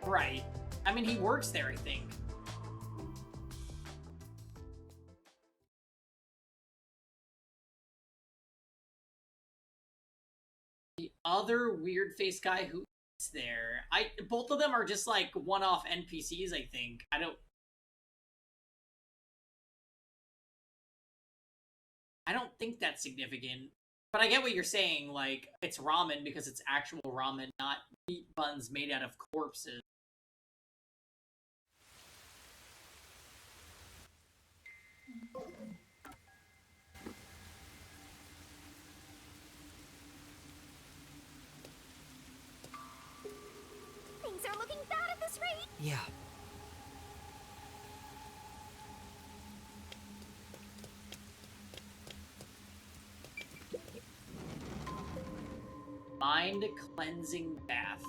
Right. I mean, he works there, I think. The other weird-faced guy who is there... both of them are just, like, one-off NPCs, I think. I don't think that's significant. But I get what you're saying, like, it's ramen because it's actual ramen, not meat buns made out of corpses. Things are looking bad at this rate. Yeah. Mind cleansing bath.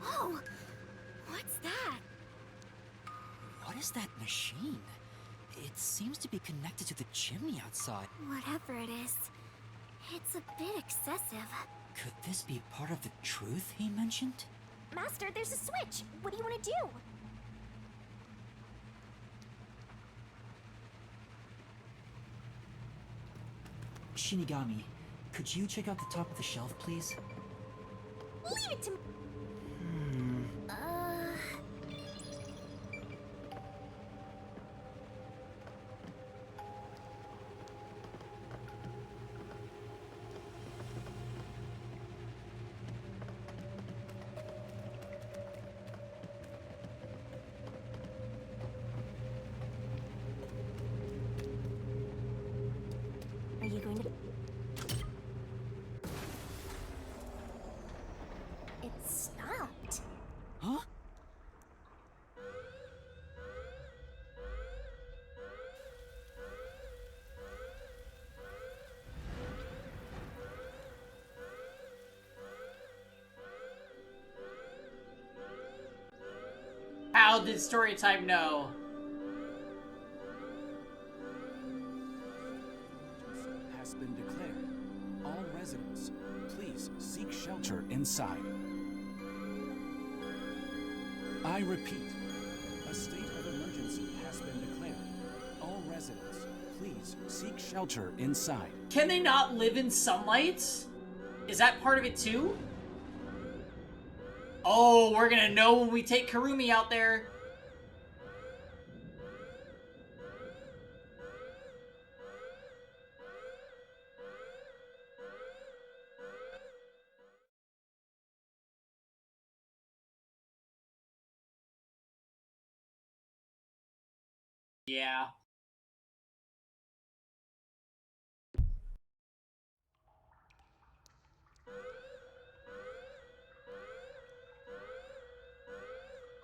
Whoa! What's that? What is that machine? It seems to be connected to the chimney outside. Whatever it is, it's a bit excessive. Could this be part of the truth he mentioned? Master, there's a switch. What do you want to do? Shinigami, could you check out the top of the shelf, please? Leave it to me. Are you going to... It stopped. Huh? How did Storytime know? Has been declared. All residents, please seek shelter inside. I repeat, a state of emergency has been declared. All residents, please seek shelter inside. Can they not live in sunlight? Is that part of it too? Oh, we're gonna know when we take Karumi out there. Yeah.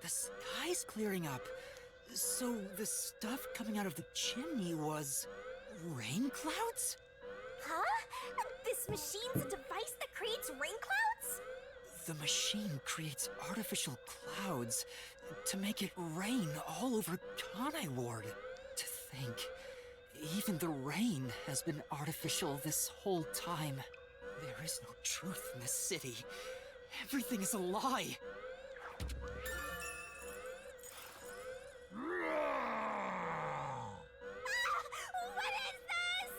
The sky's clearing up. So the stuff coming out of the chimney was... rain clouds? Huh? This machine's a device that creates rain clouds? The machine creates artificial clouds to make it rain all over Kanai Ward. To think, even the rain has been artificial this whole time. There is no truth in this city. Everything is a lie. What is this?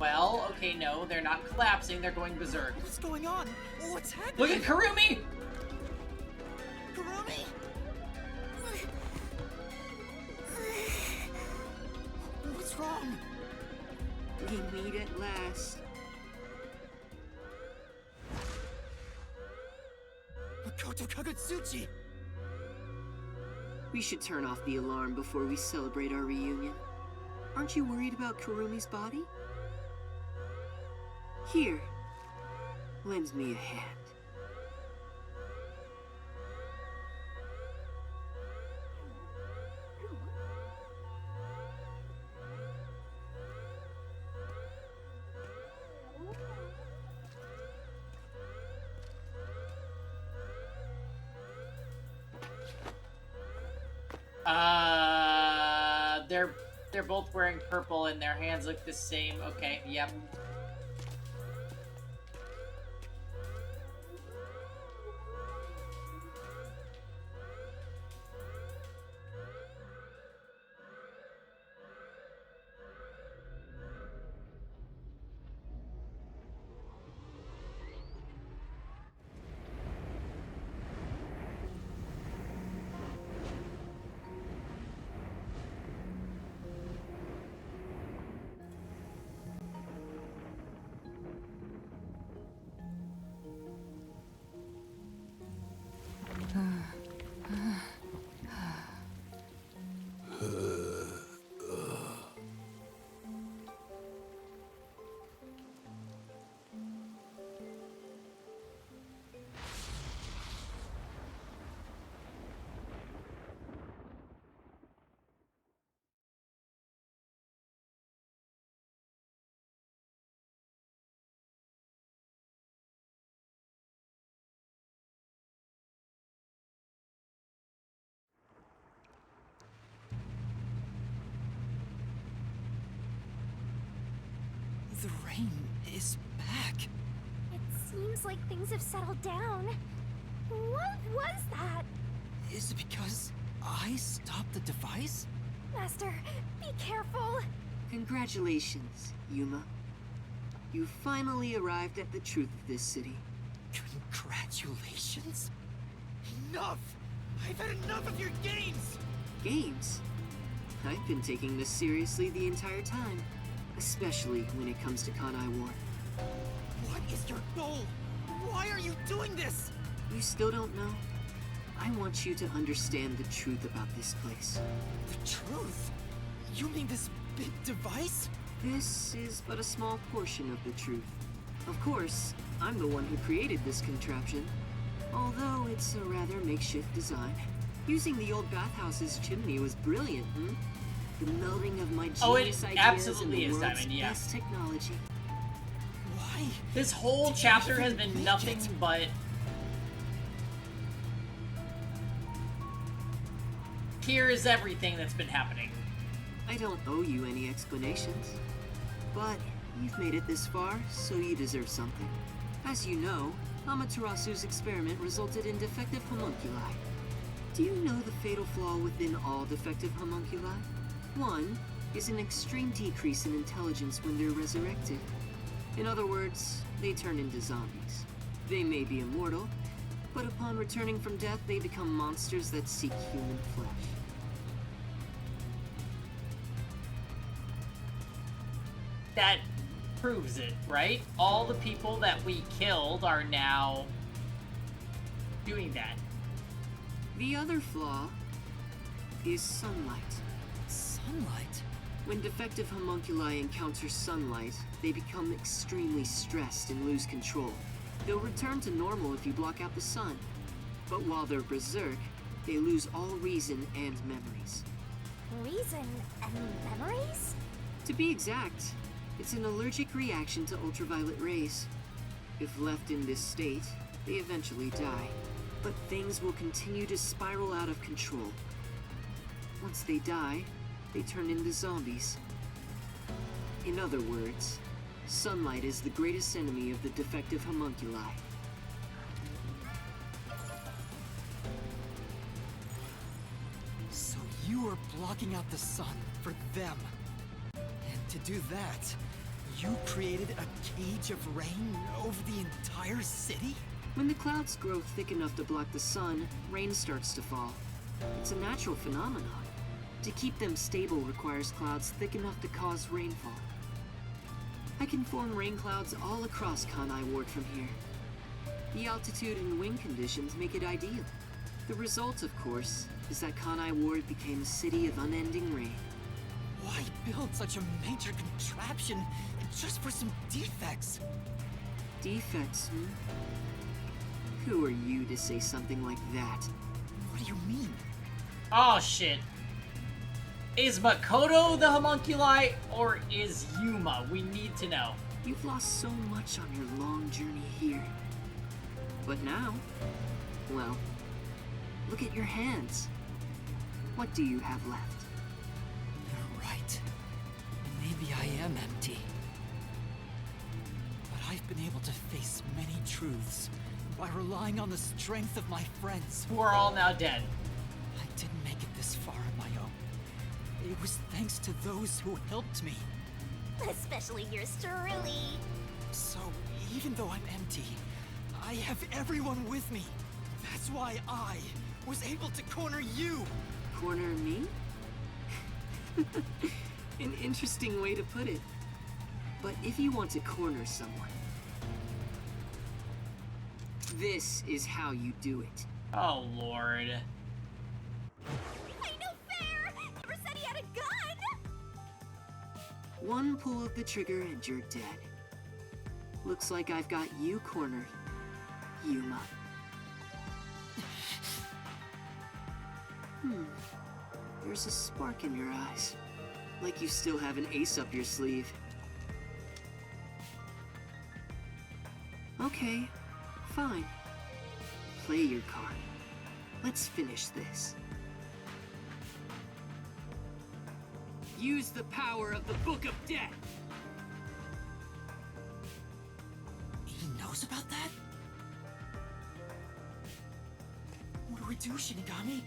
Well, okay, no, they're not collapsing, they're going berserk. What's going on? What's happening? Look at Kurumi! Kurumi! What's wrong? We meet at last. Makoto Kagutsuchi! We should turn off the alarm before we celebrate our reunion. Aren't you worried about Kurumi's body? Here, lend me a hand. They're both wearing purple and their hands look the same. Okay, yep. The rain is back. It seems like things have settled down. What was that? Is it because I stopped the device? Master, be careful. Congratulations, Yuma. You finally arrived at the truth of this city. Congratulations? Enough! I've had enough of your games! Games? I've been taking this seriously the entire time. Especially when it comes to Kanai War. What is your goal? Why are you doing this? You still don't know? I want you to understand the truth about this place. The truth? You mean this big device? This is but a small portion of the truth. Of course, I'm the one who created this contraption. Although it's a rather makeshift design. Using the old bathhouse's chimney was brilliant, The melding of my genius ideas absolutely and the is, world's Diamond, yeah. best technology. Why? This whole chapter has been nothing but... Here is everything that's been happening. I don't owe you any explanations. But you've made it this far, so you deserve something. As you know, Amaterasu's experiment resulted in defective homunculi. Do you know the fatal flaw within all defective homunculi? One is an extreme decrease in intelligence when they're resurrected. In other words, they turn into zombies. They may be immortal, but upon returning from death, they become monsters that seek human flesh. That proves it, right? All the people that we killed are now doing that. The other flaw is sunlight. Sunlight? When defective homunculi encounter sunlight, they become extremely stressed and lose control. They'll return to normal if you block out the sun. But while they're berserk, they lose all reason and memories. Reason and memories? To be exact, it's an allergic reaction to ultraviolet rays. If left in this state, they eventually die. But things will continue to spiral out of control. Once they die, they turn into zombies. In other words, sunlight is the greatest enemy of the defective homunculi. So you are blocking out the sun for them. And to do that, You created a cage of rain over the entire city? When the clouds grow thick enough to block the sun, rain starts to fall. It's a natural phenomenon. To keep them stable requires clouds thick enough to cause rainfall. I can form rain clouds all across Kanai Ward from here. The altitude and wind conditions make it ideal. The result, of course, is that Kanai Ward became a city of unending rain. Why build such a major contraption just for some defects? Defects, hmm? Who are you to say something like that? What do you mean? Oh shit. Is Makoto the homunculi, or is Yuma? We need to know. You've lost so much on your long journey here. But now, well, look at your hands. What do you have left? You're right. Maybe I am empty. But I've been able to face many truths by relying on the strength of my friends. Who are all now dead. I didn't make it this far on my own. It was thanks to those who helped me. Especially yours truly. So, even though I'm empty, I have everyone with me. That's why I was able to corner you. Corner me? An interesting way to put it. But if you want to corner someone, this is how you do it. Oh, Lord. Ain't no fair! Never said he had a gun! One pull of the trigger and you're dead. Looks like I've got you cornered, Yuma. There's a spark in your eyes. Like you still have an ace up your sleeve. Okay, fine. Play your card. Let's finish this. Use the power of the Book of Death! He knows about that? What do we do, Shinigami?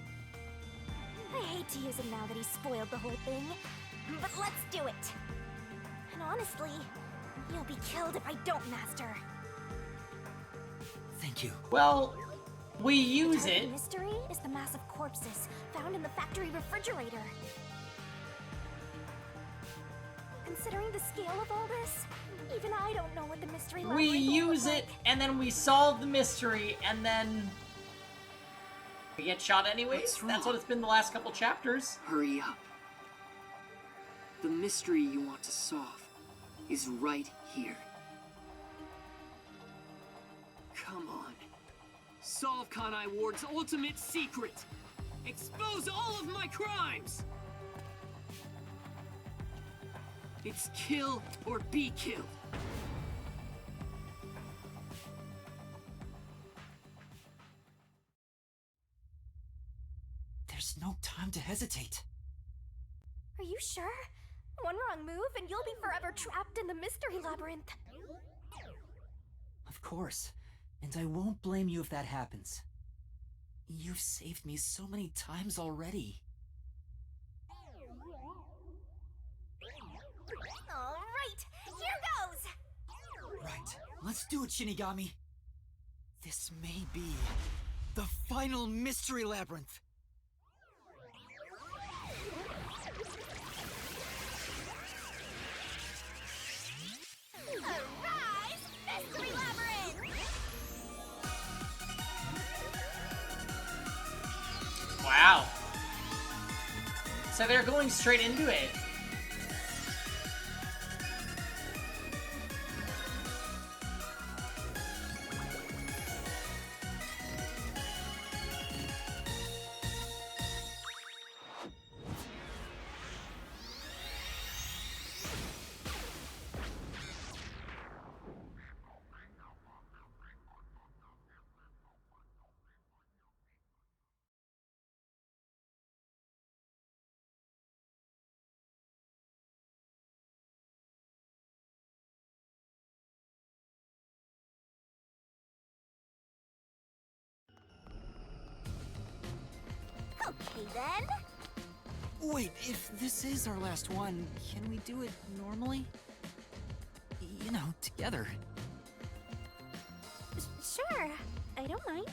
I hate to use him now that he's spoiled the whole thing, but let's do it. And honestly, you'll be killed if I don't, Master. Thank you. Well, we use The it. mystery is the mass of corpses found in the factory refrigerator. Considering the scale of all this, even I don't know what the mystery We labyrinth will use look it, like. and then we solve the mystery, and then we get shot anyways. What's That's wrong? what it's been the last couple chapters. Hurry up. The mystery you want to solve is right here. Come on. Solve Kanai Ward's ultimate secret. Expose all of my crimes. It's kill or be killed. There's no time to hesitate. Are you sure? One wrong move and you'll be forever trapped in the mystery labyrinth. Of course. And I won't blame you if that happens. You've saved me so many times already. All right, here goes! Right. Let's do it, Shinigami. This may be the final mystery labyrinth. Arise, mystery labyrinth! Wow. So they're going straight into it. Okay then. Wait, if this is our last one, can we do it normally? you know, together. Sure, I don't mind.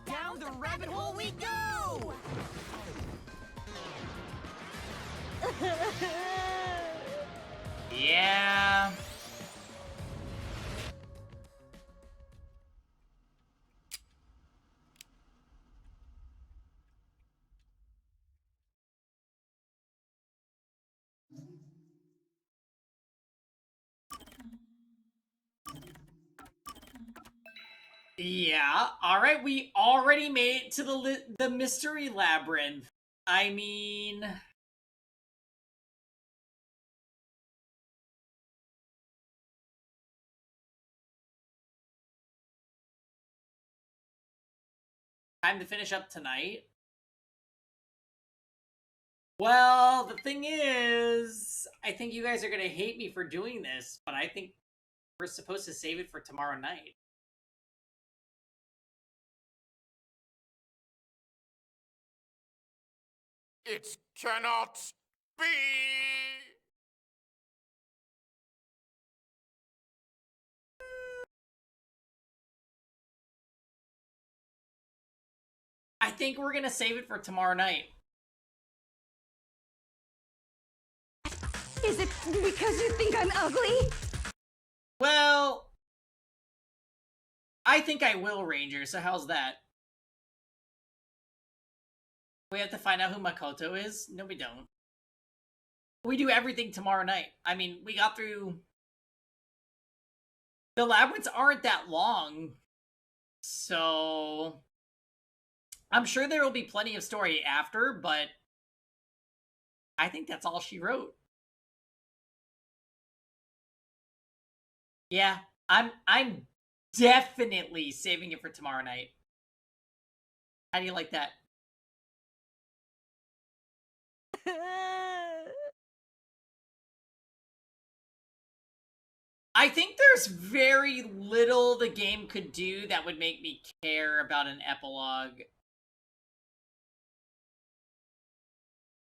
Down the rabbit hole we go! Yeah. Yeah. All right, we already made it to the mystery labyrinth. I mean, time to finish up tonight. Well, the thing is, I think you guys are gonna hate me for doing this, but I think we're supposed to save it for tomorrow night. It cannot be! I think we're gonna save it for tomorrow night. Is it because you think I'm ugly? Well, I think I will, Ranger, so how's that? We have to find out who Makoto is? No, we don't. We do everything tomorrow night. I mean, we got through... The labyrinths aren't that long, so... I'm sure there will be plenty of story after, but... I think that's all she wrote. Yeah, I'm definitely saving it for tomorrow night. How do you like that? I think there's very little the game could do that would make me care about an epilogue.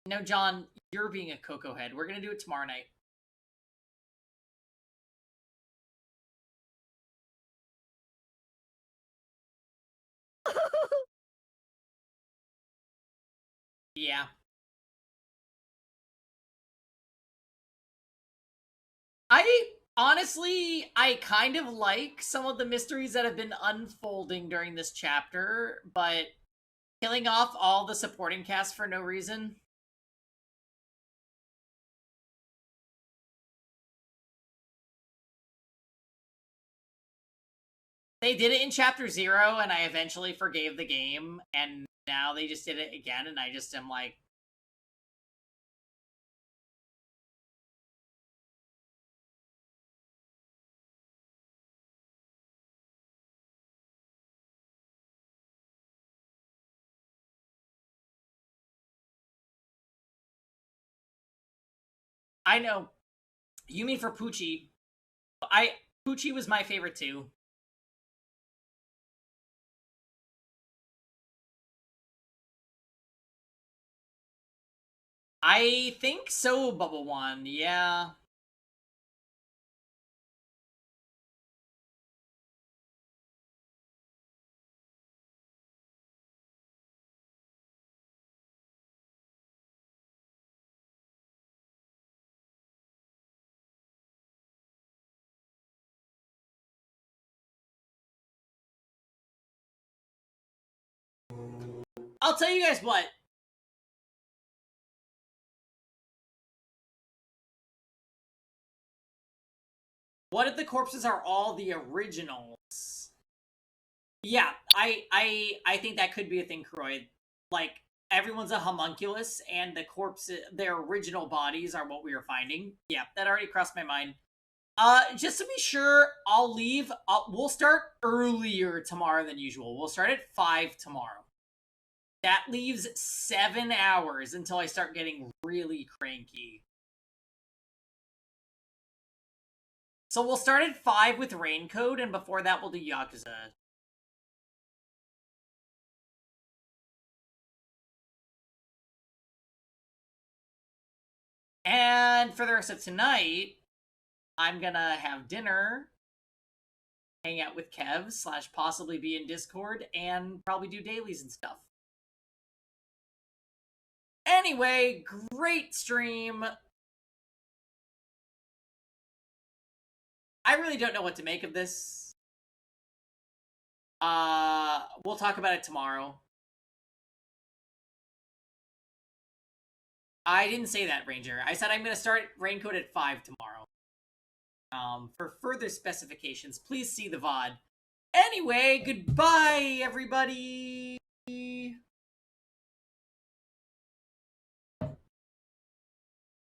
No, John, you're being a Coco head. We're gonna do it tomorrow night. Yeah. I kind of like some of the mysteries that have been unfolding during this chapter, but killing off all the supporting cast for no reason. They did it in chapter 0, and I eventually forgave the game, and now they just did it again, and I just am like, I know. You mean for Poochie. Poochie was my favorite too. I think so, Bubble One, yeah. I'll tell you guys what. What if the corpses are all the originals? Yeah, I think that could be a thing, Croyd. Like, everyone's a homunculus, and the corpses, their original bodies are what we are finding. Yeah, that already crossed my mind. Just to be sure, I'll leave. We'll start earlier tomorrow than usual. We'll start at 5 tomorrow. That leaves 7 hours until I start getting really cranky. So we'll start at 5 with Raincoat, and before that we'll do Yakuza. And for the rest of tonight, I'm gonna have dinner, hang out with Kev, / possibly be in Discord, and probably do dailies and stuff. Anyway, great stream. I really don't know what to make of this. We'll talk about it tomorrow. I didn't say that, Ranger. I said I'm going to start Raincoat at 5 tomorrow. For further specifications, please see the VOD. Anyway, goodbye, everybody!